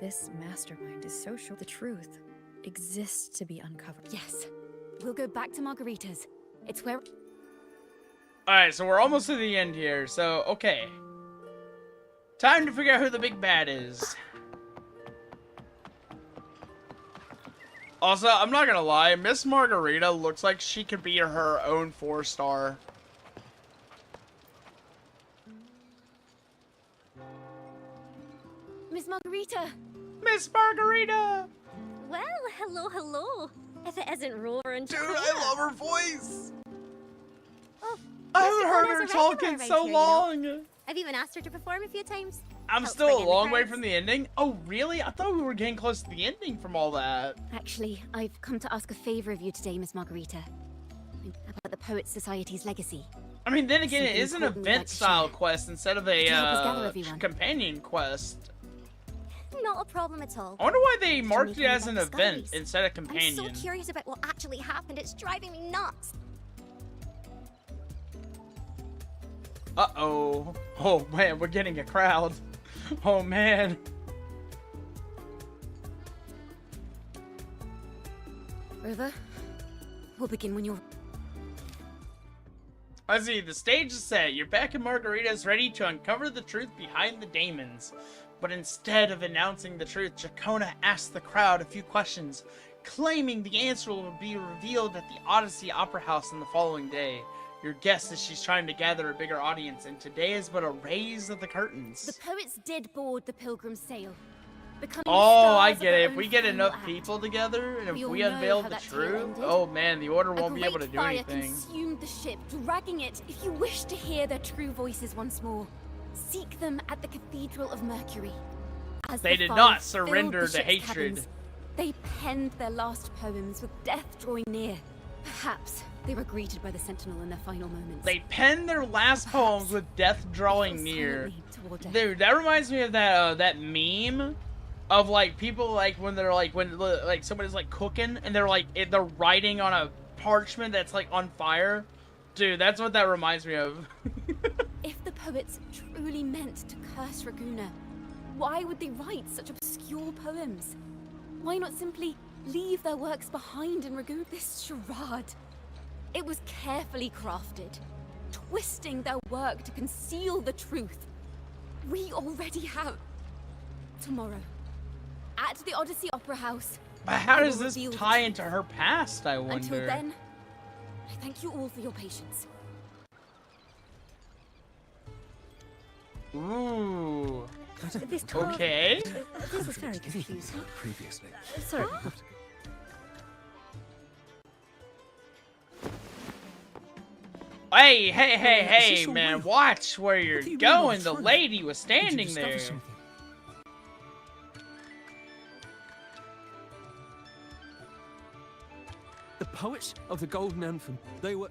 Speaker 10: This mastermind is so sure the truth exists to be uncovered.
Speaker 8: Yes. We'll go back to Margarita's. It's where...
Speaker 1: Alright, so we're almost to the end here, so, okay. Time to figure out who the big bad is. Also, I'm not gonna lie, Miss Margarita looks like she could be her own 4-star.
Speaker 8: Miss Margarita!
Speaker 1: Miss Margarita!
Speaker 18: Well, hello, hello. If it isn't Rover and
Speaker 1: Dude, I love her voice! heard
Speaker 14: Anna's
Speaker 1: her
Speaker 14: a
Speaker 1: talking
Speaker 14: regular
Speaker 1: so
Speaker 14: right here, you know.
Speaker 1: long.
Speaker 14: I've even asked her to perform a few times.
Speaker 1: I'm
Speaker 14: Helps
Speaker 1: still
Speaker 14: bring
Speaker 1: a
Speaker 14: in the
Speaker 1: long way
Speaker 14: crowds.
Speaker 1: from the ending. Oh, really? I thought we were getting close to the ending from all that.
Speaker 8: Actually, I've come to ask a favor of you today, Miss Margarita. About the Poets Society's legacy.
Speaker 1: I mean, then again, it
Speaker 8: Something
Speaker 1: is an
Speaker 8: important we'd like to
Speaker 1: event-style
Speaker 8: share.
Speaker 1: quest instead of
Speaker 8: Could you help us gather
Speaker 1: a
Speaker 8: everyone?
Speaker 1: companion quest.
Speaker 14: Not a problem at all.
Speaker 1: I wonder why they
Speaker 14: Should we
Speaker 1: marked it
Speaker 14: come
Speaker 1: as
Speaker 14: back
Speaker 1: an
Speaker 14: to
Speaker 1: event
Speaker 14: Scully's?
Speaker 1: instead of
Speaker 14: I'm
Speaker 1: companion.
Speaker 14: so curious about what actually happened. It's driving me nuts.
Speaker 1: Uh-oh. Oh, man, we're getting a crowd. Oh, man.
Speaker 8: River, we'll begin when you're...
Speaker 1: I see, the stage is set. You're back and Margarita is ready to uncover the truth behind the daemons. But instead of announcing the truth, Chacona asks the crowd a few questions, claiming the answer will be revealed at the Odyssey Opera House on the following day. Your guess is she's trying to gather a bigger audience, and today is but a raise of the curtains.
Speaker 8: The poets did board the Pilgrim's Sail. Becoming
Speaker 1: Oh,
Speaker 8: stars
Speaker 1: I
Speaker 8: of
Speaker 1: get
Speaker 8: their
Speaker 1: it. If
Speaker 8: own
Speaker 1: we get
Speaker 8: final
Speaker 1: enough
Speaker 8: act.
Speaker 1: people together, and if
Speaker 8: We all
Speaker 1: we
Speaker 8: know
Speaker 1: unveil
Speaker 8: how
Speaker 1: the
Speaker 8: that tale
Speaker 1: truth,
Speaker 8: ended.
Speaker 1: oh man, the Order
Speaker 8: A
Speaker 1: won't be able to
Speaker 8: great
Speaker 1: do
Speaker 8: fire
Speaker 1: anything.
Speaker 8: consumed the ship, dragging it. If you wish to hear their true voices once more, seek them at the Cathedral of Mercury. As
Speaker 1: They
Speaker 8: the
Speaker 1: did
Speaker 8: fire
Speaker 1: not
Speaker 8: filled
Speaker 1: surrender
Speaker 8: the
Speaker 1: to
Speaker 8: ship's
Speaker 1: hatred.
Speaker 8: cabins, they penned their last poems with death drawing near. Perhaps they were greeted by the Sentinel in their final moments.
Speaker 1: They penned their last poems with death drawing near. Dude, that reminds me of that that meme of like people like when they're like when somebody's like cooking and they're like they're writing on a parchment that's like on fire. Dude, that's what that reminds me of.
Speaker 8: If the poets truly meant to curse Raguna, why would they write such obscure poems? Why not simply leave their works behind and Raguna? This charade. It was carefully crafted, twisting their work to conceal the truth. We already have. Tomorrow, at the Odyssey Opera House.
Speaker 1: But how
Speaker 8: I
Speaker 1: does
Speaker 8: will
Speaker 1: this
Speaker 8: reveal the
Speaker 1: tie
Speaker 8: truth.
Speaker 1: into her past, I wonder?
Speaker 8: Until then, I thank you all for your patience.
Speaker 1: Ooh.
Speaker 9: This talk-
Speaker 1: Okay.
Speaker 9: This is very confusing.
Speaker 4: Previously.
Speaker 9: Sorry.
Speaker 1: Hey, hey, hey,
Speaker 4: Is
Speaker 1: hey,
Speaker 4: this all
Speaker 1: man,
Speaker 4: real?
Speaker 1: watch where you're
Speaker 4: do you mean
Speaker 1: going.
Speaker 4: I'm
Speaker 1: The
Speaker 4: through?
Speaker 1: lady was
Speaker 4: Did you
Speaker 1: standing
Speaker 4: discover
Speaker 1: there.
Speaker 4: something? The poets of the Golden Anthem, they were...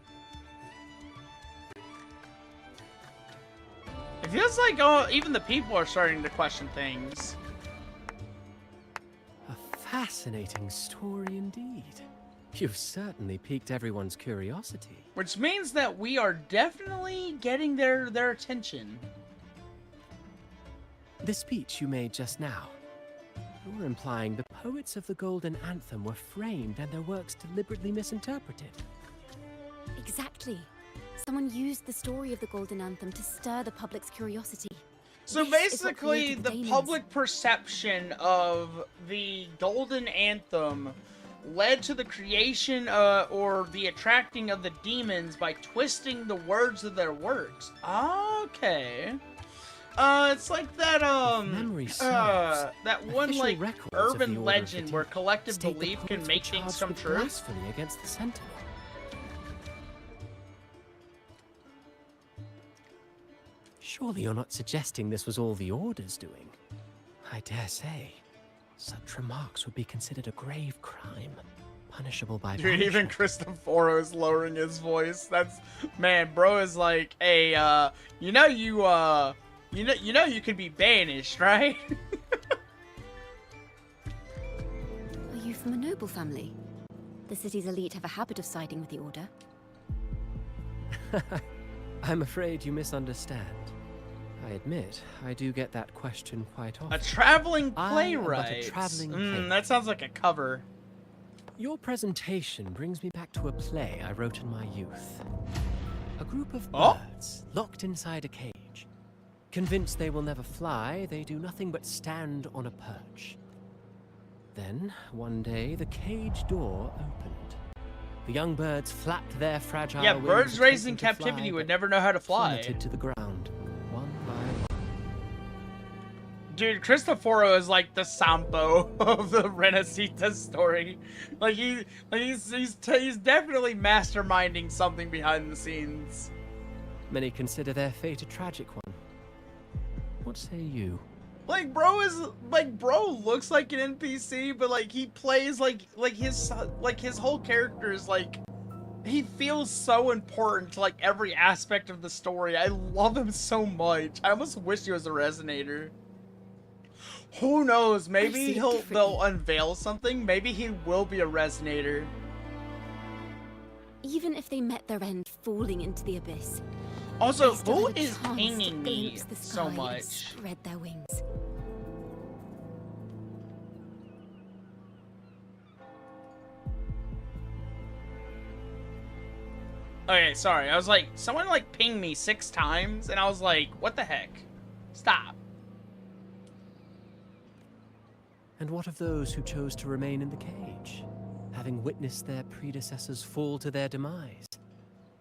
Speaker 1: It feels like even the people are starting to question things.
Speaker 6: A fascinating story indeed. You've certainly piqued everyone's curiosity.
Speaker 1: Which means that we are definitely getting their attention.
Speaker 6: The speech you made just now, you're implying the poets of the Golden Anthem were framed and their works deliberately misinterpreted.
Speaker 8: Exactly. Someone used the story of the Golden Anthem to stir the public's curiosity.
Speaker 1: So
Speaker 8: This is what
Speaker 1: basically,
Speaker 8: created
Speaker 1: the
Speaker 8: daemons.
Speaker 1: public perception of the Golden Anthem led to the creation or the attracting of the demons by twisting the words of their works. Okay. It's like that
Speaker 6: memory serves,
Speaker 1: that one
Speaker 6: official
Speaker 1: like
Speaker 6: records of the
Speaker 1: urban
Speaker 6: Order of
Speaker 1: legend
Speaker 6: Vt
Speaker 1: where collective
Speaker 6: state the
Speaker 1: belief can
Speaker 6: poets were
Speaker 1: make things
Speaker 6: charged
Speaker 1: come
Speaker 6: with
Speaker 1: true.
Speaker 6: blasphemy against the Sentinel. Surely you're not suggesting this was all the Order's doing? I dare say, such remarks would be considered a grave crime, punishable by
Speaker 1: Dude, even Cristoforo is lowering his voice. That's, man, bro is like, hey, you know you could be banished, right?
Speaker 8: Are you from a noble family? The city's elite have a habit of siding with the Order.
Speaker 6: I'm afraid you misunderstand. I admit, I do get that question quite often.
Speaker 1: A traveling
Speaker 6: I am but
Speaker 1: playwright.
Speaker 6: a traveling playwright.
Speaker 1: That sounds like a cover.
Speaker 6: Your presentation brings me back to a play I wrote in my youth. A group of
Speaker 1: Oh?
Speaker 6: birds locked inside a cage. Convinced they will never fly, they do nothing but stand on a perch. Then, one day, the cage door opened. The young birds flapped their fragile
Speaker 1: Yeah,
Speaker 6: wings,
Speaker 1: birds raised in
Speaker 6: attempting to
Speaker 1: captivity
Speaker 6: fly,
Speaker 1: would
Speaker 6: but
Speaker 1: never know how to fly.
Speaker 6: plummeted to the ground, one by one.
Speaker 1: Dude, Cristoforo is like the Sampo of the Renacita story. Like he's definitely masterminding something behind the scenes.
Speaker 6: Many consider their fate a tragic one. What say you?
Speaker 1: Like, bro looks like an NPC, but like he plays like his whole character is like, he feels so important to like every aspect of the story. I love him so much. I almost wish he was a Resonator. Who knows? Maybe they'll unveil something. Maybe he will be a Resonator.
Speaker 8: Even if they met their end falling into the abyss.
Speaker 1: Also,
Speaker 8: they still
Speaker 1: who
Speaker 8: had a
Speaker 1: is
Speaker 8: chance
Speaker 1: pinging
Speaker 8: to
Speaker 1: me
Speaker 8: glimpse the
Speaker 1: so
Speaker 8: sky and
Speaker 1: much?
Speaker 8: Spread their wings.
Speaker 1: Okay, sorry. I was like, someone like pinged me 6 times, and I was like, what the heck? Stop.
Speaker 6: And what of those who chose to remain in the cage, having witnessed their predecessors fall to their demise?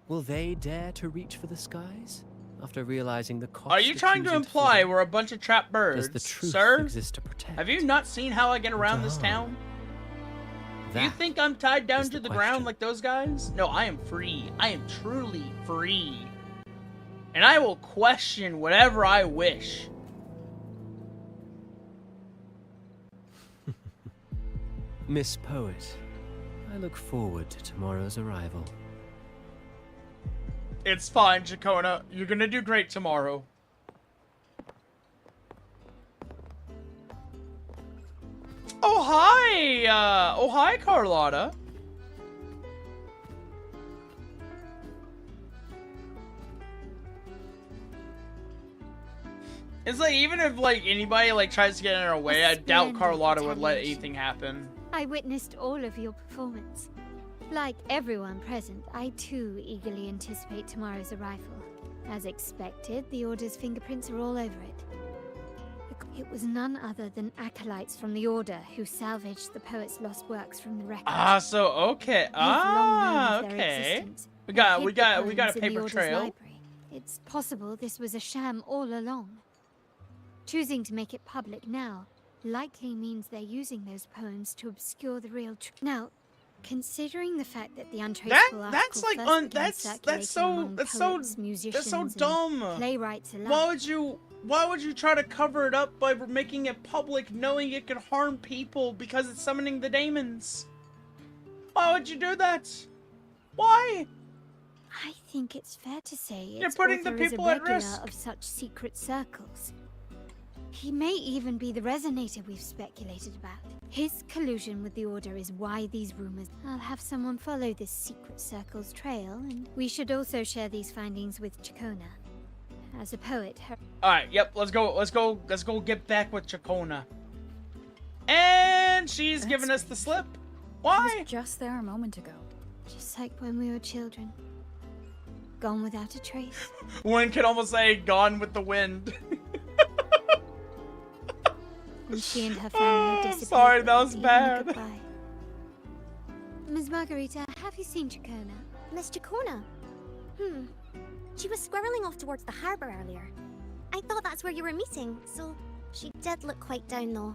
Speaker 6: Will they dare to reach for the skies after realizing the cost?
Speaker 1: Are you trying to imply we're a bunch of trapped birds,
Speaker 6: Does the truth
Speaker 1: sir?
Speaker 6: exist to protect?
Speaker 1: Have you not seen how I get around this town? Do you think I'm tied down to the ground like those guys? No, I am free. I am truly free. And I will question whatever I wish.
Speaker 6: Miss Poet, I look forward to tomorrow's arrival.
Speaker 1: It's fine, Chacona. You're gonna do great tomorrow. Oh, hi! Oh, hi, Carlotta. It's like, even if, like, anybody, like, tries to get in our way, I doubt Carlotta would let anything happen.
Speaker 2: I witnessed all of your performance. Like everyone present, I too eagerly anticipate tomorrow's arrival. As expected, the Order's fingerprints are all over it. It was none other than acolytes from the Order who salvaged the poet's lost works from the wreckage.
Speaker 1: Ah, so okay. Ah, okay. We got a paper trail.
Speaker 2: Library. It's possible this was a sham all along. Choosing to make it public now likely means they're using those poems to obscure the real truth. Now, considering the fact that the untraceable
Speaker 1: that's like that's so dumb.
Speaker 2: Playwrights alike.
Speaker 1: Why would you try to cover it up by making it public, knowing it could harm people because it's summoning the daemons? Why would you do that? Why?
Speaker 2: I think it's fair to say
Speaker 1: you're putting the people at risk
Speaker 2: of such secret circles. He may even be the Resonator we've speculated about. His collusion with the Order is why these rumors. I'll have someone follow this secret circle's trail, and we should also share these findings with Chacona. As a poet, her.
Speaker 1: Alright, yep, let's go get back with Chacona. And she's giving us the slip. Why?
Speaker 10: She was just there a moment ago.
Speaker 2: Just like when we were children. Gone without a trace.
Speaker 1: One could almost say gone with the wind.
Speaker 2: And she and her family disappeared.
Speaker 1: Sorry, that was bad.
Speaker 2: Goodbye. Ms. Margarita, have you seen Chacona?
Speaker 14: Miss Chacona? She was squirreling off towards the harbour earlier. I thought that's where you were meeting, so she did look quite down though.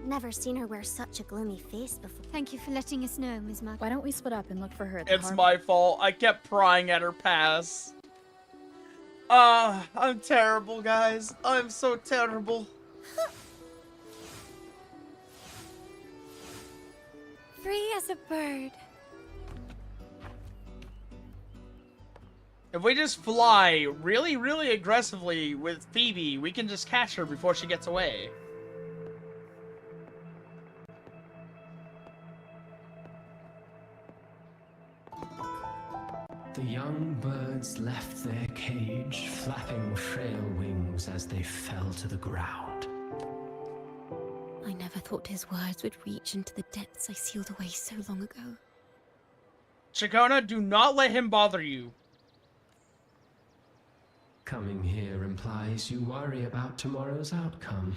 Speaker 14: Never seen her wear such a gloomy face before.
Speaker 2: Thank you for letting us know, Ms. Margarita.
Speaker 10: Why don't we split up and look for her at the
Speaker 1: It's
Speaker 10: harbor?
Speaker 1: my fault. I kept prying at her pass. I'm terrible, guys. I'm so terrible.
Speaker 2: Free as a bird.
Speaker 1: If we just fly really, really aggressively with Phoebe, we can just catch her before she gets away.
Speaker 18: The young birds left their cage, flapping frail wings as they fell to the ground.
Speaker 8: I never thought his words would reach into the depths I sealed away so long ago.
Speaker 1: Chacona, do not let him bother you.
Speaker 18: Coming here implies you worry about tomorrow's outcome.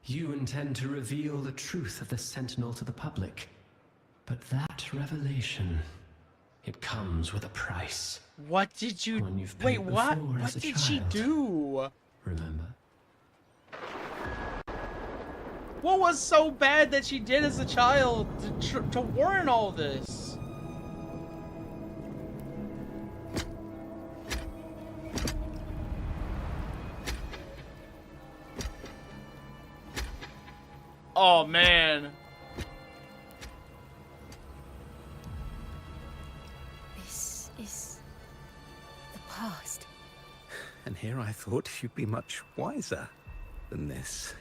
Speaker 18: You intend to reveal the truth of the Sentinel to the public. But that revelation, it comes with a price.
Speaker 1: What did you...
Speaker 18: One you've
Speaker 1: Wait,
Speaker 18: paid
Speaker 1: what?
Speaker 18: before
Speaker 1: What
Speaker 18: as a
Speaker 1: did she
Speaker 18: child.
Speaker 1: do?
Speaker 18: Remember?
Speaker 1: What was so bad that she did as a child to warrant all this? Oh, man.
Speaker 8: This is the past.
Speaker 11: And here I thought you'd be much wiser than this.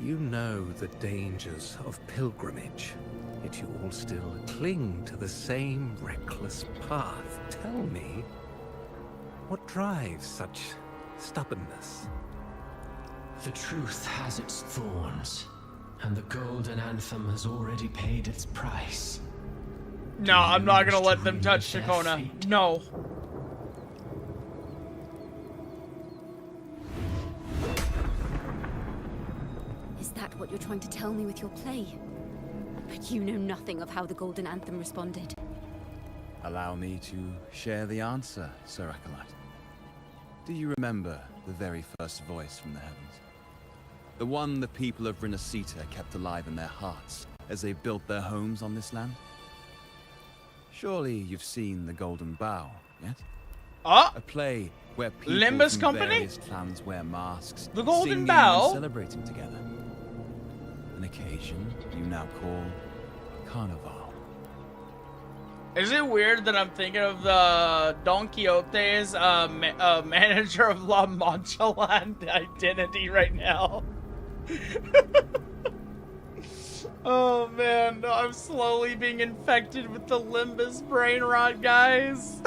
Speaker 11: You know the dangers of pilgrimage, yet you all still cling to the same reckless path. Tell me, what drives such stubbornness?
Speaker 18: The truth has its thorns, and the golden anthem has already paid its price.
Speaker 1: No, I'm not gonna let them touch Chacona. No.
Speaker 8: Is that what you're trying to tell me with your play? But you know nothing of how the golden anthem responded.
Speaker 12: Allow me to share the answer, Sir Acolyte. Do you remember the very first voice from the heavens? The one the people of Renesita kept alive in their hearts as they built their homes on this land? Surely you've seen The Golden Bough, yet? A play where people
Speaker 1: Limbus
Speaker 12: from
Speaker 1: Company?
Speaker 12: various clans wear masks,
Speaker 1: The Golden
Speaker 12: singing
Speaker 1: Bough?
Speaker 12: and celebrating together. An occasion you now call Carnival.
Speaker 1: Is it weird that I'm thinking of the Don Quixote's manager of La Mancha Land identity right now? Oh man, no, I'm slowly being infected with the Limbus brain rot, guys.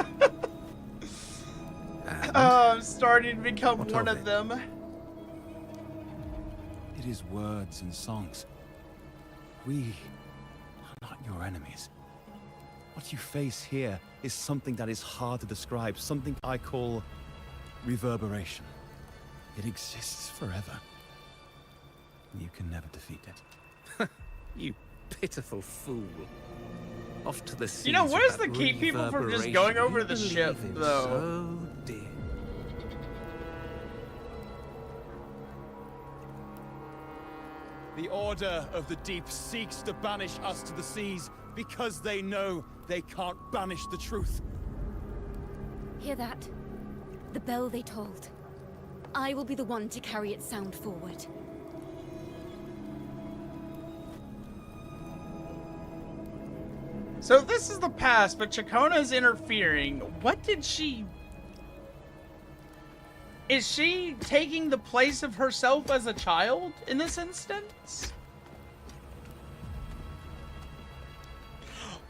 Speaker 1: I'm starting to become one of them.
Speaker 12: It is words and songs. We are not your enemies. What you face here is something that is hard to describe, something I call reverberation. It exists forever. You can never defeat it.
Speaker 11: You pitiful fool. Off to the seas.
Speaker 1: You know, what
Speaker 11: with
Speaker 1: does the
Speaker 11: that
Speaker 1: keep people from just
Speaker 11: reverberation
Speaker 1: going over
Speaker 11: you
Speaker 1: the
Speaker 11: believe
Speaker 1: ship,
Speaker 11: in
Speaker 1: though?
Speaker 11: So dear.
Speaker 15: The Order of the Deep seeks to banish us to the seas because they know they can't banish the truth.
Speaker 8: Hear that? The bell they tolled. I will be the one to carry its sound forward.
Speaker 1: So this is the past, but Chacona's interfering. What did she... Is she taking the place of herself as a child in this instance?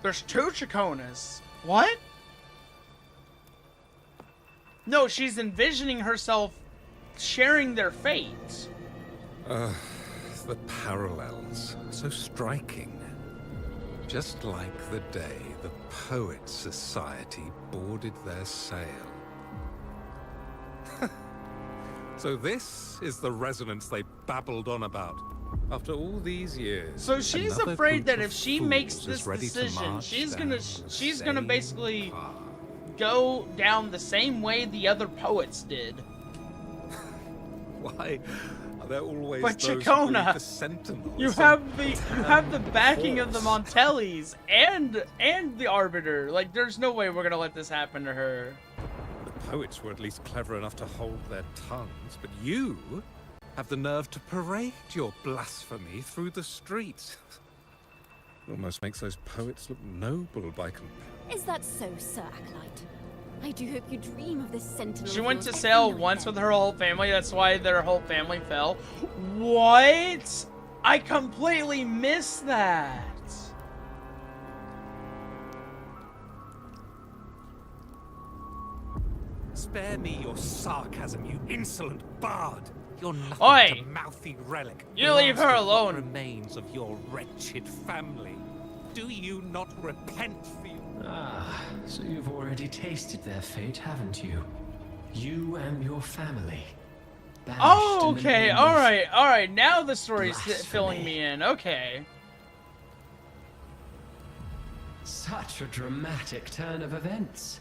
Speaker 1: There's two Chaconas. What? No, she's envisioning herself sharing their fate.
Speaker 11: The parallels, so striking. Just like the day the Poets Society boarded their sail. So this is the resonance they babbled on about. After all these years.
Speaker 1: So she's
Speaker 11: another
Speaker 1: afraid
Speaker 11: group
Speaker 1: that
Speaker 11: of
Speaker 1: if she
Speaker 11: fools
Speaker 1: makes
Speaker 11: is
Speaker 1: this
Speaker 11: ready to
Speaker 1: decision,
Speaker 11: march
Speaker 1: she's
Speaker 11: down
Speaker 1: gonna
Speaker 11: the
Speaker 1: basically
Speaker 11: same path.
Speaker 1: go down the same way the other poets did.
Speaker 11: Why are there always
Speaker 1: But
Speaker 11: those
Speaker 1: Chacona,
Speaker 11: who read the Sentinels?
Speaker 1: you have the backing of the Montellis and the Arbiter. Like, there's no way we're gonna let this happen to her.
Speaker 11: The poets were at least clever enough to hold their tongues, but you have the nerve to parade your blasphemy through the streets. Almost makes those poets look noble by comparison.
Speaker 8: Is that so, Sir Acolyte? I do hope you dream of this sentinel.
Speaker 1: She
Speaker 8: of
Speaker 1: went to
Speaker 8: yours
Speaker 1: sail
Speaker 8: every night
Speaker 1: once
Speaker 8: then.
Speaker 1: with her whole family. That's why their whole family fell. What? I completely missed that.
Speaker 11: Spare me your sarcasm, you insolent bard. You're nothing
Speaker 1: Oi!
Speaker 11: but a mouthy relic.
Speaker 1: You
Speaker 11: the
Speaker 1: leave
Speaker 11: last
Speaker 1: her
Speaker 11: of what
Speaker 1: alone.
Speaker 11: Remains of your wretched family. Do you not repent for your...
Speaker 18: Ah, so you've already tasted their fate, haven't you? You and your family. Banished
Speaker 1: Oh,
Speaker 18: in the
Speaker 1: okay.
Speaker 18: name
Speaker 1: All
Speaker 18: of
Speaker 1: right. Now the story's
Speaker 18: blasphemy.
Speaker 1: filling me in. Okay.
Speaker 18: Such a dramatic turn of events.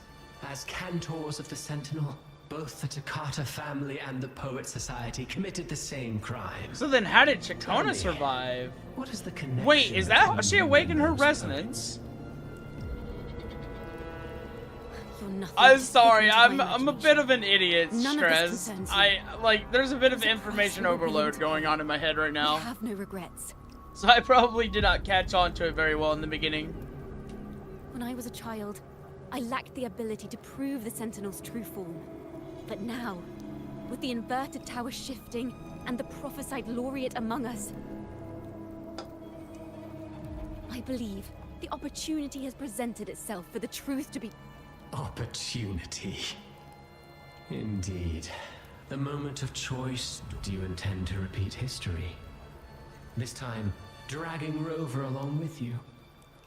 Speaker 18: As cantors of the Sentinel, both the Takata family and the Poet Society committed the same crime.
Speaker 1: So then how did
Speaker 18: Tell
Speaker 1: Chacona
Speaker 18: me,
Speaker 1: survive?
Speaker 18: What is the connection?
Speaker 1: Wait, is that how
Speaker 18: between
Speaker 1: she
Speaker 18: you
Speaker 1: awakened
Speaker 18: and
Speaker 1: her
Speaker 18: those
Speaker 1: resonance?
Speaker 8: You're nothing
Speaker 1: I'm
Speaker 8: but
Speaker 1: sorry,
Speaker 8: figments of my
Speaker 1: I'm a bit of an idiot,
Speaker 8: None of this
Speaker 1: Stress.
Speaker 8: concerns you.
Speaker 1: There's a bit of
Speaker 8: Is it
Speaker 1: information
Speaker 8: possible we
Speaker 1: overload
Speaker 8: need-
Speaker 1: going on in my head right
Speaker 8: We
Speaker 1: now.
Speaker 8: have no regrets.
Speaker 1: so I probably did not catch on to it very well in the beginning.
Speaker 8: When I was a child, I lacked the ability to prove the Sentinel's true form. But now, with the inverted tower shifting and the prophesied laureate among us, I believe the opportunity has presented itself for the truth to be...
Speaker 18: Opportunity. Indeed. The moment of choice. Do you intend to repeat history? This time, dragging Rover along with you.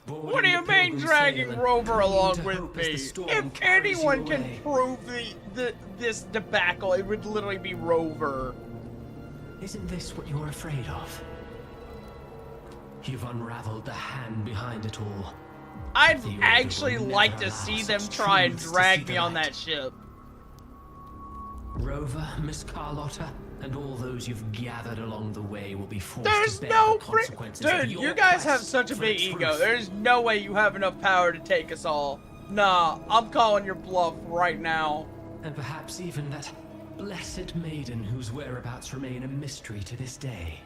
Speaker 1: What do you mean dragging Rover along with me? If anyone can prove this debacle, it would literally be Rover.
Speaker 18: Isn't this what you're afraid of? You've unraveled the hand behind it all.
Speaker 1: I'd actually like to see them try and drag me on that ship.
Speaker 18: Rover, Miss Carlotta, and all those you've gathered along the way will be forced to bear the consequences of
Speaker 1: Dude,
Speaker 18: your
Speaker 1: you guys have
Speaker 18: quest
Speaker 1: such a
Speaker 18: for
Speaker 1: big
Speaker 18: the
Speaker 1: ego.
Speaker 18: truth.
Speaker 1: There's no way you have enough power to take us all. Nah, I'm calling your bluff right now.
Speaker 18: And perhaps even that blessed maiden whose whereabouts remain a mystery to this day.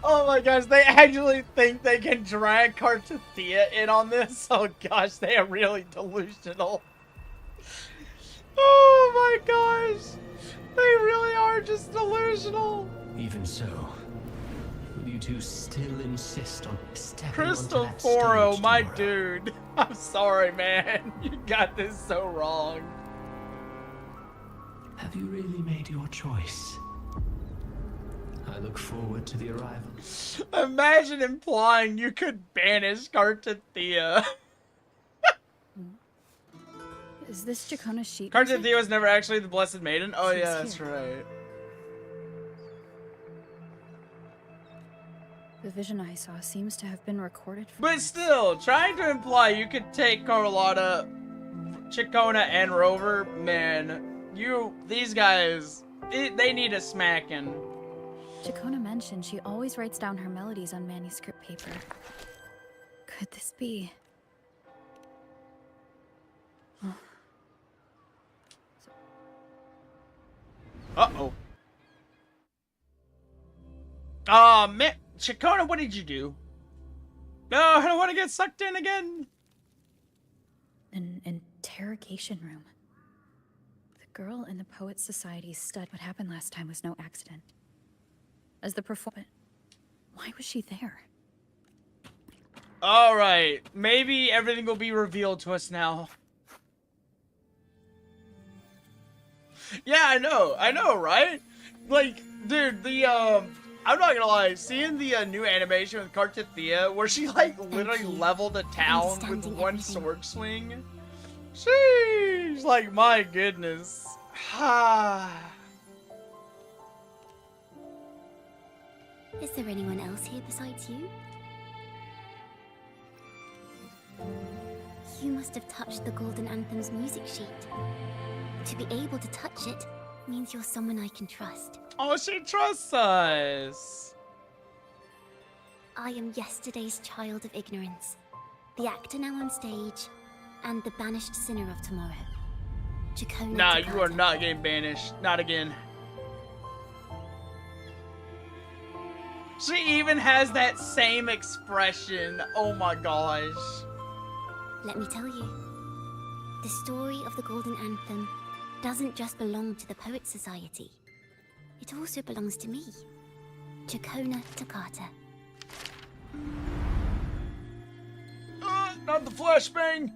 Speaker 1: Oh my gosh, they actually think they can drag Cartathea in on this? Oh gosh, they are really delusional. Oh my gosh, they really are just delusional.
Speaker 18: Even so, will you two still insist on stepping onto that
Speaker 1: Cristoforo,
Speaker 18: stage
Speaker 1: my
Speaker 18: tomorrow?
Speaker 1: dude. I'm sorry, man. You got this so wrong.
Speaker 18: Have you really made your choice? I look forward to the arrival.
Speaker 1: Imagine implying you could banish Cartathea.
Speaker 10: Is this Jacona's sheet?
Speaker 1: Cartathea was never actually the Blessed Maiden? Oh
Speaker 10: She's
Speaker 1: yeah, that's
Speaker 10: here.
Speaker 1: right.
Speaker 10: The vision I saw seems to have been recorded.
Speaker 1: But still, trying to imply you could take Carlotta, Chicona, and Rover, man, these guys, they need a smacking.
Speaker 10: Chacona mentioned she always writes down her melodies on manuscript paper. Could this be?
Speaker 1: Uh-oh. Aw, man. Chicona, what did you do? No, I don't want to get sucked in again.
Speaker 10: An interrogation room. The girl in the Poets Society's stud. What happened last time was no accident. As the performance. Why was she there?
Speaker 1: Alright, maybe everything will be revealed to us now. Yeah, I know, right? Like, dude, I'm not gonna lie, seeing the new animation with Cartathea, where she, like, literally leveled a town with one sword swing. Sheesh, like, my goodness.
Speaker 14: Is there anyone else here besides you? You must have touched the Golden Anthem's music sheet. To be able to touch it means you're someone I can trust.
Speaker 1: Oh, she trusts us.
Speaker 14: I am yesterday's child of ignorance, the actor now on stage, and the banished sinner of tomorrow. Chacona.
Speaker 1: Nah, you are not getting banished. Not again. She even has that same expression. Oh my gosh.
Speaker 14: Let me tell you, the story of the Golden Anthem doesn't just belong to the Poets Society. It also belongs to me, Chacona Takata.
Speaker 1: Not the flashbang!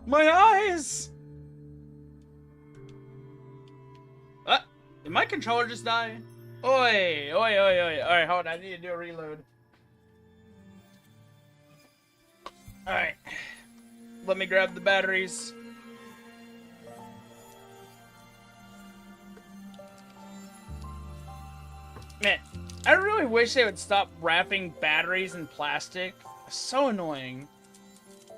Speaker 1: My eyes! Did my controller just die? Oi, oi, oi, oi. Alright, hold on, I need to do a reload. Alright. Let me grab the batteries. Man, I really wish they would stop wrapping batteries in plastic. So annoying.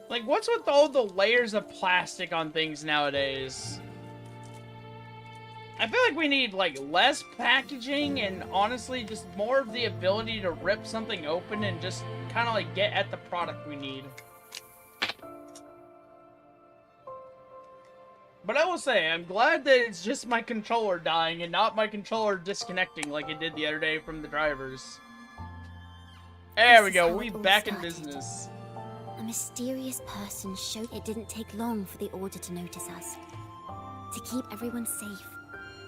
Speaker 1: Like, what's with all the layers of plastic on things nowadays? I feel like we need, like, less packaging and, honestly, just more of the ability to rip something open and just kind of, like, get at the product we need. But I will say, I'm glad that it's just my controller dying and not my controller disconnecting like it did the other day from the drivers. There we go, we back in business.
Speaker 8: A mysterious person showed it didn't take long for the Order to notice us. To keep everyone safe,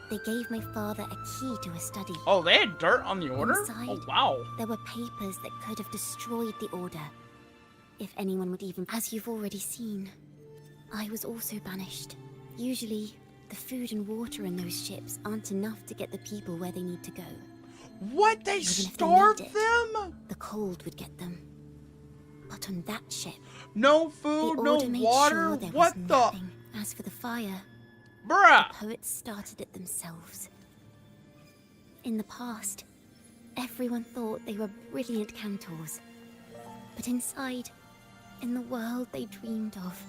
Speaker 8: they gave my father a key to a study.
Speaker 1: Oh, they had dirt on the Order?
Speaker 8: Inside,
Speaker 1: oh, wow.
Speaker 8: There were papers that could have destroyed the Order. If anyone would even... As you've already seen, I was also banished. Usually, the food and water in those ships aren't enough to get the people where they need to go.
Speaker 1: What? They starved them?
Speaker 8: The cold would get them. But on that ship...
Speaker 1: No food, no water? What the...
Speaker 8: As for the fire...
Speaker 1: Bruh!
Speaker 8: The poets started it themselves. In the past, everyone thought they were brilliant cantors. But inside, in the world they dreamed of,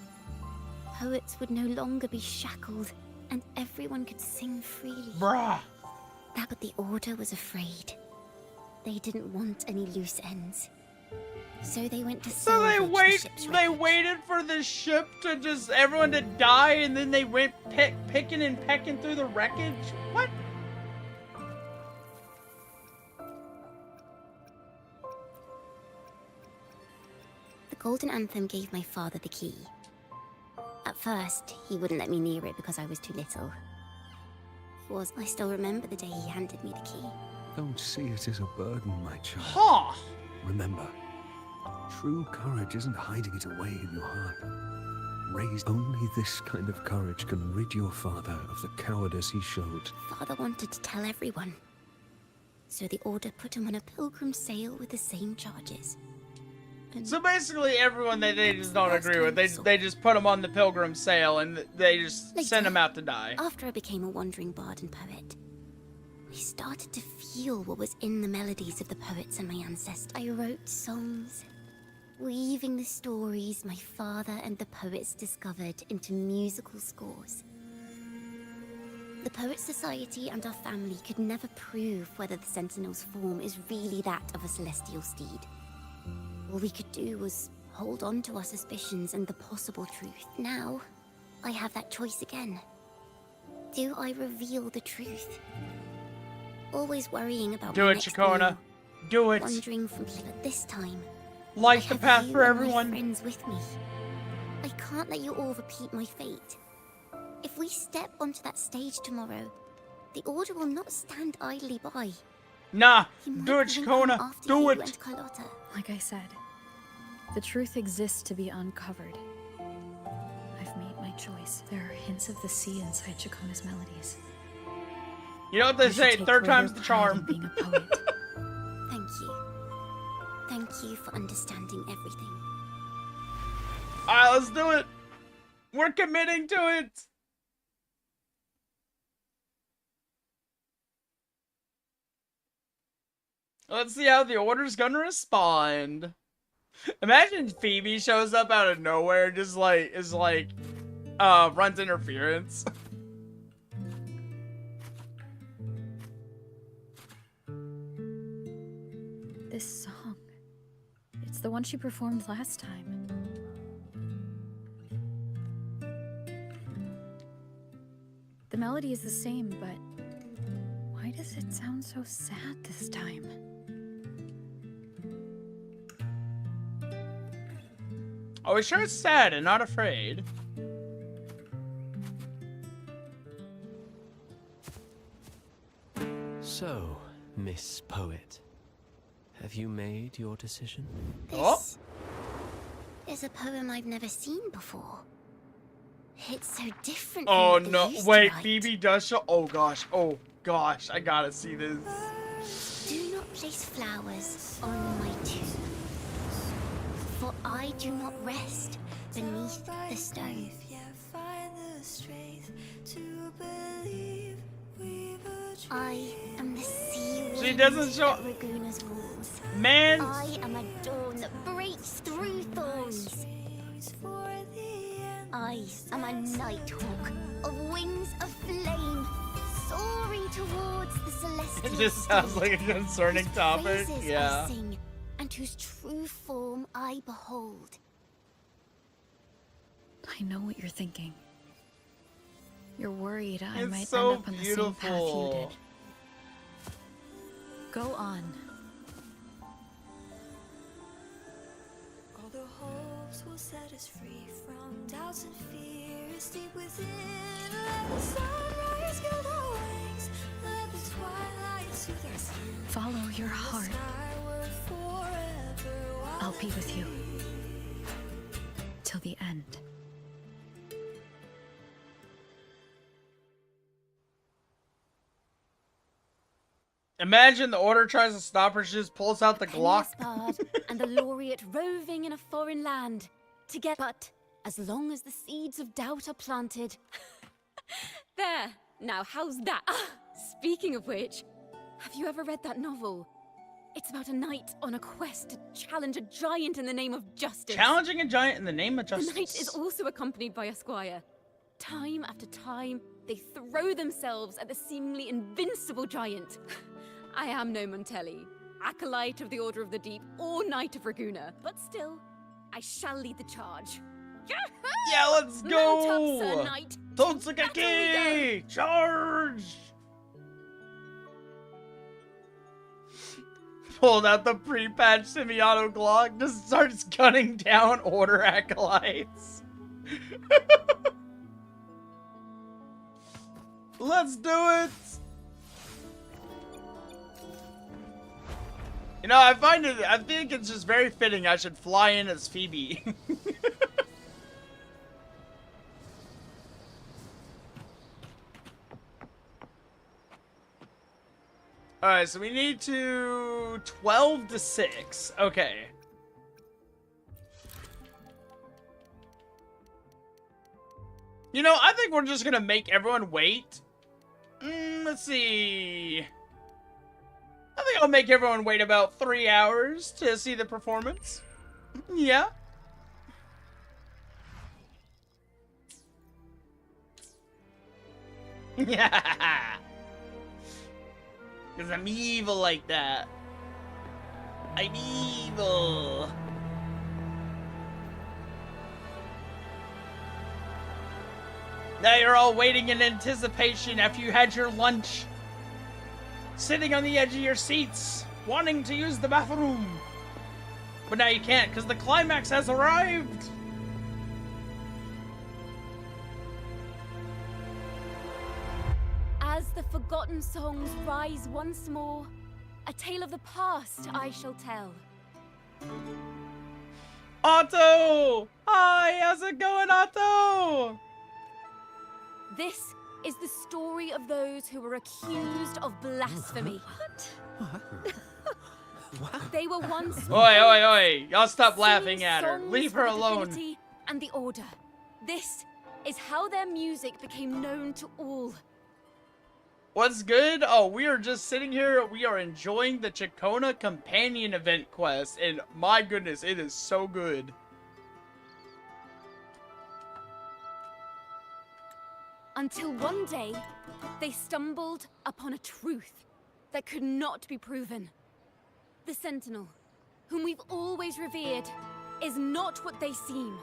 Speaker 8: poets would no longer be shackled, and everyone could sing freely.
Speaker 1: Bruh!
Speaker 8: But the Order was afraid. They didn't want any loose ends. So they went to salvage the ship's wreckage.
Speaker 1: They waited for the ship to just everyone to die, and then they went picking and pecking through the wreckage. What?
Speaker 8: The Golden Anthem gave my father the key. At first, he wouldn't let me near it because I was too little. I still remember the day he handed me the key.
Speaker 4: Don't see it as a burden, my child.
Speaker 1: Huh.
Speaker 4: Remember, true courage isn't hiding it away in your heart. Only this kind of courage can rid your father of the cowardice he showed.
Speaker 8: Father wanted to tell everyone. So the Order put him on a pilgrim sail with the same charges.
Speaker 1: So basically everyone that they just don't agree with, they just put them on the pilgrim sail and they just send them out to die.
Speaker 8: After I became a wandering bard and poet, I started to feel what was in the melodies of the poets and my ancestors. I wrote songs, weaving the stories my father and the poets discovered into musical scores. The Poet Society and our family could never prove whether the Sentinel's form is really that of a celestial steed. All we could do was hold on to our suspicions and the possible truth. Now, I have that choice again. Do I reveal the truth? Always worrying about
Speaker 1: Do it, Chikona. Do it.
Speaker 8: Wandering from people at this time.
Speaker 1: Light the path for everyone.
Speaker 8: Friends with me. I can't let you all repeat my fate. If we step onto that stage tomorrow, the Order will not stand idly by.
Speaker 1: Nah, do it, Chikona. Do it.
Speaker 10: Like I said, the truth exists to be uncovered. I've made my choice. There are hints of the sea inside Chikona's melodies.
Speaker 1: You know what they say, third time's the charm.
Speaker 8: Being a poet. Thank you. Thank you for understanding everything.
Speaker 1: Alright, let's do it. We're committing to it. Let's see how the Order's gonna respond. Imagine Phoebe shows up out of nowhere, just like, runs interference.
Speaker 10: This song, it's the one she performed last time. The melody is the same, but why does it sound so sad this time?
Speaker 1: Oh, it sure is sad and not afraid.
Speaker 6: So, Miss Poet, have you made your decision?
Speaker 8: This is a poem I've never seen before. It's so different.
Speaker 1: Oh
Speaker 8: from
Speaker 1: no!
Speaker 8: used
Speaker 1: Wait,
Speaker 8: to write.
Speaker 1: Phoebe does show. Oh gosh! I gotta see this.
Speaker 8: Do not place flowers on my tomb, for I do not rest beneath the stone. I am the sea.
Speaker 1: She doesn't show.
Speaker 8: Raguna's walls.
Speaker 1: Man.
Speaker 8: I am a dawn that breaks through thorns. I am a nighthawk of wings of flame, soaring towards the celestial.
Speaker 1: It just sounds like a concerning topic.
Speaker 8: Praises
Speaker 1: Yeah.
Speaker 8: I sing, and whose true form I behold.
Speaker 10: I know what you're thinking. You're worried I
Speaker 1: It's
Speaker 10: might
Speaker 1: so
Speaker 10: end up on the same path you
Speaker 1: beautiful.
Speaker 10: did. Go on.
Speaker 7: All the hopes will set us free from doubts and fears deep within. Let the sunrise gild our wings. Let the twilight soothe our skin.
Speaker 10: Follow your heart. I'll be with you. Till the end.
Speaker 1: Imagine the Order tries to stop her, she just pulls out the Glock.
Speaker 8: Bard and the laureate roving in a foreign land together. But as long as the seeds of doubt are planted. There. Now, how's that? Speaking of which, have you ever read that novel? It's about a knight on a quest to challenge a giant in the name of justice.
Speaker 1: Challenging a giant in the name of justice.
Speaker 8: The knight is also accompanied by a squire. Time after time, they throw themselves at the seemingly invincible giant. I am no Montelli, acolyte of the Order of the Deep, or Knight of Raguna, but still, I shall lead the charge.
Speaker 1: Yeah, let's go!
Speaker 8: Mount up, Sir Knight.
Speaker 1: Totsukaki! Charge! Pulled out the pre-patched semi-auto Glock, just starts gunning down Order acolytes. Let's do it! You know, I think it's just very fitting I should fly in as Phoebe. Alright, so we need to 12 to 6. Okay. You know, I think we're just gonna make everyone wait. Let's see. I think I'll make everyone wait about 3 hours to see the performance. Yeah. Yeah. Because I'm evil like that. I'm evil. Now you're all waiting in anticipation after you had your lunch. Sitting on the edge of your seats, wanting to use the bathroom. But now you can't because the climax has arrived.
Speaker 8: As the forgotten songs rise once more, a tale of the past I shall tell.
Speaker 1: Otto! Hi, how's it going, Otto?
Speaker 8: This is the story of those who were accused of blasphemy. What? They were once...
Speaker 1: Oi, oi, oi. Y'all stop laughing at her.
Speaker 8: songs
Speaker 1: Leave her
Speaker 8: for the
Speaker 1: alone.
Speaker 8: divinity and the order. This is how their music became known to all.
Speaker 1: What's good? Oh, we are just sitting here. We are enjoying the Chacona Companion Event quest. And my goodness, it is so good.
Speaker 8: Until one day, they stumbled upon a truth that could not be proven. The Sentinel, whom we've always revered, is not what they seem.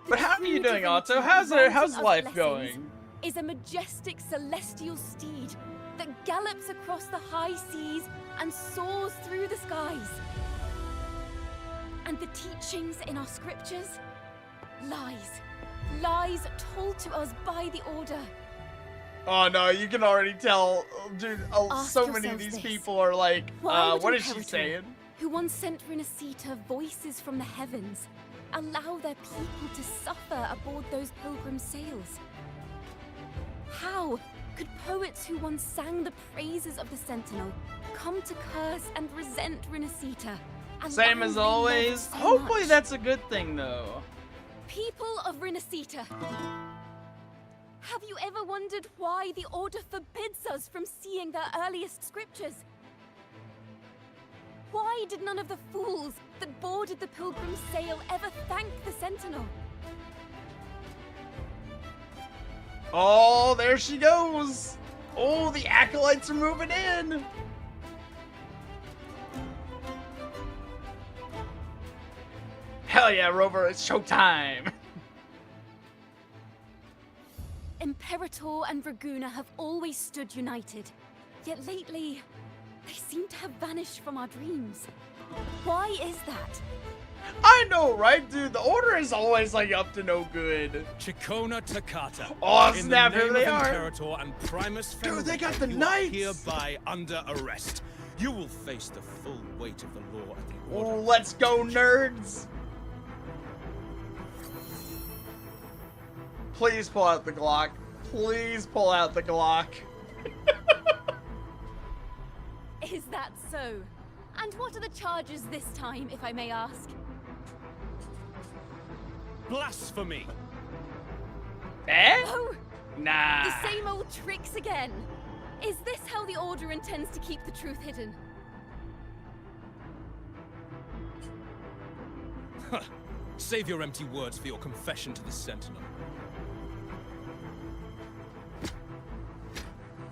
Speaker 1: But how are you doing, Otto? How's life going?
Speaker 8: Is a majestic celestial steed that gallops across the high seas and soars through the skies. And the teachings in our scriptures? Lies. Lies told to us by the Order.
Speaker 1: Oh no, you can already tell, dude. So many of these people are like, what is she saying?
Speaker 8: Who once sent Renacita voices from the heavens, allow their people to suffer aboard those pilgrim sails? How could poets who once sang the praises of the Sentinel come to curse and resent Renacita?
Speaker 1: Same as always. Hopefully that's a good thing, though.
Speaker 8: People of Renacita, have you ever wondered why the Order forbids us from seeing their earliest scriptures? Why did none of the fools that boarded the pilgrim sail ever thank the Sentinel?
Speaker 1: Oh, there she goes. Oh, the acolytes are moving in. Hell yeah, Rover, it's showtime.
Speaker 8: Territor and Raguna have always stood united. Yet lately, they seem to have vanished from our dreams. Why is that?
Speaker 1: I know, right, dude? The Order is always, like, up to no good.
Speaker 19: Chikona Takata.
Speaker 1: Oh,
Speaker 19: In
Speaker 1: snap,
Speaker 19: the
Speaker 1: here
Speaker 19: name
Speaker 1: they
Speaker 19: of
Speaker 1: are.
Speaker 19: Imperator and Primus
Speaker 1: Dude, they got
Speaker 19: Fenrir,
Speaker 1: the
Speaker 19: you are
Speaker 1: knights.
Speaker 19: hereby under arrest. You will face the full weight of the law at the Order.
Speaker 1: Oh, let's go, nerds. Please pull out the Glock. Please pull out the Glock.
Speaker 8: Is that so? And what are the charges this time, if I may ask?
Speaker 19: Blasphemy!
Speaker 1: Eh?
Speaker 8: Oh!
Speaker 1: Nah.
Speaker 8: The same old tricks again! Is this how the Order intends to keep the truth hidden?
Speaker 19: Save your empty words for your confession to the Sentinel.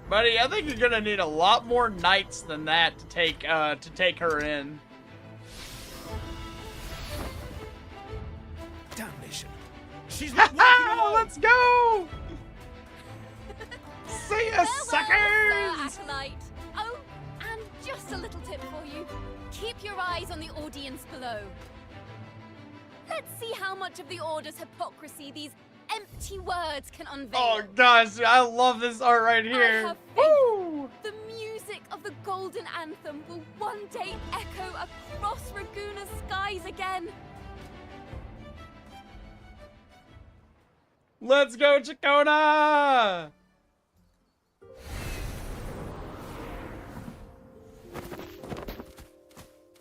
Speaker 1: Buddy, I think you're gonna need a lot more knights than that to take her in.
Speaker 19: Damnation! She's not working alone!
Speaker 1: Let's go! See ya, suckers!
Speaker 8: Sir Acolyte. Oh, and just a little tip for you. Keep your eyes on the audience below. Let's see how much of the Order's hypocrisy these empty words can unveil.
Speaker 1: Oh gosh, I love this art right
Speaker 8: I
Speaker 1: here.
Speaker 8: have faith.
Speaker 1: Woo!
Speaker 8: The music of the Golden Anthem will one day echo across Raguna's skies again.
Speaker 1: Let's go, Chikona!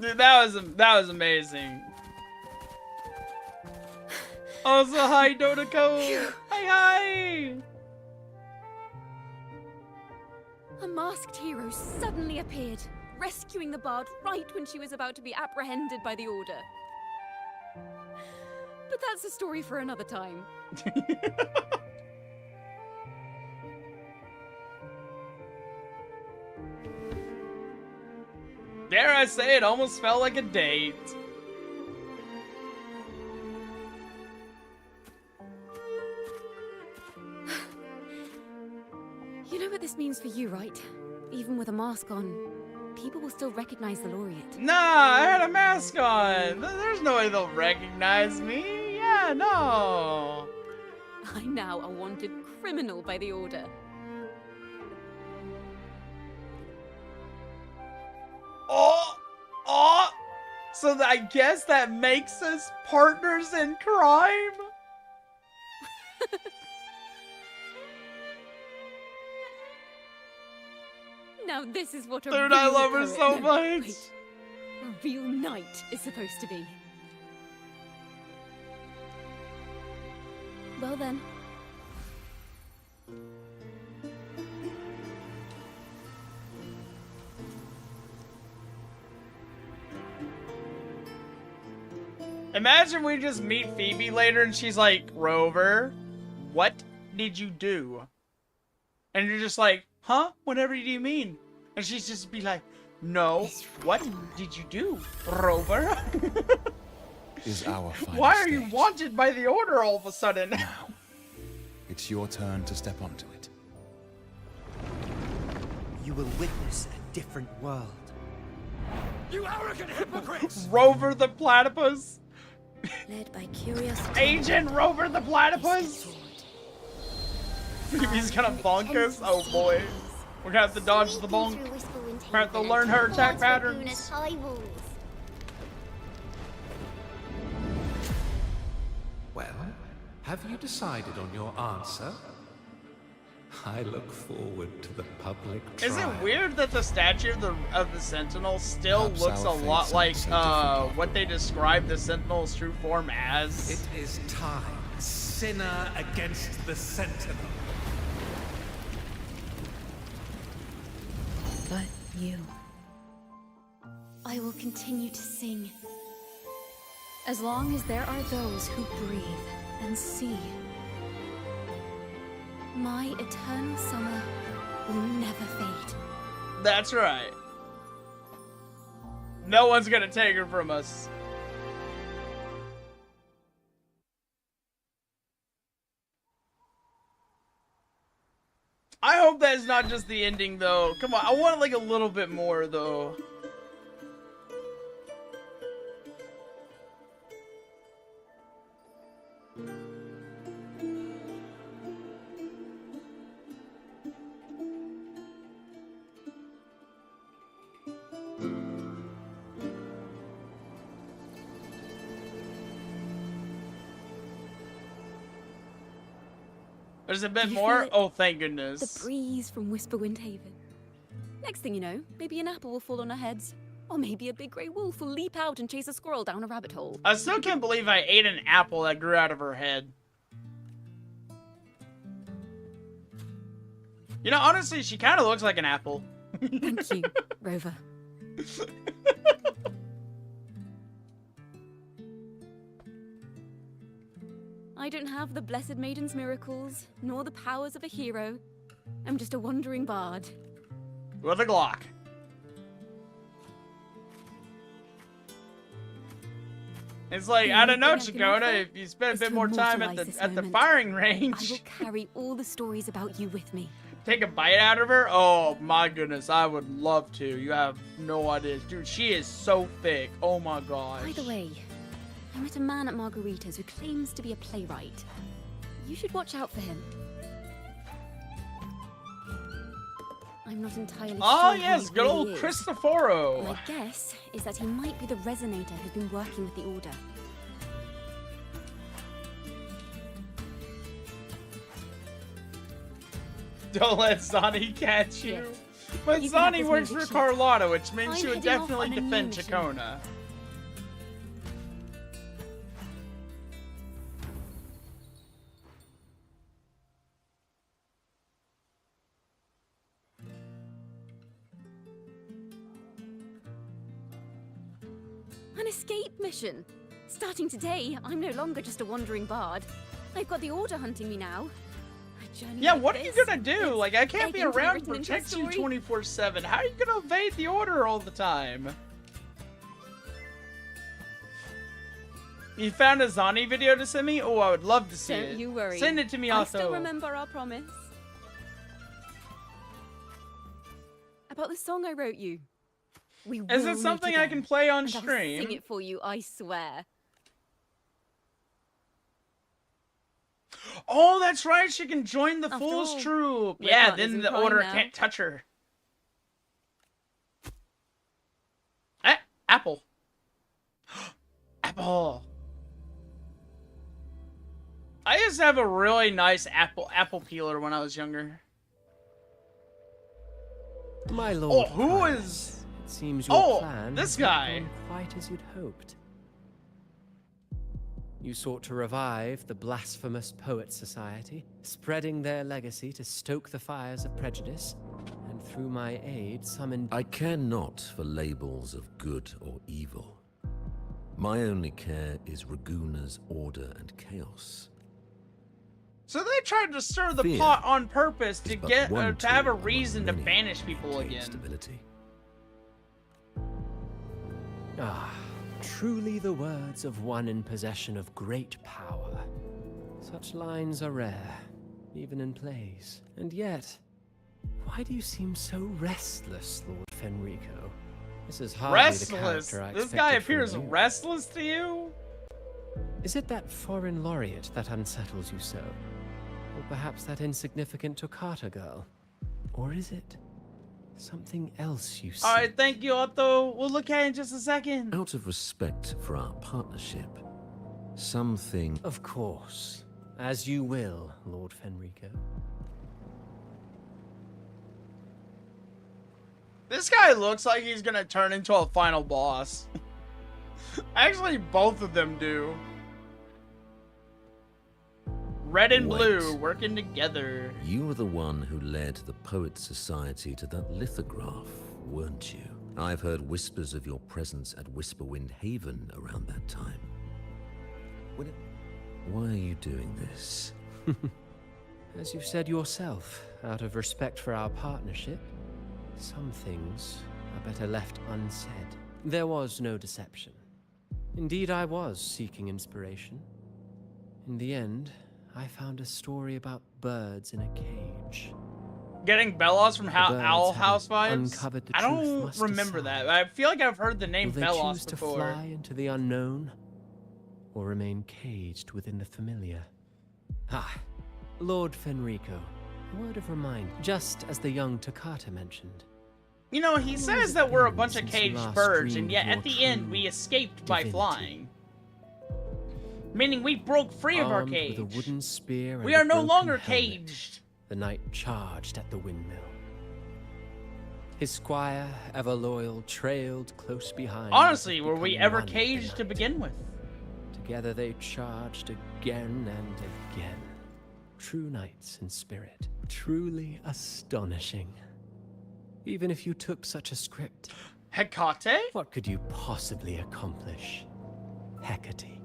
Speaker 1: Dude, that was amazing. Also, hi, Dodoko! Hi!
Speaker 8: A masked hero suddenly appeared, rescuing the bard right when she was about to be apprehended by the Order. But that's a story for another time.
Speaker 1: Dare I say, it almost felt like a date.
Speaker 8: You know what this means for you, right? Even with a mask on, people will still recognize the laureate.
Speaker 1: Nah, I had a mask on. There's no way they'll recognize me. Yeah, no.
Speaker 8: I'm now a wanted criminal by the Order.
Speaker 1: Oh! So I guess that makes us partners in crime?
Speaker 8: Now this is what a
Speaker 1: Dude,
Speaker 8: real
Speaker 1: I love her
Speaker 8: poet-
Speaker 1: so
Speaker 8: no,
Speaker 1: much.
Speaker 8: wait. A real knight is supposed to be. Well then.
Speaker 1: Imagine we just meet Phoebe later and she's like, Rover, what did you do? And you're just like, huh? Whatever do you mean? And she's just be like, no, what did you do, Rover?
Speaker 20: Is our final
Speaker 1: Why are
Speaker 20: stage.
Speaker 1: you wanted by the Order all of a sudden?
Speaker 20: Now, it's your turn to step onto it.
Speaker 5: You will witness a different world.
Speaker 19: You arrogant hypocrites!
Speaker 1: Rover the Platypus?
Speaker 9: Led by curiosity.
Speaker 1: Agent Rover the Platypus? Phoebe's gonna bonk us? Oh boy. We're gonna have to dodge the bonk. We're gonna have to learn her attack patterns.
Speaker 11: Well, have you decided on your answer? I look forward to the public trial.
Speaker 1: Is it weird that the statue of the Sentinel still
Speaker 11: Perhaps
Speaker 1: looks a
Speaker 11: our
Speaker 1: lot
Speaker 11: fates
Speaker 1: like
Speaker 11: aren't so different.
Speaker 1: what they describe the Sentinel's true form as?
Speaker 11: It is time. Sinner against the Sentinel.
Speaker 10: But you.
Speaker 8: I will continue to sing.
Speaker 10: As long as there are those who breathe and see.
Speaker 8: My eternal summer will never fade.
Speaker 1: That's right. No one's gonna take her from us. not just the ending, though. Come on, I want like a little bit more, though. There's a bit more? Oh, thank goodness.
Speaker 8: The breeze from Whisperwind Haven. Next thing you know, maybe an apple will fall on our heads. Or maybe a big grey wolf will leap out and chase a squirrel down a rabbit hole.
Speaker 1: I still can't believe I ate an apple that grew out of her head. You know, honestly, she kind of looks like an apple.
Speaker 8: Thank you, Rover. I don't have the Blessed Maiden's miracles, nor the powers of a hero. I'm just a wandering bard.
Speaker 1: With a Glock. It's like, I don't know, Chakota, if you spend a bit more time at the firing range.
Speaker 8: I will carry all the stories about you with me.
Speaker 1: Take a bite out of her? Oh my goodness, I would love to. You have no idea. Dude, she is so thick. Oh my gosh.
Speaker 8: By the way, I met a man at Margarita's who claims to be a playwright. You should watch out for him. I'm not entirely sure.
Speaker 1: Oh yes,
Speaker 8: who
Speaker 1: good
Speaker 8: he
Speaker 1: old
Speaker 8: is.
Speaker 1: Cristoforo.
Speaker 8: My guess is that he might be the resonator who's been working with the Order.
Speaker 1: Don't let Zani catch you.
Speaker 8: Yes.
Speaker 1: But
Speaker 8: You can have
Speaker 1: Zani
Speaker 8: this
Speaker 1: works for
Speaker 8: music sheet.
Speaker 1: Carlotta, which means
Speaker 8: I'm
Speaker 1: she would
Speaker 8: heading off
Speaker 1: definitely
Speaker 8: on a new
Speaker 1: defend
Speaker 8: mission.
Speaker 1: Chacona.
Speaker 8: An escape mission. Starting today, I'm no longer just a wandering bard. I've got the Order hunting me now. A journey
Speaker 1: Yeah,
Speaker 8: like
Speaker 1: what are you
Speaker 8: this,
Speaker 1: gonna do?
Speaker 8: it's
Speaker 1: Like, I can't be
Speaker 8: begging to
Speaker 1: around
Speaker 8: written
Speaker 1: to
Speaker 8: into a
Speaker 1: protect you
Speaker 8: story.
Speaker 1: 24/7. How are you gonna evade the Order all the time? You found a Zani video to send me? Oh, I would love to see it.
Speaker 8: Don't you worry.
Speaker 1: Send it to me
Speaker 8: I
Speaker 1: also.
Speaker 8: still remember our promise. About the song I wrote you. We
Speaker 1: Is
Speaker 8: will
Speaker 1: it
Speaker 8: meet
Speaker 1: something I
Speaker 8: again,
Speaker 1: can play on
Speaker 8: and I'll
Speaker 1: stream?
Speaker 8: sing it for you, I swear.
Speaker 1: Oh, that's right. She can join the
Speaker 8: After
Speaker 1: Fool's
Speaker 8: all,
Speaker 1: Troop.
Speaker 8: we're
Speaker 1: Yeah,
Speaker 8: partners
Speaker 1: then
Speaker 8: in
Speaker 1: the
Speaker 8: crime
Speaker 1: Order
Speaker 8: now.
Speaker 1: can't touch her. Apple. Apple. I used to have a really nice apple peeler when I was younger.
Speaker 6: My lord.
Speaker 1: Oh, who
Speaker 6: Primus,
Speaker 1: is?
Speaker 6: It seems your plan
Speaker 1: this
Speaker 6: has not
Speaker 1: guy.
Speaker 6: gone quite as you'd hoped. You sought to revive the blasphemous Poets Society, spreading their legacy to stoke the fires of prejudice, and through my aid summoned...
Speaker 21: I care not for labels of good or evil. My only care is Raguna's order and chaos.
Speaker 1: So they tried to stir the
Speaker 21: Fear
Speaker 1: pot on purpose to
Speaker 21: is but
Speaker 1: get
Speaker 21: one
Speaker 1: to have a
Speaker 21: tool among
Speaker 1: reason to
Speaker 21: many
Speaker 1: banish people
Speaker 21: gain
Speaker 1: again.
Speaker 21: Stability.
Speaker 6: Ah, truly the words of one in possession of great power. Such lines are rare, even in plays. And yet, why do you seem so restless, Lord Fenrico? This is hardly the
Speaker 1: Restless.
Speaker 6: character I
Speaker 1: This
Speaker 6: expected
Speaker 1: guy
Speaker 6: from
Speaker 1: appears
Speaker 6: you.
Speaker 1: restless to you?
Speaker 6: Is it that foreign laureate that unsettles you so? Or perhaps that insignificant Toccata girl? Or is it something else you see?
Speaker 1: Alright, thank you, Otto. We'll look at it in just a second.
Speaker 21: Out of respect for our partnership, something...
Speaker 6: Of course. As you will, Lord Fenrico.
Speaker 1: This guy looks like he's gonna turn into a final boss. Actually, both of them do. Red and
Speaker 21: Wait.
Speaker 1: blue working together.
Speaker 21: You were the one who led the Poet Society to that lithograph, weren't you? I've heard whispers of your presence at Whisperwind Haven around that time. Why are you doing this?
Speaker 6: As you said yourself, out of respect for our partnership, some things are better left unsaid. There was no deception. Indeed, I was seeking inspiration. In the end, I found a story about birds in a cage.
Speaker 1: Getting Belos from
Speaker 6: birds
Speaker 1: Owl
Speaker 6: having
Speaker 1: House vibes?
Speaker 6: uncovered the
Speaker 1: I
Speaker 6: truth
Speaker 1: don't
Speaker 6: must
Speaker 1: remember
Speaker 6: decide.
Speaker 1: that. I feel like I've heard the name
Speaker 6: Will they
Speaker 1: Belos
Speaker 6: choose to
Speaker 1: before.
Speaker 6: fly into the unknown, or remain caged within the familiar? Ah, Lord Fenrico, a word of reminder, just as the young Toccata mentioned.
Speaker 1: You know, he says that we're a bunch of
Speaker 6: since you
Speaker 1: caged
Speaker 6: last
Speaker 1: birds, and
Speaker 6: dreamed
Speaker 1: yet
Speaker 6: of
Speaker 1: at
Speaker 6: your
Speaker 1: the end
Speaker 6: true
Speaker 1: we escaped by
Speaker 6: divinity?
Speaker 1: flying. Meaning we broke free of our
Speaker 6: Armed
Speaker 1: cage.
Speaker 6: with a wooden spear
Speaker 1: We
Speaker 6: and
Speaker 1: are
Speaker 6: a
Speaker 1: no
Speaker 6: broken
Speaker 1: longer
Speaker 6: helmet,
Speaker 1: caged.
Speaker 6: the knight charged at the windmill. His squire, ever loyal, trailed close behind.
Speaker 1: Honestly, were we
Speaker 6: becoming
Speaker 1: ever
Speaker 6: one with the
Speaker 1: caged to
Speaker 6: night.
Speaker 1: begin with?
Speaker 6: Together they charged again and again. True knights in spirit. Truly astonishing. Even if you took such a script,
Speaker 1: Hecate?
Speaker 6: what could you possibly accomplish? Hecate.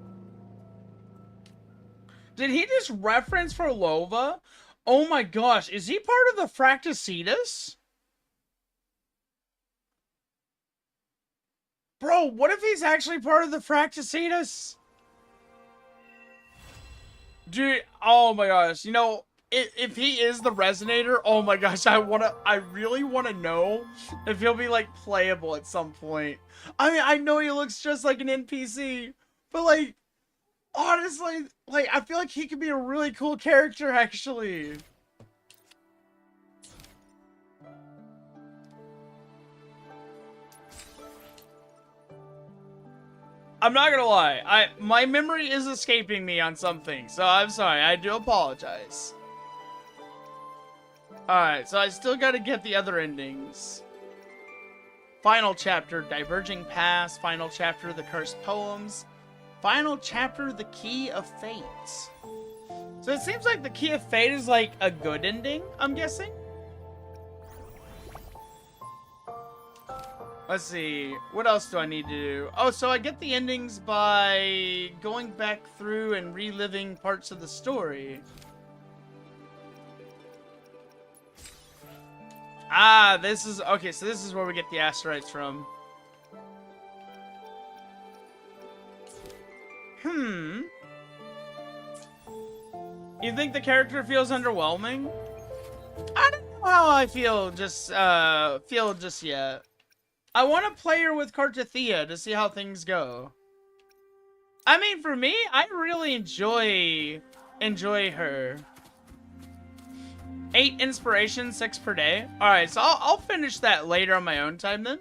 Speaker 1: Did he just reference for Lova? Oh my gosh, is he part of the Fractacetus? Bro, what if he's actually part of the Fractacetus? Dude, oh my gosh, you know, if he is the Resonator, oh my gosh, I really wanna know if he'll be, like, playable at some point. I mean, I know he looks just like an NPC, but, like, honestly, like, I feel like he could be a really cool character, actually. I'm not gonna lie, my memory is escaping me on some things, so I'm sorry, I do apologize. Alright, so I still gotta get the other endings. Final chapter, Diverging Paths. Final chapter, The Cursed Poems. Final chapter, The Key of Fate. So it seems like The Key of Fate is like a good ending, I'm guessing. Let's see, what else do I need to do? Oh, so I get the endings by going back through and reliving parts of the story. Ah, this is, okay, so this is where we get the asteroids from. You think the character feels underwhelming? I don't know how I feel just yet. I want to play her with Cartathea to see how things go. I mean, for me, I really enjoy her. 8 inspiration, 6 per day. Alright, so I'll finish that later on my own time then.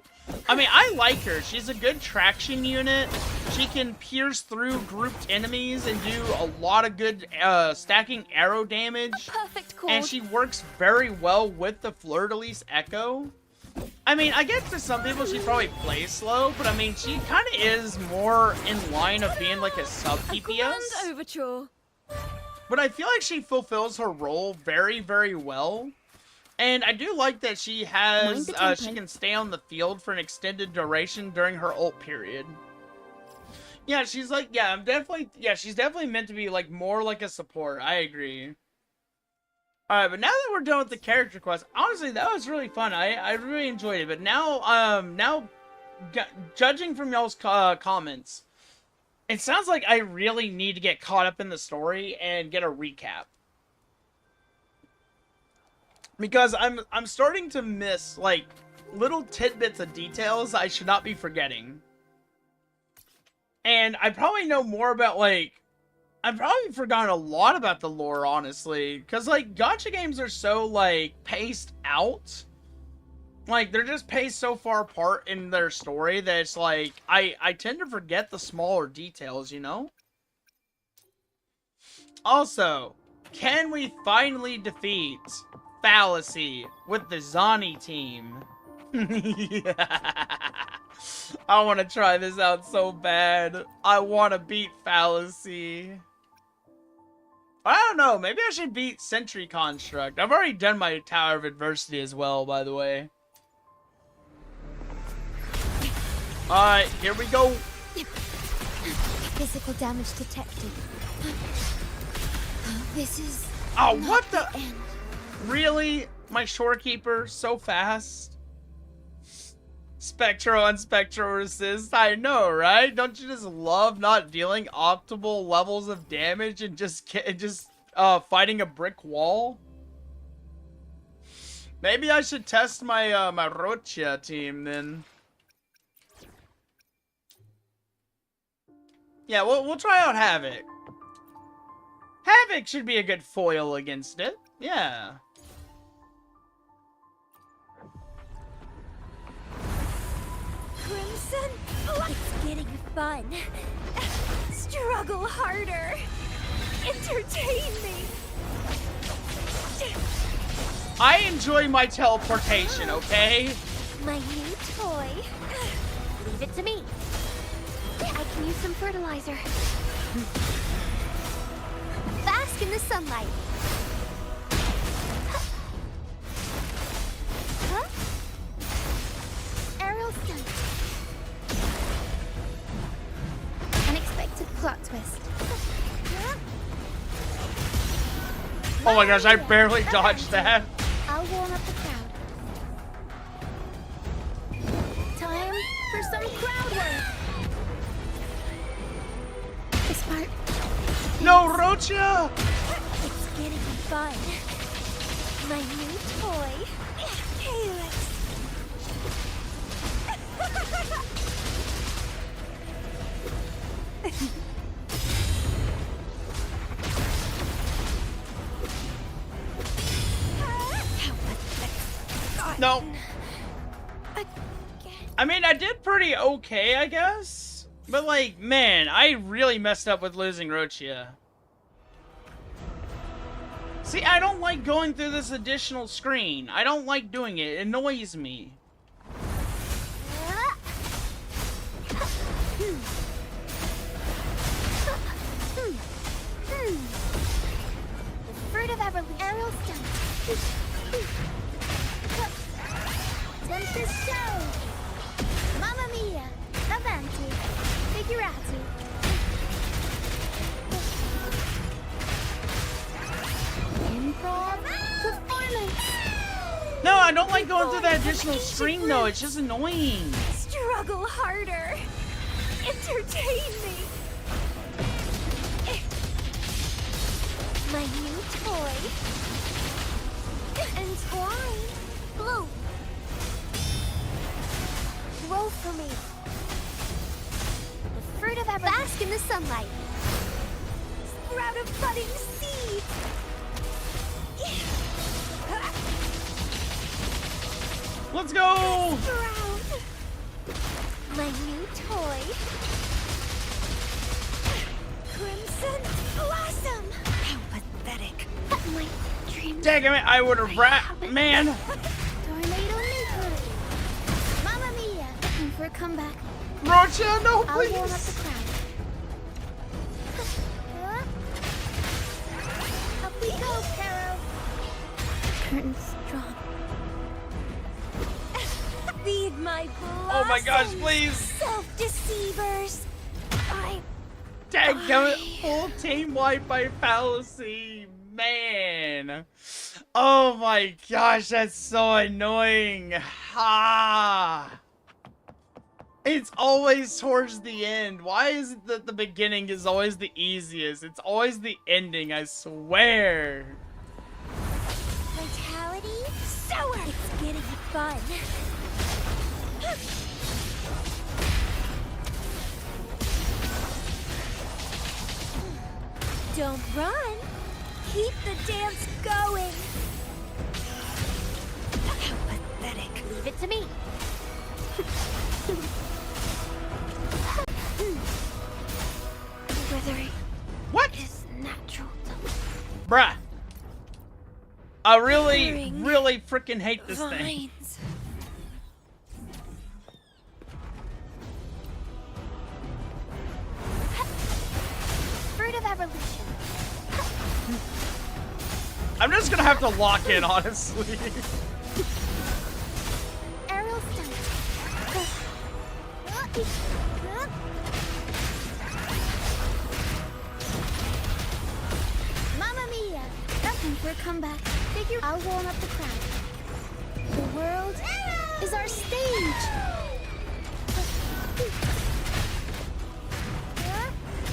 Speaker 1: I mean, I like her. She's a good traction unit. She can pierce through grouped enemies and do a lot of good stacking arrow damage.
Speaker 8: Perfect chord.
Speaker 1: And she works very well with the Fleur-de-Lis Echo. I mean, I guess to some people she probably plays slow, but I mean, she kind of is more in line of being like a sub-DPS.
Speaker 9: Overture.
Speaker 1: But I feel like she fulfills her role very, very well. And I do like that she has, she can stay on the field for an extended duration during her ult period. Yeah, she's like, yeah, she's definitely meant to be like more like a support. I agree. Alright, but now that we're done with the character quest, honestly, that was really fun. I really enjoyed it. But now, judging from y'all's comments, it sounds like I really need to get caught up in the story and get a recap. Because I'm starting to miss, like, little tidbits of details I should not be forgetting. And I probably know more about, like, I've probably forgotten a lot about the lore, honestly. Because, like, gacha games are so, like, paced out. Like, they're just paced so far apart in their story that it's like, I tend to forget the smaller details, you know? Also, can we finally defeat Fallacy with the Zani team? I want to try this out so bad. I want to beat Fallacy. I don't know, maybe I should beat Sentry Construct. I've already done my Tower of Adversity as well, by the way. Alright, here we go.
Speaker 2: Physical damage detected. This is...
Speaker 1: Oh, what the... Really? My Shorekeeper? So fast? Spectral and Spectral Resist? I know, right? Don't you just love not dealing optimal levels of damage and just fighting a brick wall? Maybe I should test my my Rocha team then. Yeah, we'll try out Havoc. Havoc should be a good foil against it. Yeah.
Speaker 7: Crimson, it's getting fun. Struggle harder. Entertain me.
Speaker 1: I enjoy my teleportation, okay?
Speaker 14: My new toy. Leave it to me. I can use some fertilizer. Bask in the sunlight. Huh? Aerial stunt. Unexpected plot twist.
Speaker 1: Oh my gosh, I barely dodged that.
Speaker 14: I'll warm up the crowd. Time for some crowd work. This part.
Speaker 1: No, Rocha!
Speaker 7: It's getting fun. My new toy. Helix.
Speaker 1: No. I mean, I did pretty okay, I guess. But, like, man, I really messed up with losing Rocha. See, I don't like going through this additional screen. I don't like doing it. It annoys me.
Speaker 14: The fruit of Everly. Aerial stunt. Tempest show. Mamma mia. Avanti. Figurati. Improv performance.
Speaker 1: No, I don't like going through that additional screen, though. It's just annoying.
Speaker 7: Struggle harder. Entertain me. My new toy. Entwine. Blue. Roll for me.
Speaker 14: The fruit of ever. Bask in the sunlight.
Speaker 7: Sprout of budding seeds.
Speaker 1: Let's go!
Speaker 7: Sprout. My new toy. Crimson Blossom. How pathetic.
Speaker 14: My dream.
Speaker 1: Dang it, I would have man.
Speaker 14: Tornado nuclear. Mamma mia. Looking for a comeback.
Speaker 1: Rocha, no, please.
Speaker 14: I'll warm up the crowd. Up we go, Caro. Curtains drawn.
Speaker 7: Feed my blossoms.
Speaker 1: Oh my gosh, please.
Speaker 7: Self-deceivers.
Speaker 1: Dang, full team wipe by fallacy, man. Oh my gosh, that's so annoying. Ha! It's always towards the end. Why is it that the beginning is always the easiest? It's always the ending, I swear.
Speaker 7: Vitality sour. It's getting fun. Don't run. Keep the dance going. How pathetic.
Speaker 14: Leave it to me. Withering.
Speaker 1: What?
Speaker 14: Is natural.
Speaker 1: Bruh. I really freaking hate this thing.
Speaker 14: Fruit of evolution.
Speaker 1: I'm just gonna have to lock in, honestly.
Speaker 14: Aerial stunt. Mamma mia. Nothing for a comeback. Figure I'll warm up the crowd. The world is our stage.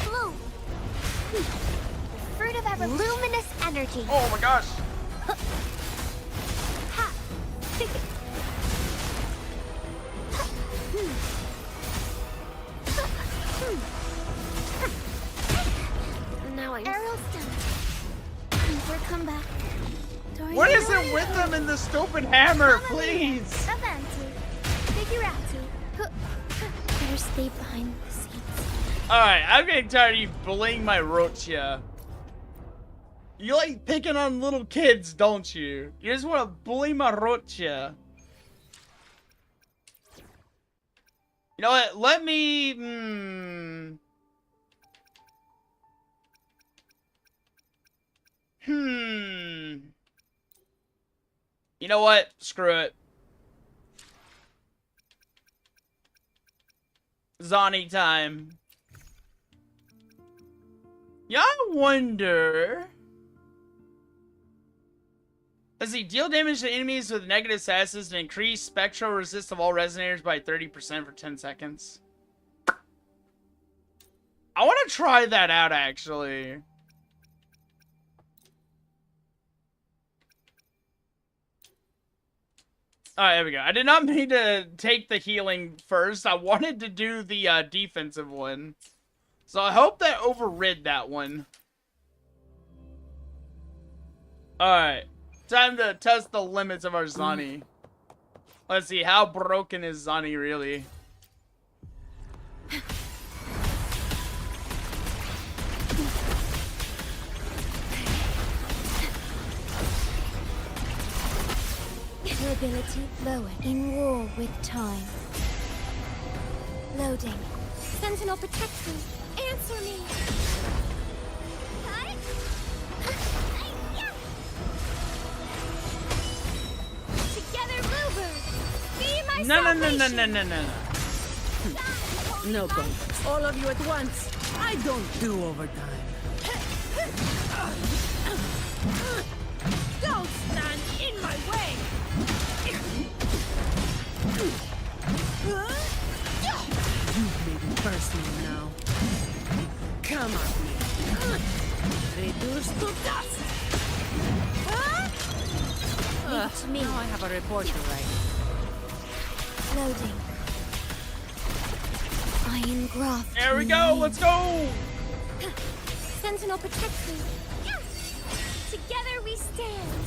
Speaker 14: Blue. Fruit of ever luminous energy.
Speaker 1: Oh my gosh.
Speaker 14: Ha.
Speaker 1: What is it with them in the stupid hammer, please?
Speaker 2: Better stay behind the scenes.
Speaker 1: Alright, I'm getting tired of you bullying my Rocha. You like picking on little kids, don't you? You just want to bully my Rocha. You know what? Let me... You know what? Screw it. Zani time. Yeah, I wonder... Does he deal damage to enemies with negative statuses and increase spectral resist of all resonators by 30% for 10 seconds? I want to try that out, actually. Alright, there we go. I did not mean to take the healing first. I wanted to do the defensive one. So I hope that overrid that one. Alright. Time to test the limits of our Zani. Let's see, how broken is Zani really?
Speaker 2: Durability lower. In war with time. Loading. Sentinel protect me. Answer me. Together, movers. Be my
Speaker 16: No. No go. All of you at once. I don't do overtime. Don't stand in my way. You've made it personal now. Come at me. Reduce to dust.
Speaker 2: Me.
Speaker 16: Now I have a report to write.
Speaker 2: Loading. Iron graft.
Speaker 1: There we go. Let's go.
Speaker 2: Sentinel protect me. Together we stand.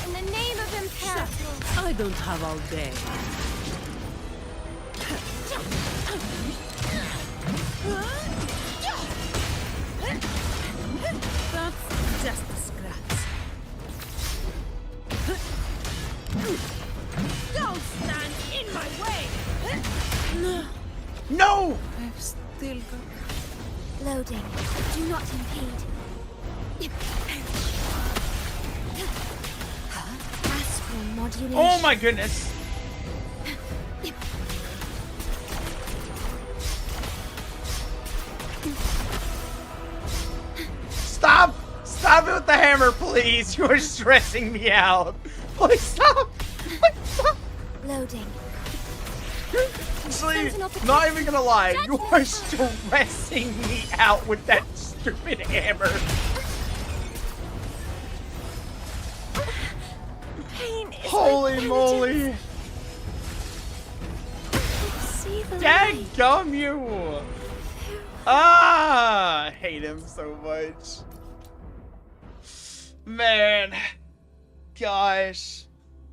Speaker 2: In the name of Imperator.
Speaker 16: I don't have all day. That's just a scratch. Don't stand in my way!
Speaker 1: No!
Speaker 16: I've still got...
Speaker 2: Loading. Do not impede. Astral modulation.
Speaker 1: Oh my goodness. Stop! Stop it with the hammer, please! You are stressing me out. Please stop! Please stop!
Speaker 2: Loading.
Speaker 1: Actually, not even gonna lie, you are stressing me out with that stupid hammer.
Speaker 2: Pain is
Speaker 1: Holy moly! Dadgum you! Ah! I hate him so much. Man. Gosh.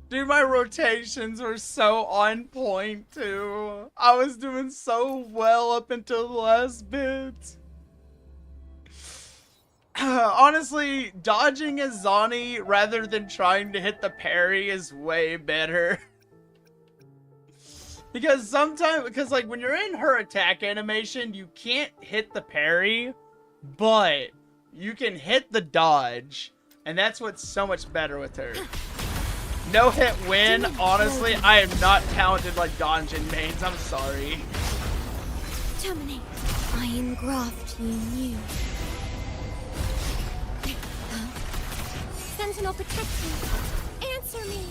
Speaker 1: Dude, my rotations were so on point, too. I was doing so well up until the last bit. Honestly, dodging a Zani rather than trying to hit the parry is way better. Because like, when you're in her attack animation, you can't hit the parry, but you can hit the dodge. And that's what's so much better with her. No hit win, honestly, I am not talented like Donjin mains, I'm sorry.
Speaker 2: Terminate. Iron graft you knew. Sentinel protect me. Answer me.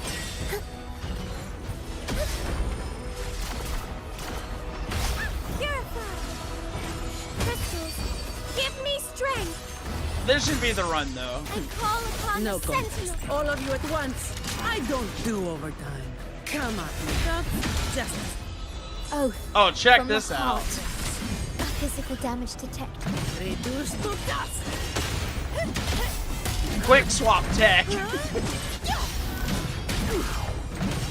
Speaker 2: Purify. Crystals, give me strength.
Speaker 1: This should be the run, though.
Speaker 2: I call upon
Speaker 16: no
Speaker 2: the
Speaker 16: go.
Speaker 2: Sentinel.
Speaker 16: All of you at once. I don't do overtime. Come at me. That's just...
Speaker 2: Oath.
Speaker 1: Oh, check
Speaker 2: from the
Speaker 1: this out.
Speaker 2: heart. Physical damage detected.
Speaker 16: Reduce to dust.
Speaker 1: Quick swap tech.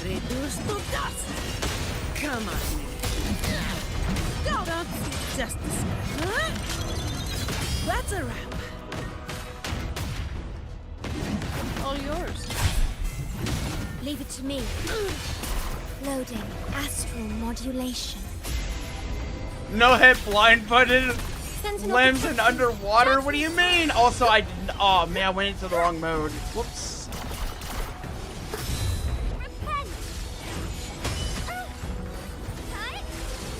Speaker 16: Reduce to dust. Come on, me. Go. That's just a scratch. Huh? That's a wrap. All yours.
Speaker 2: Leave it to me. Loading. Astral modulation.
Speaker 1: No hit, blind-footed, limbs and underwater. What do you mean? Also, I didn't. Oh man, I went into the wrong mode. Whoops.
Speaker 2: Repent.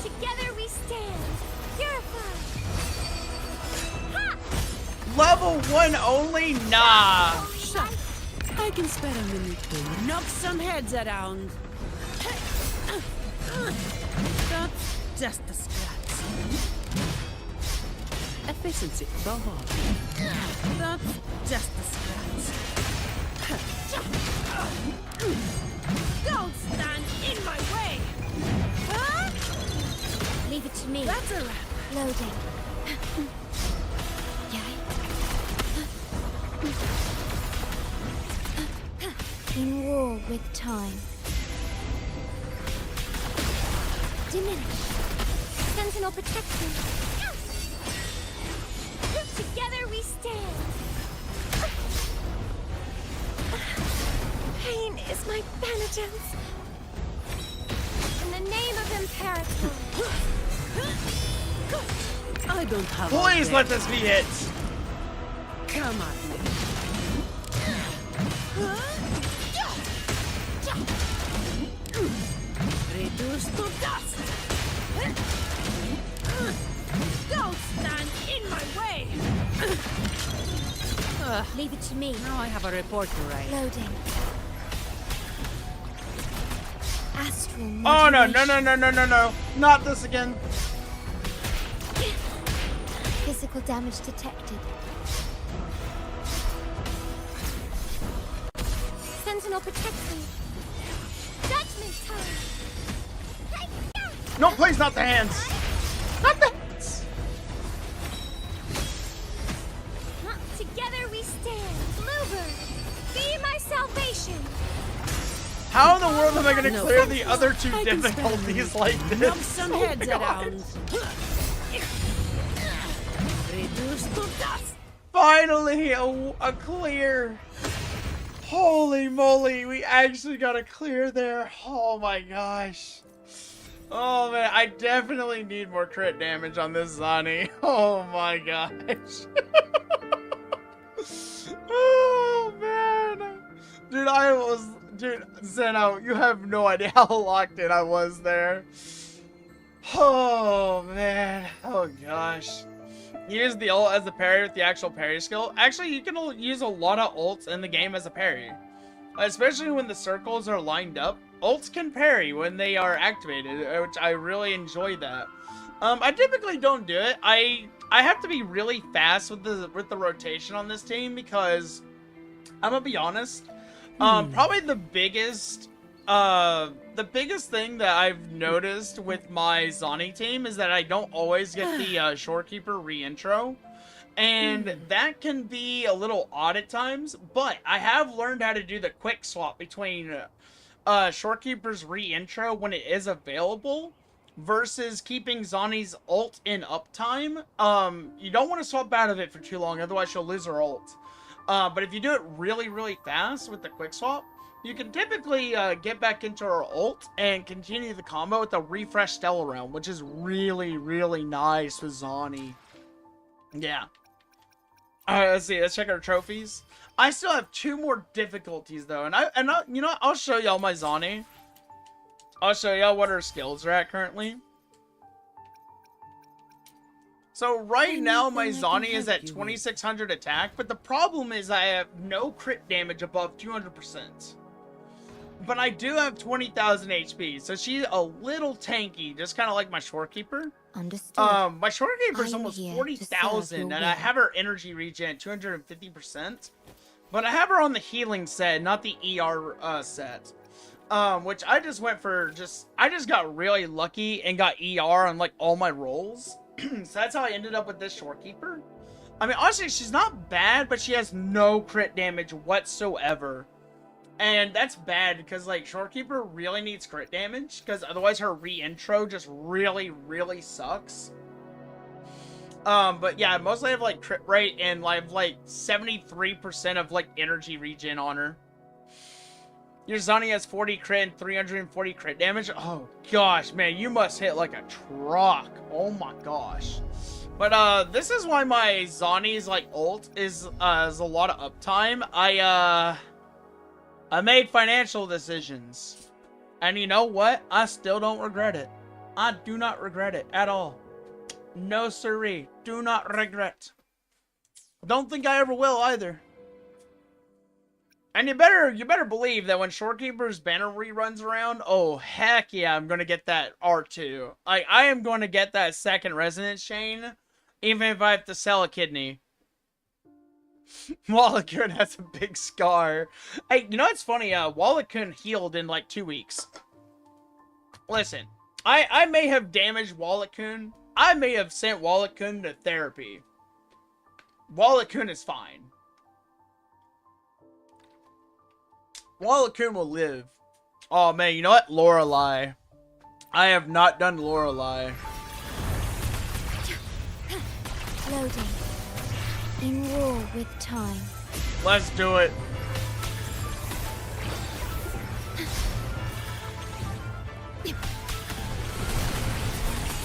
Speaker 2: Together we stand. Purified.
Speaker 1: Level 1 only? Nah.
Speaker 16: Shut. I can spare a minute to knock some heads around. That's just a scratch. Efficiency above all. That's just a scratch. Don't stand in my way! Huh?
Speaker 2: Leave it to me.
Speaker 16: That's a wrap.
Speaker 2: Loading. In war with time. Diminish. Sentinel protection. Together we stand. Pain is my penitence. In the name of Imperator.
Speaker 16: I don't have.
Speaker 1: Please let this be it.
Speaker 16: Come on, me. Reduce to dust. Don't stand in my way.
Speaker 2: Leave it to me.
Speaker 16: Now I have a report to write.
Speaker 2: Loading. Astral
Speaker 1: Oh no,
Speaker 2: modulation.
Speaker 1: no. Not this again.
Speaker 2: Physical damage detected. Sentinel protection. Judgment time.
Speaker 1: No, please, not the hands. Not the hands.
Speaker 2: Together we stand. Bluebird, be my salvation.
Speaker 1: How in the world am I going to
Speaker 16: No.
Speaker 1: clear the other two
Speaker 16: I can
Speaker 1: difficulties like this?
Speaker 16: Knock some
Speaker 1: Oh my
Speaker 16: heads
Speaker 1: God.
Speaker 16: around. Reduce to dust.
Speaker 1: Finally, a clear. Holy moly, we actually got a clear there. Oh my gosh. Oh man, I definitely need more crit damage on this Zani. Oh my gosh. Oh man. Dude, Zeno, you have no idea how locked in I was there. Oh man. Oh gosh. Use the ult as a parry with the actual parry skill. Actually, you can use a lot of ults in the game as a parry. Especially when the circles are lined up. Ults can parry when they are activated, which I really enjoy that. I typically don't do it. I have to be really fast with the rotation on this team because I'm gonna be honest. Probably the biggest thing that I've noticed with my Zani team is that I don't always get the Shorekeeper re-intro. And that can be a little odd at times, but I have learned how to do the quick swap between Shorekeeper's re-intro when it is available versus keeping Zani's ult in uptime. You don't want to swap out of it for too long, otherwise she'll lose her ult. But if you do it really, really fast with the quick swap, you can typically get back into her ult and continue the combo with the refresh Stellar Realm, which is really, really nice with Zani. Yeah. Alright, let's see. Let's check our trophies. I still have 2 more difficulties though, and I you know, I'll show y'all my Zani. I'll show y'all what her skills are at currently. So right now my Zani is at 2600 attack, but the problem is I have no crit damage above 200%. But I do have 20,000 HP, so she's a little tanky, just kind of like my Shorekeeper.
Speaker 2: Understood.
Speaker 1: My Shorekeeper is
Speaker 2: I'm
Speaker 1: almost
Speaker 2: here to
Speaker 1: 40,000,
Speaker 2: serve
Speaker 1: and
Speaker 2: your
Speaker 1: I
Speaker 2: will.
Speaker 1: have her energy regen at 250%. But I have her on the healing set, not the ER set. Which I just went for I just got really lucky and got ER on like all my rolls. So that's how I ended up with this Shorekeeper. I mean, honestly, she's not bad, but she has no crit damage whatsoever. And that's bad, because, like, Shorekeeper really needs crit damage, because otherwise her re-intro just really, really sucks. But yeah, mostly I have, like, crit rate, and I have, like, 73% of, like, energy regen on her. Your Zani has 40 crit and 340 crit damage. Oh, gosh, man, you must hit like a truck. Oh, my gosh. But, this is why my Zani's, like, ult is a lot of uptime. I made financial decisions. And you know what? I still don't regret it. I do not regret it at all. No, sirree. Do not regret. Don't think I ever will, either. And you better believe that when Shorekeeper's banner reruns around, oh heck yeah, I'm gonna get that R2. I am going to get that second resonance chain, even if I have to sell a kidney. Wallachun has a big scar. Hey, you know what's funny? Wallachun healed in like 2 weeks. Listen, I may have damaged Wallachun. I may have sent Wallachun to therapy. Wallachun is fine. Wallachun will live. Oh man, you know what? Lorelei. I have not done Lorelei.
Speaker 2: Loading. In war with time.
Speaker 1: Let's do it.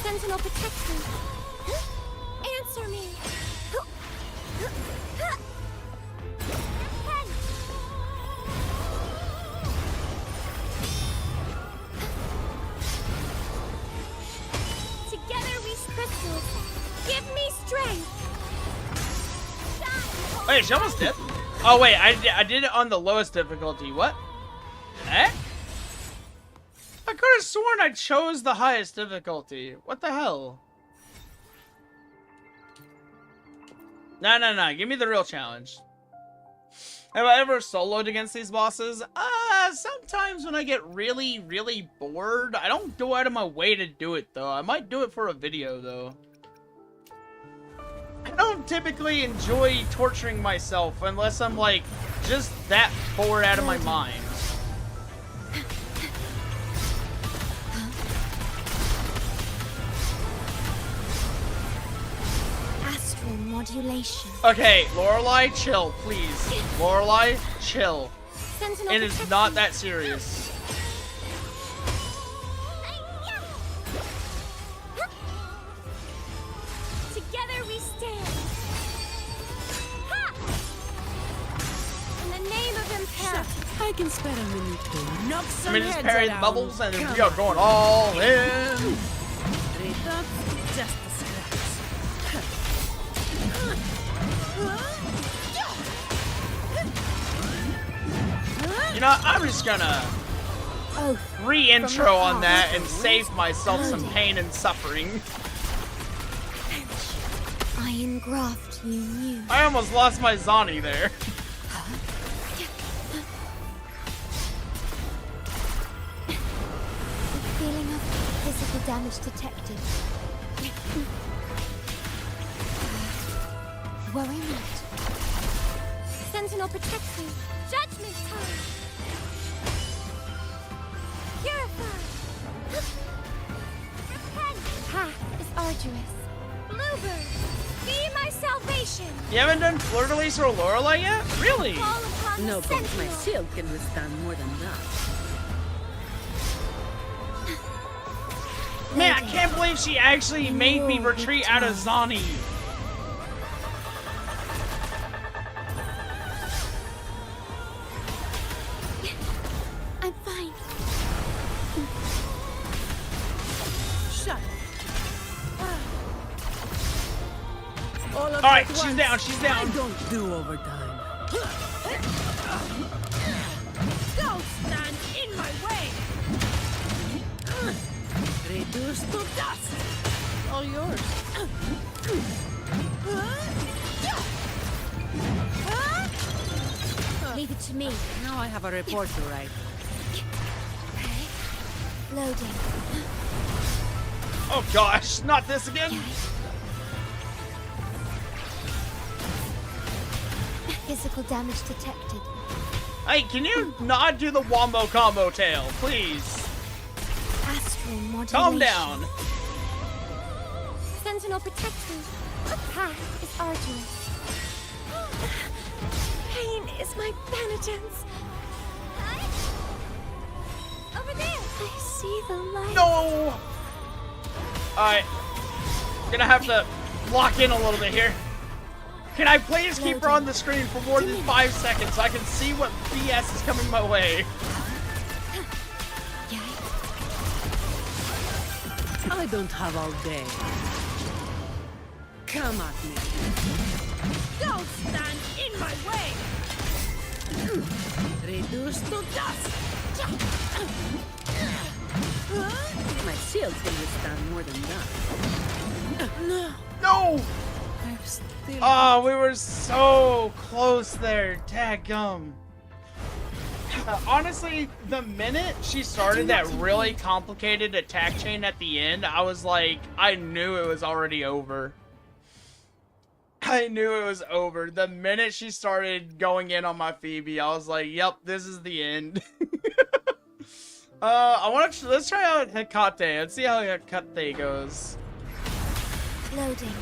Speaker 2: Sentinel, protect me. Answer me. Together we crystals. Give me strength.
Speaker 1: Wait, she almost did? Oh wait, I did it on the lowest difficulty. What? Eh? I could have sworn I chose the highest difficulty. What the hell? No. Give me the real challenge. Have I ever soloed against these bosses? Sometimes when I get really, really bored. I don't go out of my way to do it, though. I might do it for a video, though. I don't typically enjoy torturing myself unless I'm, like, just that bored out of my mind.
Speaker 2: Astral modulation.
Speaker 1: Okay, Lorelei, chill, please. Lorelei, chill.
Speaker 2: Sentinel,
Speaker 1: It is not that serious.
Speaker 2: Together we stand. Ha! In the name of Impera.
Speaker 16: I can spare a minute to knock some
Speaker 1: Let me just
Speaker 16: heads
Speaker 1: parry the
Speaker 16: around.
Speaker 1: bubbles and then
Speaker 16: Come
Speaker 1: we are going all in.
Speaker 16: That's just a
Speaker 1: You know, I'm just gonna re-intro on that and save myself some pain and suffering.
Speaker 2: I engraft you new.
Speaker 1: I almost lost my Zani there.
Speaker 2: Feeling of physical damage detected. Worry not. Sentinel, protect me. Judgment time. Purify. Repent. Ha is arduous. Bluebird, be my salvation.
Speaker 1: You haven't done Fleur-de-Lis or Lorelei yet? Really?
Speaker 16: No, but my shield can withstand more than that.
Speaker 1: Man, I can't believe she actually made me retreat out of Zani.
Speaker 2: I'm fine.
Speaker 16: Shut
Speaker 1: All right, she's down. She's down.
Speaker 16: I don't do overtime. Don't stand in my way. Reduced to dust. All yours.
Speaker 2: Leave it to me.
Speaker 16: Now I have a report to write.
Speaker 2: Loading.
Speaker 1: Oh gosh, not this again.
Speaker 2: Physical damage detected.
Speaker 1: Hey, can you not do the wombo combo tail, please?
Speaker 2: Astral modulation.
Speaker 1: Calm down.
Speaker 2: Sentinel protected. The path is arduous. Pain is my penitence. Over there. I see the light.
Speaker 1: No! Alright. Gonna have to lock in a little bit here. Can I please keep her on the screen for more than 5 seconds so I can see what BS is coming my way?
Speaker 16: I don't have all day. Come at me. Don't stand in my way! Reduce to dust! My shield can withstand more than that.
Speaker 1: No!
Speaker 16: I'm still...
Speaker 1: Oh, we were so close there. Dadgum. Honestly, the minute she started that really complicated attack chain at the end, I was like, I knew it was already over. I knew it was over. The minute she started going in on my Phoebe, I was like, yep, this is the end. Let's try out Hecate. Let's see how Hecate goes.
Speaker 2: Loading.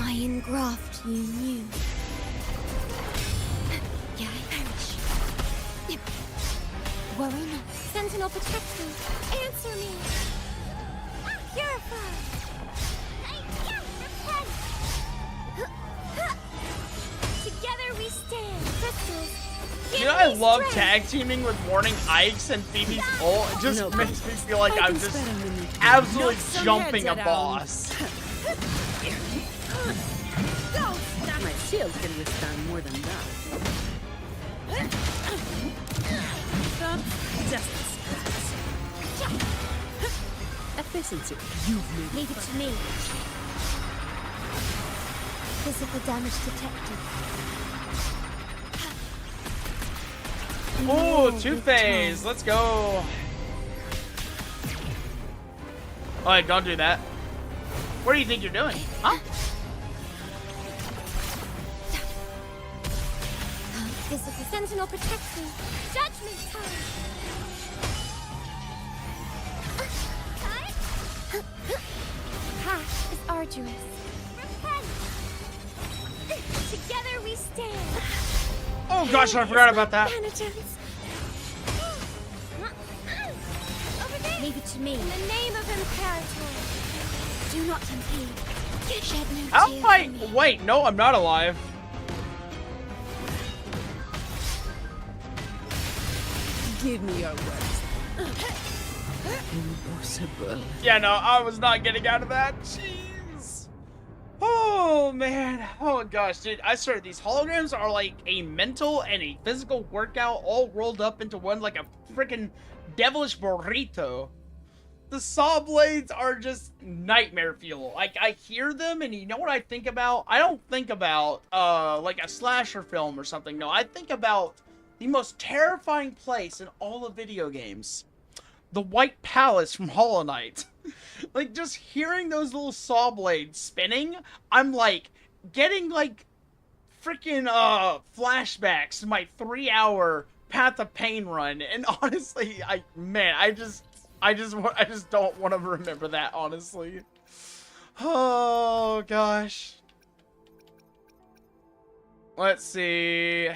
Speaker 2: I engraft you new. Yeah, I perish. Worry not. Sentinel protect me. Answer me. Purify. Together we stand. Crystals.
Speaker 1: You know, I love tag teaming with Morning Ikes and Phoebe's ult. It just makes me feel like I'm just absolutely jumping a boss.
Speaker 16: My shield can withstand more than that. Justice. Efficiency. You've made
Speaker 2: Leave it to me. Physical damage detected.
Speaker 1: Ooh, two-phase. Let's go. Alright, don't do that. What do you think you're doing? Huh?
Speaker 2: Physical sentinel protects me. Judgment time. Path is arduous. Repent. Together we stand.
Speaker 1: Oh gosh, I forgot about that.
Speaker 2: Penitence. Leave it to me. In the name of Imperator. Do not impede. Shed no
Speaker 1: How
Speaker 2: tears
Speaker 1: am I?
Speaker 2: for me.
Speaker 1: Wait, no, I'm not alive.
Speaker 16: Give me your words. Impossible.
Speaker 1: Yeah, no, I was not getting out of that. Jeez. Oh, man. Oh, gosh, dude. I swear, these holograms are like a mental and a physical workout all rolled up into one like a freaking devilish burrito. The saw blades are just nightmare fuel. Like, I hear them, and you know what I think about? I don't think about, like a slasher film or something. No, I think about the most terrifying place in all of video games. The White Palace from Hollow Knight. Like, just hearing those little saw blades spinning, I'm, like, getting, like, freaking, flashbacks to my 3-hour Path of Pain run. And honestly, I just don't want to remember that, honestly. Oh, gosh. Let's see.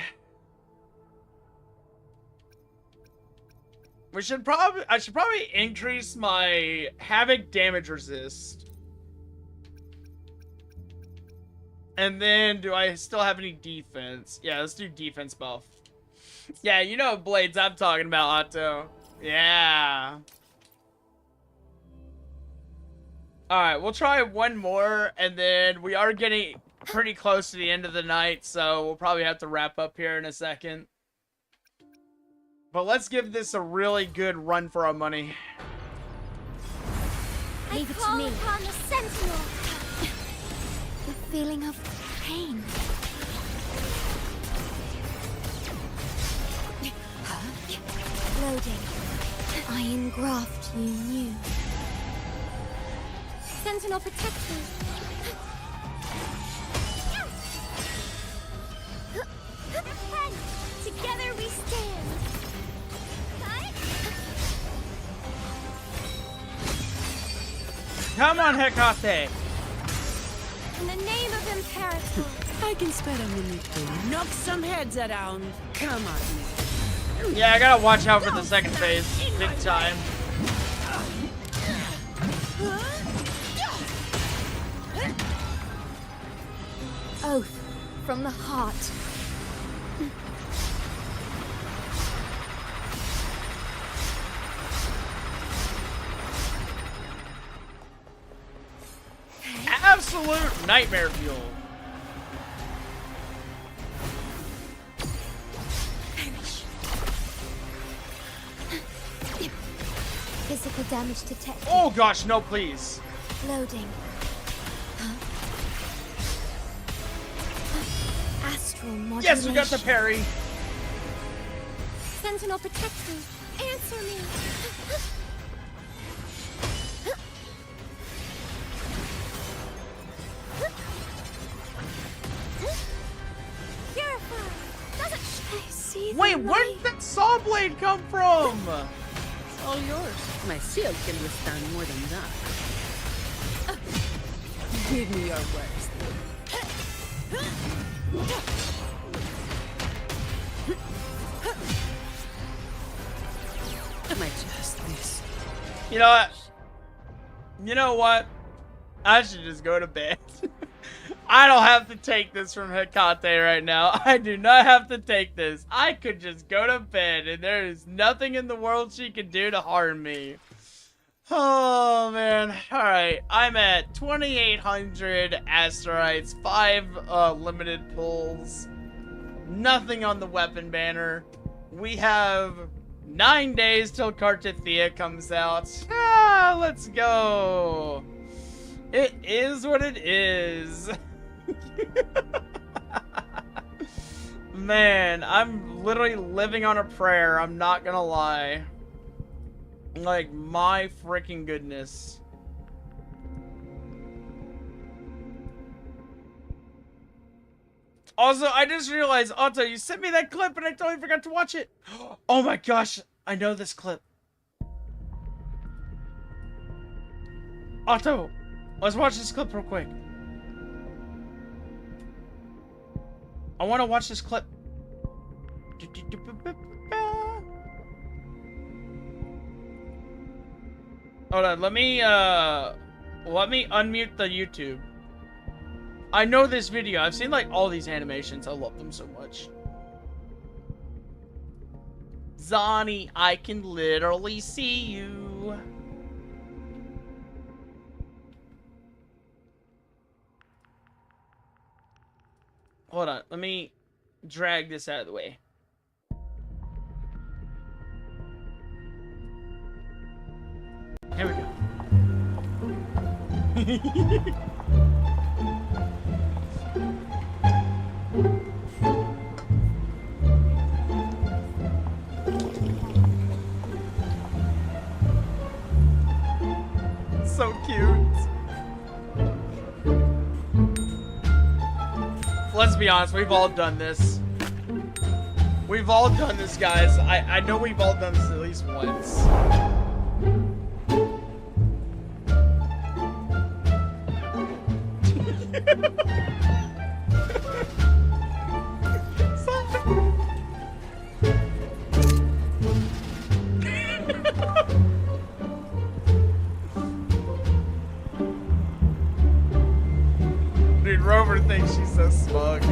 Speaker 1: I should probably increase my Havoc damage resist. And then, do I still have any defense? Yeah, let's do defense buff. Yeah, you know what blades I'm talking about, Otto. Yeah. Alright, we'll try one more, and then we are getting pretty close to the end of the night, so we'll probably have to wrap up here in a second. But let's give this a really good run for our money.
Speaker 2: Leave it to me. Upon the sentinel. The feeling of pain. Loading. I engraft you new. Sentinel protect me.
Speaker 1: Come on, Hecate.
Speaker 9: In the name of Imperator.
Speaker 16: I can spare a minute to knock some heads around. Come on.
Speaker 1: Yeah, I gotta watch out for the second phase. Big time.
Speaker 2: Oath from the heart.
Speaker 1: Absolute nightmare fuel.
Speaker 2: Physical damage detected.
Speaker 1: Oh gosh, no, please.
Speaker 2: Loading. Astral modulation.
Speaker 1: Yes, we got the parry.
Speaker 2: Sentinel, protect me. Answer me.
Speaker 1: Wait, where did that saw blade come from?
Speaker 16: It's all yours. My shield can withstand more than that. Give me your worst. My justice.
Speaker 1: You know what? You know what? I should just go to bed. I don't have to take this from Hecate right now. I do not have to take this. I could just go to bed and there is nothing in the world she can do to harm me. Oh, man. Alright, I'm at 2,800 asteroids, 5 limited pulls, nothing on the weapon banner. We have 9 days till Cartithia comes out. Ah, let's go. It is what it is. Man, I'm literally living on a prayer. I'm not gonna lie. Like, my freaking goodness. Also, I just realized, Otto, you sent me that clip and I totally forgot to watch it. Oh my gosh, I know this clip. Otto, let's watch this clip real quick. I want to watch this clip. Hold on, let me unmute the YouTube. I know this video. I've seen like all these animations. I love them so much. Zani, I can literally see you. Hold on, let me drag this out of the way. Here we go. So cute. Let's be honest, we've all done this. We've all done this, guys. I know we've all done this at least once. Dude, Rover thinks she's so smug.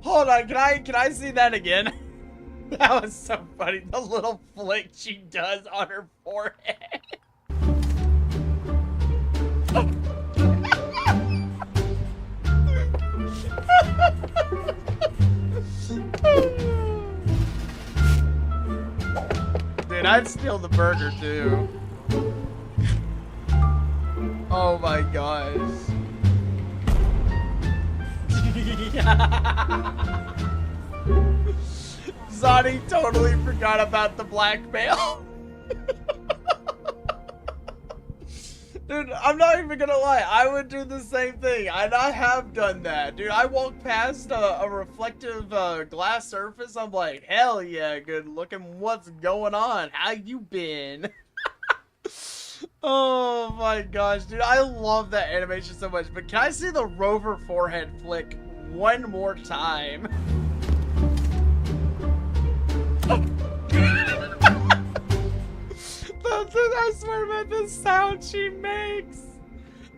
Speaker 1: Hold on, can I see that again? That was so funny, the little flick she does on her forehead. Dude, I'd steal the burger too. Oh my gosh. Zani totally forgot about the blackmail. Dude, I'm not even gonna lie. I would do the same thing. And I have done that. Dude, I walked past a reflective glass surface. I'm like, hell yeah, good looking. What's going on? How you been? Oh my gosh, dude. I love that animation so much. But can I see the rover forehead flick one more time? I swear, man, the sound she makes.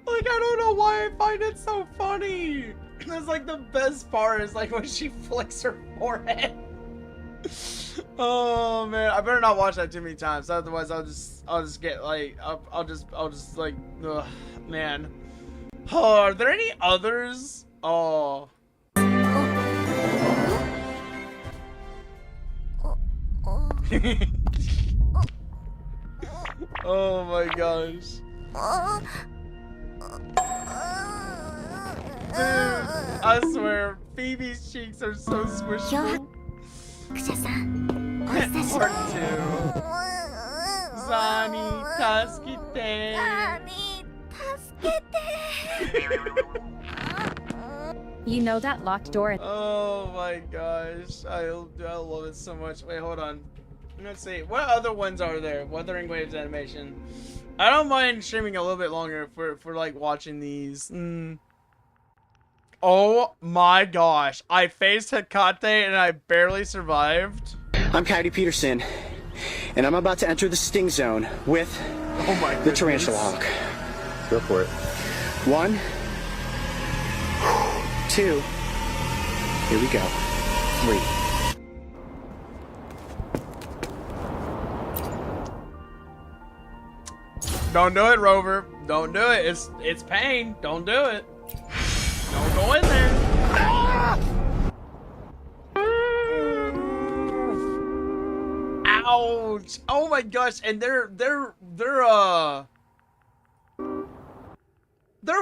Speaker 1: Like, I don't know why I find it so funny. It's like the best part is like when she flicks her forehead. Oh man, I better not watch that too many times. Otherwise, I'll just get like, I'll just like, ugh, man. Oh, are there any others? Oh. Oh my gosh. Dude, I swear, Phoebe's cheeks are so squishy. Part 2. Zani, tasukite.
Speaker 10: You know that locked door?
Speaker 1: Oh my gosh, I love it so much. Wait, hold on. Let's see. What other ones are there? Wuthering Waves animation. I don't mind streaming a little bit longer for like watching these. Oh my gosh. I faced Hecate and I barely survived.
Speaker 13: I'm Coyote Peterson, and I'm about to enter the sting zone with the Tarantula Hawk.
Speaker 22: Go for it.
Speaker 13: 1, 2, here we go. 3.
Speaker 1: Don't do it, Rover. Don't do it. It's pain. Don't do it. Don't go in there. Ah! Ouch! Oh my gosh! And their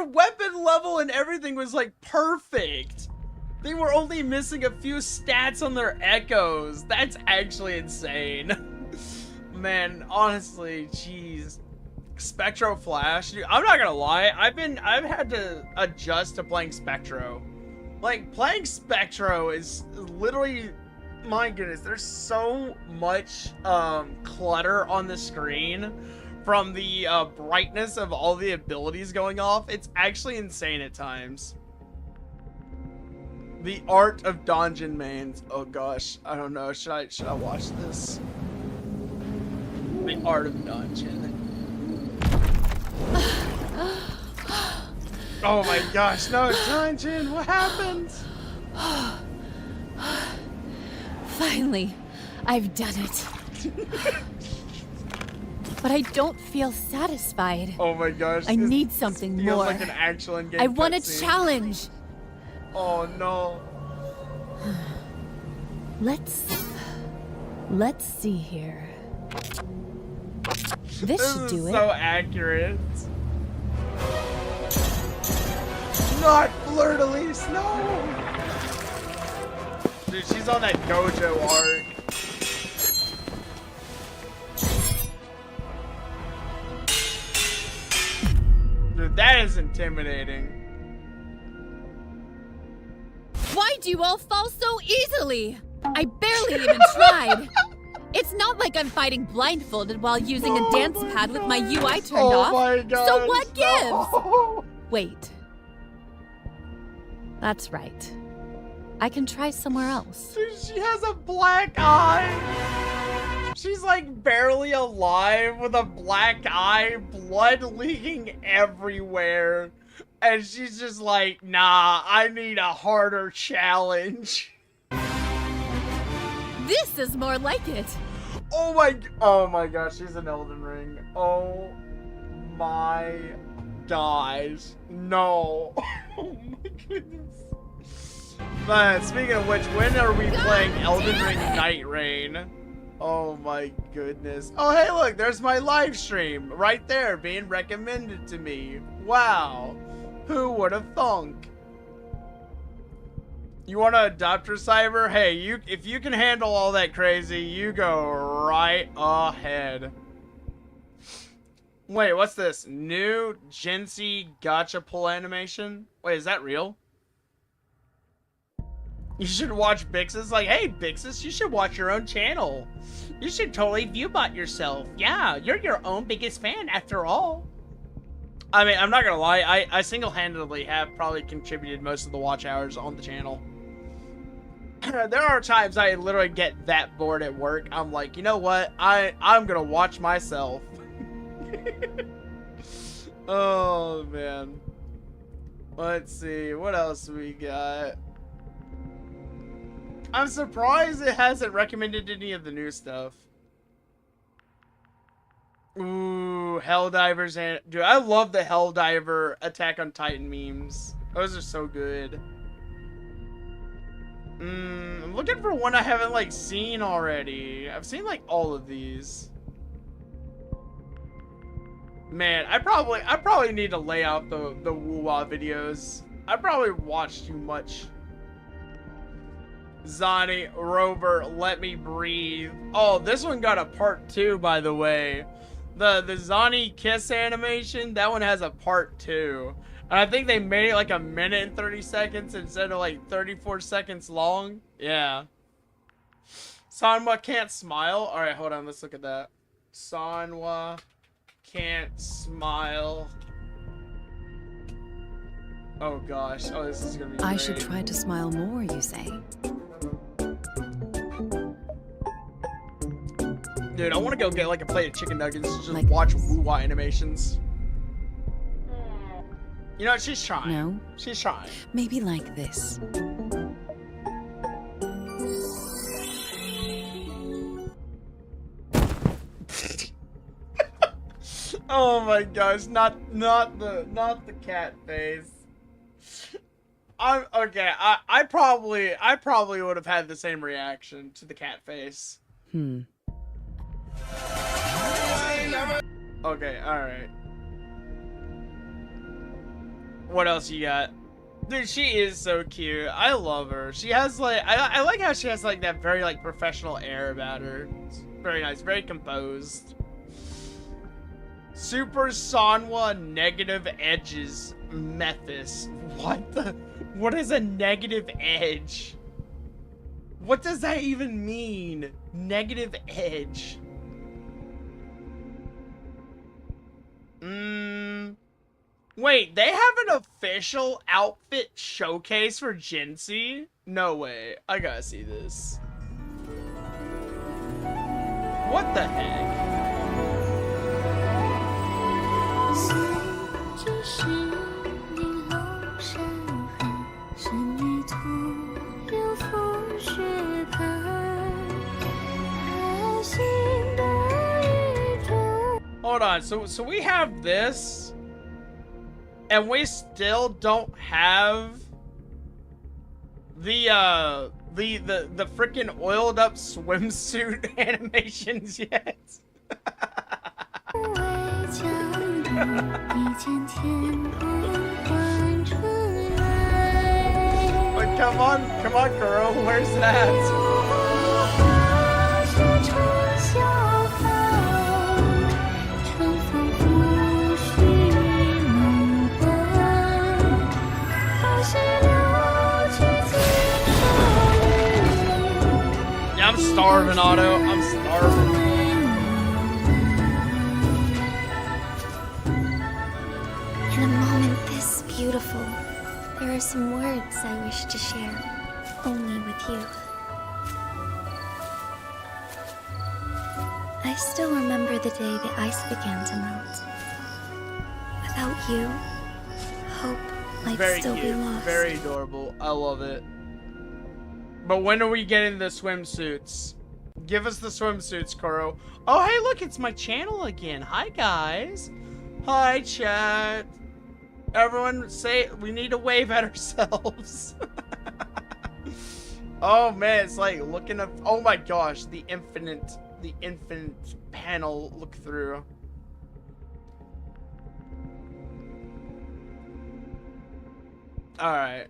Speaker 1: weapon level and everything was like perfect. They were only missing a few stats on their echoes. That's actually insane. Man, honestly, jeez. Spectro Flash, dude, I'm not gonna lie, I've had to adjust to playing Spectro. Like, playing Spectro is literally, my goodness, there's so much clutter on the screen from the brightness of all the abilities going off. It's actually insane at times. The Art of Dungeon Mains. Oh gosh, I don't know, should I watch this? The Art of Dungeon. Oh my gosh, no, Dungeon, what happened?
Speaker 23: Finally, I've done it. But I don't feel satisfied.
Speaker 1: Oh my gosh.
Speaker 23: I need something
Speaker 1: feels
Speaker 23: more.
Speaker 1: Like an actual in-game
Speaker 23: I want a
Speaker 1: cutscene.
Speaker 23: challenge.
Speaker 1: Oh no.
Speaker 23: Let's see here. This should do it.
Speaker 1: So accurate. Not Fleur-de-Lis, no! Dude, she's on that Gojo arc. Dude, that is intimidating.
Speaker 23: Why do you all fall so easily? I barely even tried. It's not like I'm fighting blindfolded while using a dance pad with my UI turned off.
Speaker 1: My gosh,
Speaker 23: so what gives?
Speaker 1: No.
Speaker 23: Wait. That's right. I can try somewhere else.
Speaker 1: Dude, she has a black eye. She's like barely alive with a black eye, blood leaking everywhere. And she's just like, nah, I need a harder challenge.
Speaker 23: This is more like it.
Speaker 1: Oh my gosh, she's an Elden Ring. Oh my gosh. No. Oh my goodness. Man, speaking of which, when are we playing Elden Ring Night Rain? Oh my goodness. Oh hey look, there's my live stream right there being recommended to me. Wow. Who would have thunk? You want to adopt her, Cyber? Hey, if you can handle all that crazy, you go right ahead. Wait, what's this? New Jinsey Gacha pull animation? Wait, is that real? You should watch Byxis. Like, hey, Byxis, you should watch your own channel. You should totally viewbot yourself. Yeah, you're your own biggest fan after all. I mean, I'm not gonna lie. I single-handedly have probably contributed most of the watch hours on the channel. There are times I literally get that bored at work. I'm like, you know what? I'm gonna watch myself. Oh, man. Let's see. What else we got? I'm surprised it hasn't recommended any of the new stuff. Ooh, Helldivers and... Dude, I love the Helldiver Attack on Titan memes. Those are so good. I'm looking for one I haven't, like, seen already. I've seen, like, all of these. Man, I probably need to lay out the woo-wah videos. I probably watch too much. Zani, Rover, Let Me Breathe. Oh, this one got a part 2, by the way. The Zani kiss animation, that one has a part 2. And I think they made it like 1 minute and 30 seconds instead of like 34 seconds long. Yeah. Sanwa can't smile. Alright, hold on, let's look at that. Sanwa can't smile. Oh gosh. Oh, this is gonna be great.
Speaker 10: I should try to smile more, you say?
Speaker 1: Dude, I want to go get like a plate of chicken nuggets and just like watch woo-wah animations. You know what? She's trying.
Speaker 10: No.
Speaker 1: She's trying.
Speaker 10: Maybe like this.
Speaker 1: Oh my gosh, not the cat face. I'm okay. I probably would have had the same reaction to the cat face. Okay, alright. What else you got? Dude, she is so cute. I love her. She has like, I like how she has like that very like professional air about her. It's very nice, very composed. Super Sanwa Negative Edges Methis. What is a negative edge? What does that even mean? Negative edge. Wait, they have an official outfit showcase for Jinsey? No way. I gotta see this. What the heck? Hold on, so we have this, and we still don't have the freaking oiled up swimsuit animations yet. But come on, girl, where's that? Yeah, I'm starving, Otto. I'm starving.
Speaker 2: In a moment this beautiful, there are some words I wish to share, only with you. I still remember the day the ice began to melt. Without you, hope might
Speaker 1: Very
Speaker 2: still
Speaker 1: cute,
Speaker 2: be lost.
Speaker 1: very adorable. I love it. But when are we getting the swimsuits? Give us the swimsuits, Koro. Oh, hey, look, it's my channel again. Hi, guys. Hi, chat. Everyone say we need to wave at ourselves. Oh, man, it's like looking up. Oh, my gosh, the infinite panel look through. All right.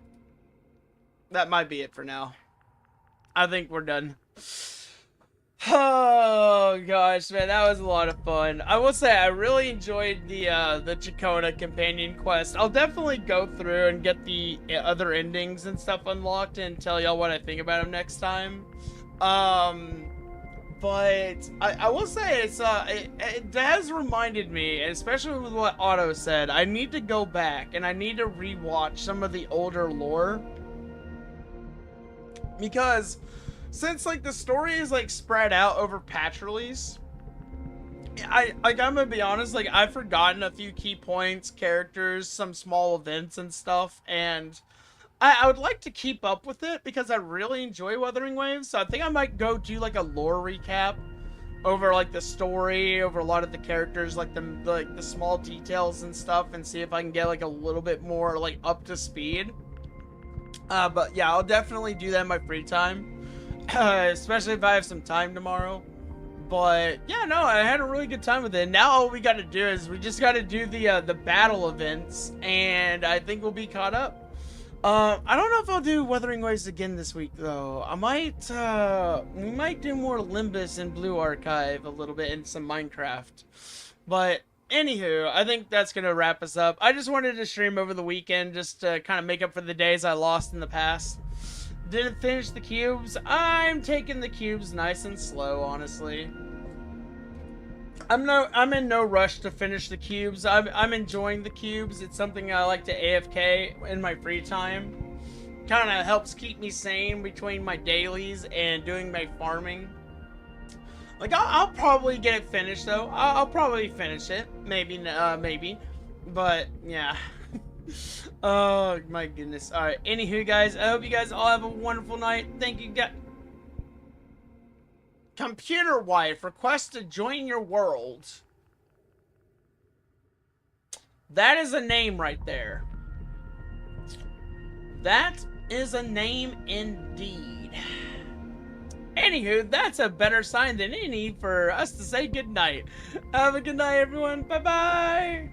Speaker 1: That might be it for now. I think we're done. Oh gosh, man, that was a lot of fun. I will say I really enjoyed the Chacona companion quest. I'll definitely go through and get the other endings and stuff unlocked and tell y'all what I think about them next time. But I will say it has reminded me, especially with what Otto said, I need to go back and I need to rewatch some of the older lore, because since like the story is like spread out over patch release, I'm gonna be honest, like I've forgotten a few key points, characters, some small events and stuff, and I would like to keep up with it because I really enjoy Wuthering Waves, so I think I might go do like a lore recap over like the story, over a lot of the characters, like the small details and stuff, and see if I can get like a little bit more like up to speed. But yeah, I'll definitely do that in my free time, especially if I have some time tomorrow. But yeah, no, I had a really good time with it. Now all we got to do is we just got to do the battle events, and I think we'll be caught up. I don't know if I'll do Wuthering Waves again this week, though. I might, we might do more Limbus and Blue Archive a little bit, and some Minecraft. But, anywho, I think that's gonna wrap us up. I just wanted to stream over the weekend, just to kind of make up for the days I lost in the past. Didn't finish the cubes. I'm taking the cubes nice and slow, honestly. I'm in no rush to finish the cubes. I'm enjoying the cubes. It's something I like to AFK in my free time. Kind of helps keep me sane between my dailies and doing my farming. Like I'll probably get it finished though. I'll probably finish it. Maybe, maybe. But yeah. Oh my goodness. All right. Anywho, guys, I hope you guys all have a wonderful night. Thank you, guys. Computer wife requests to join your world. That is a name right there. That is a name indeed. Anywho, that's a better sign than any for us to say goodnight. Have a good night, everyone. Bye-bye.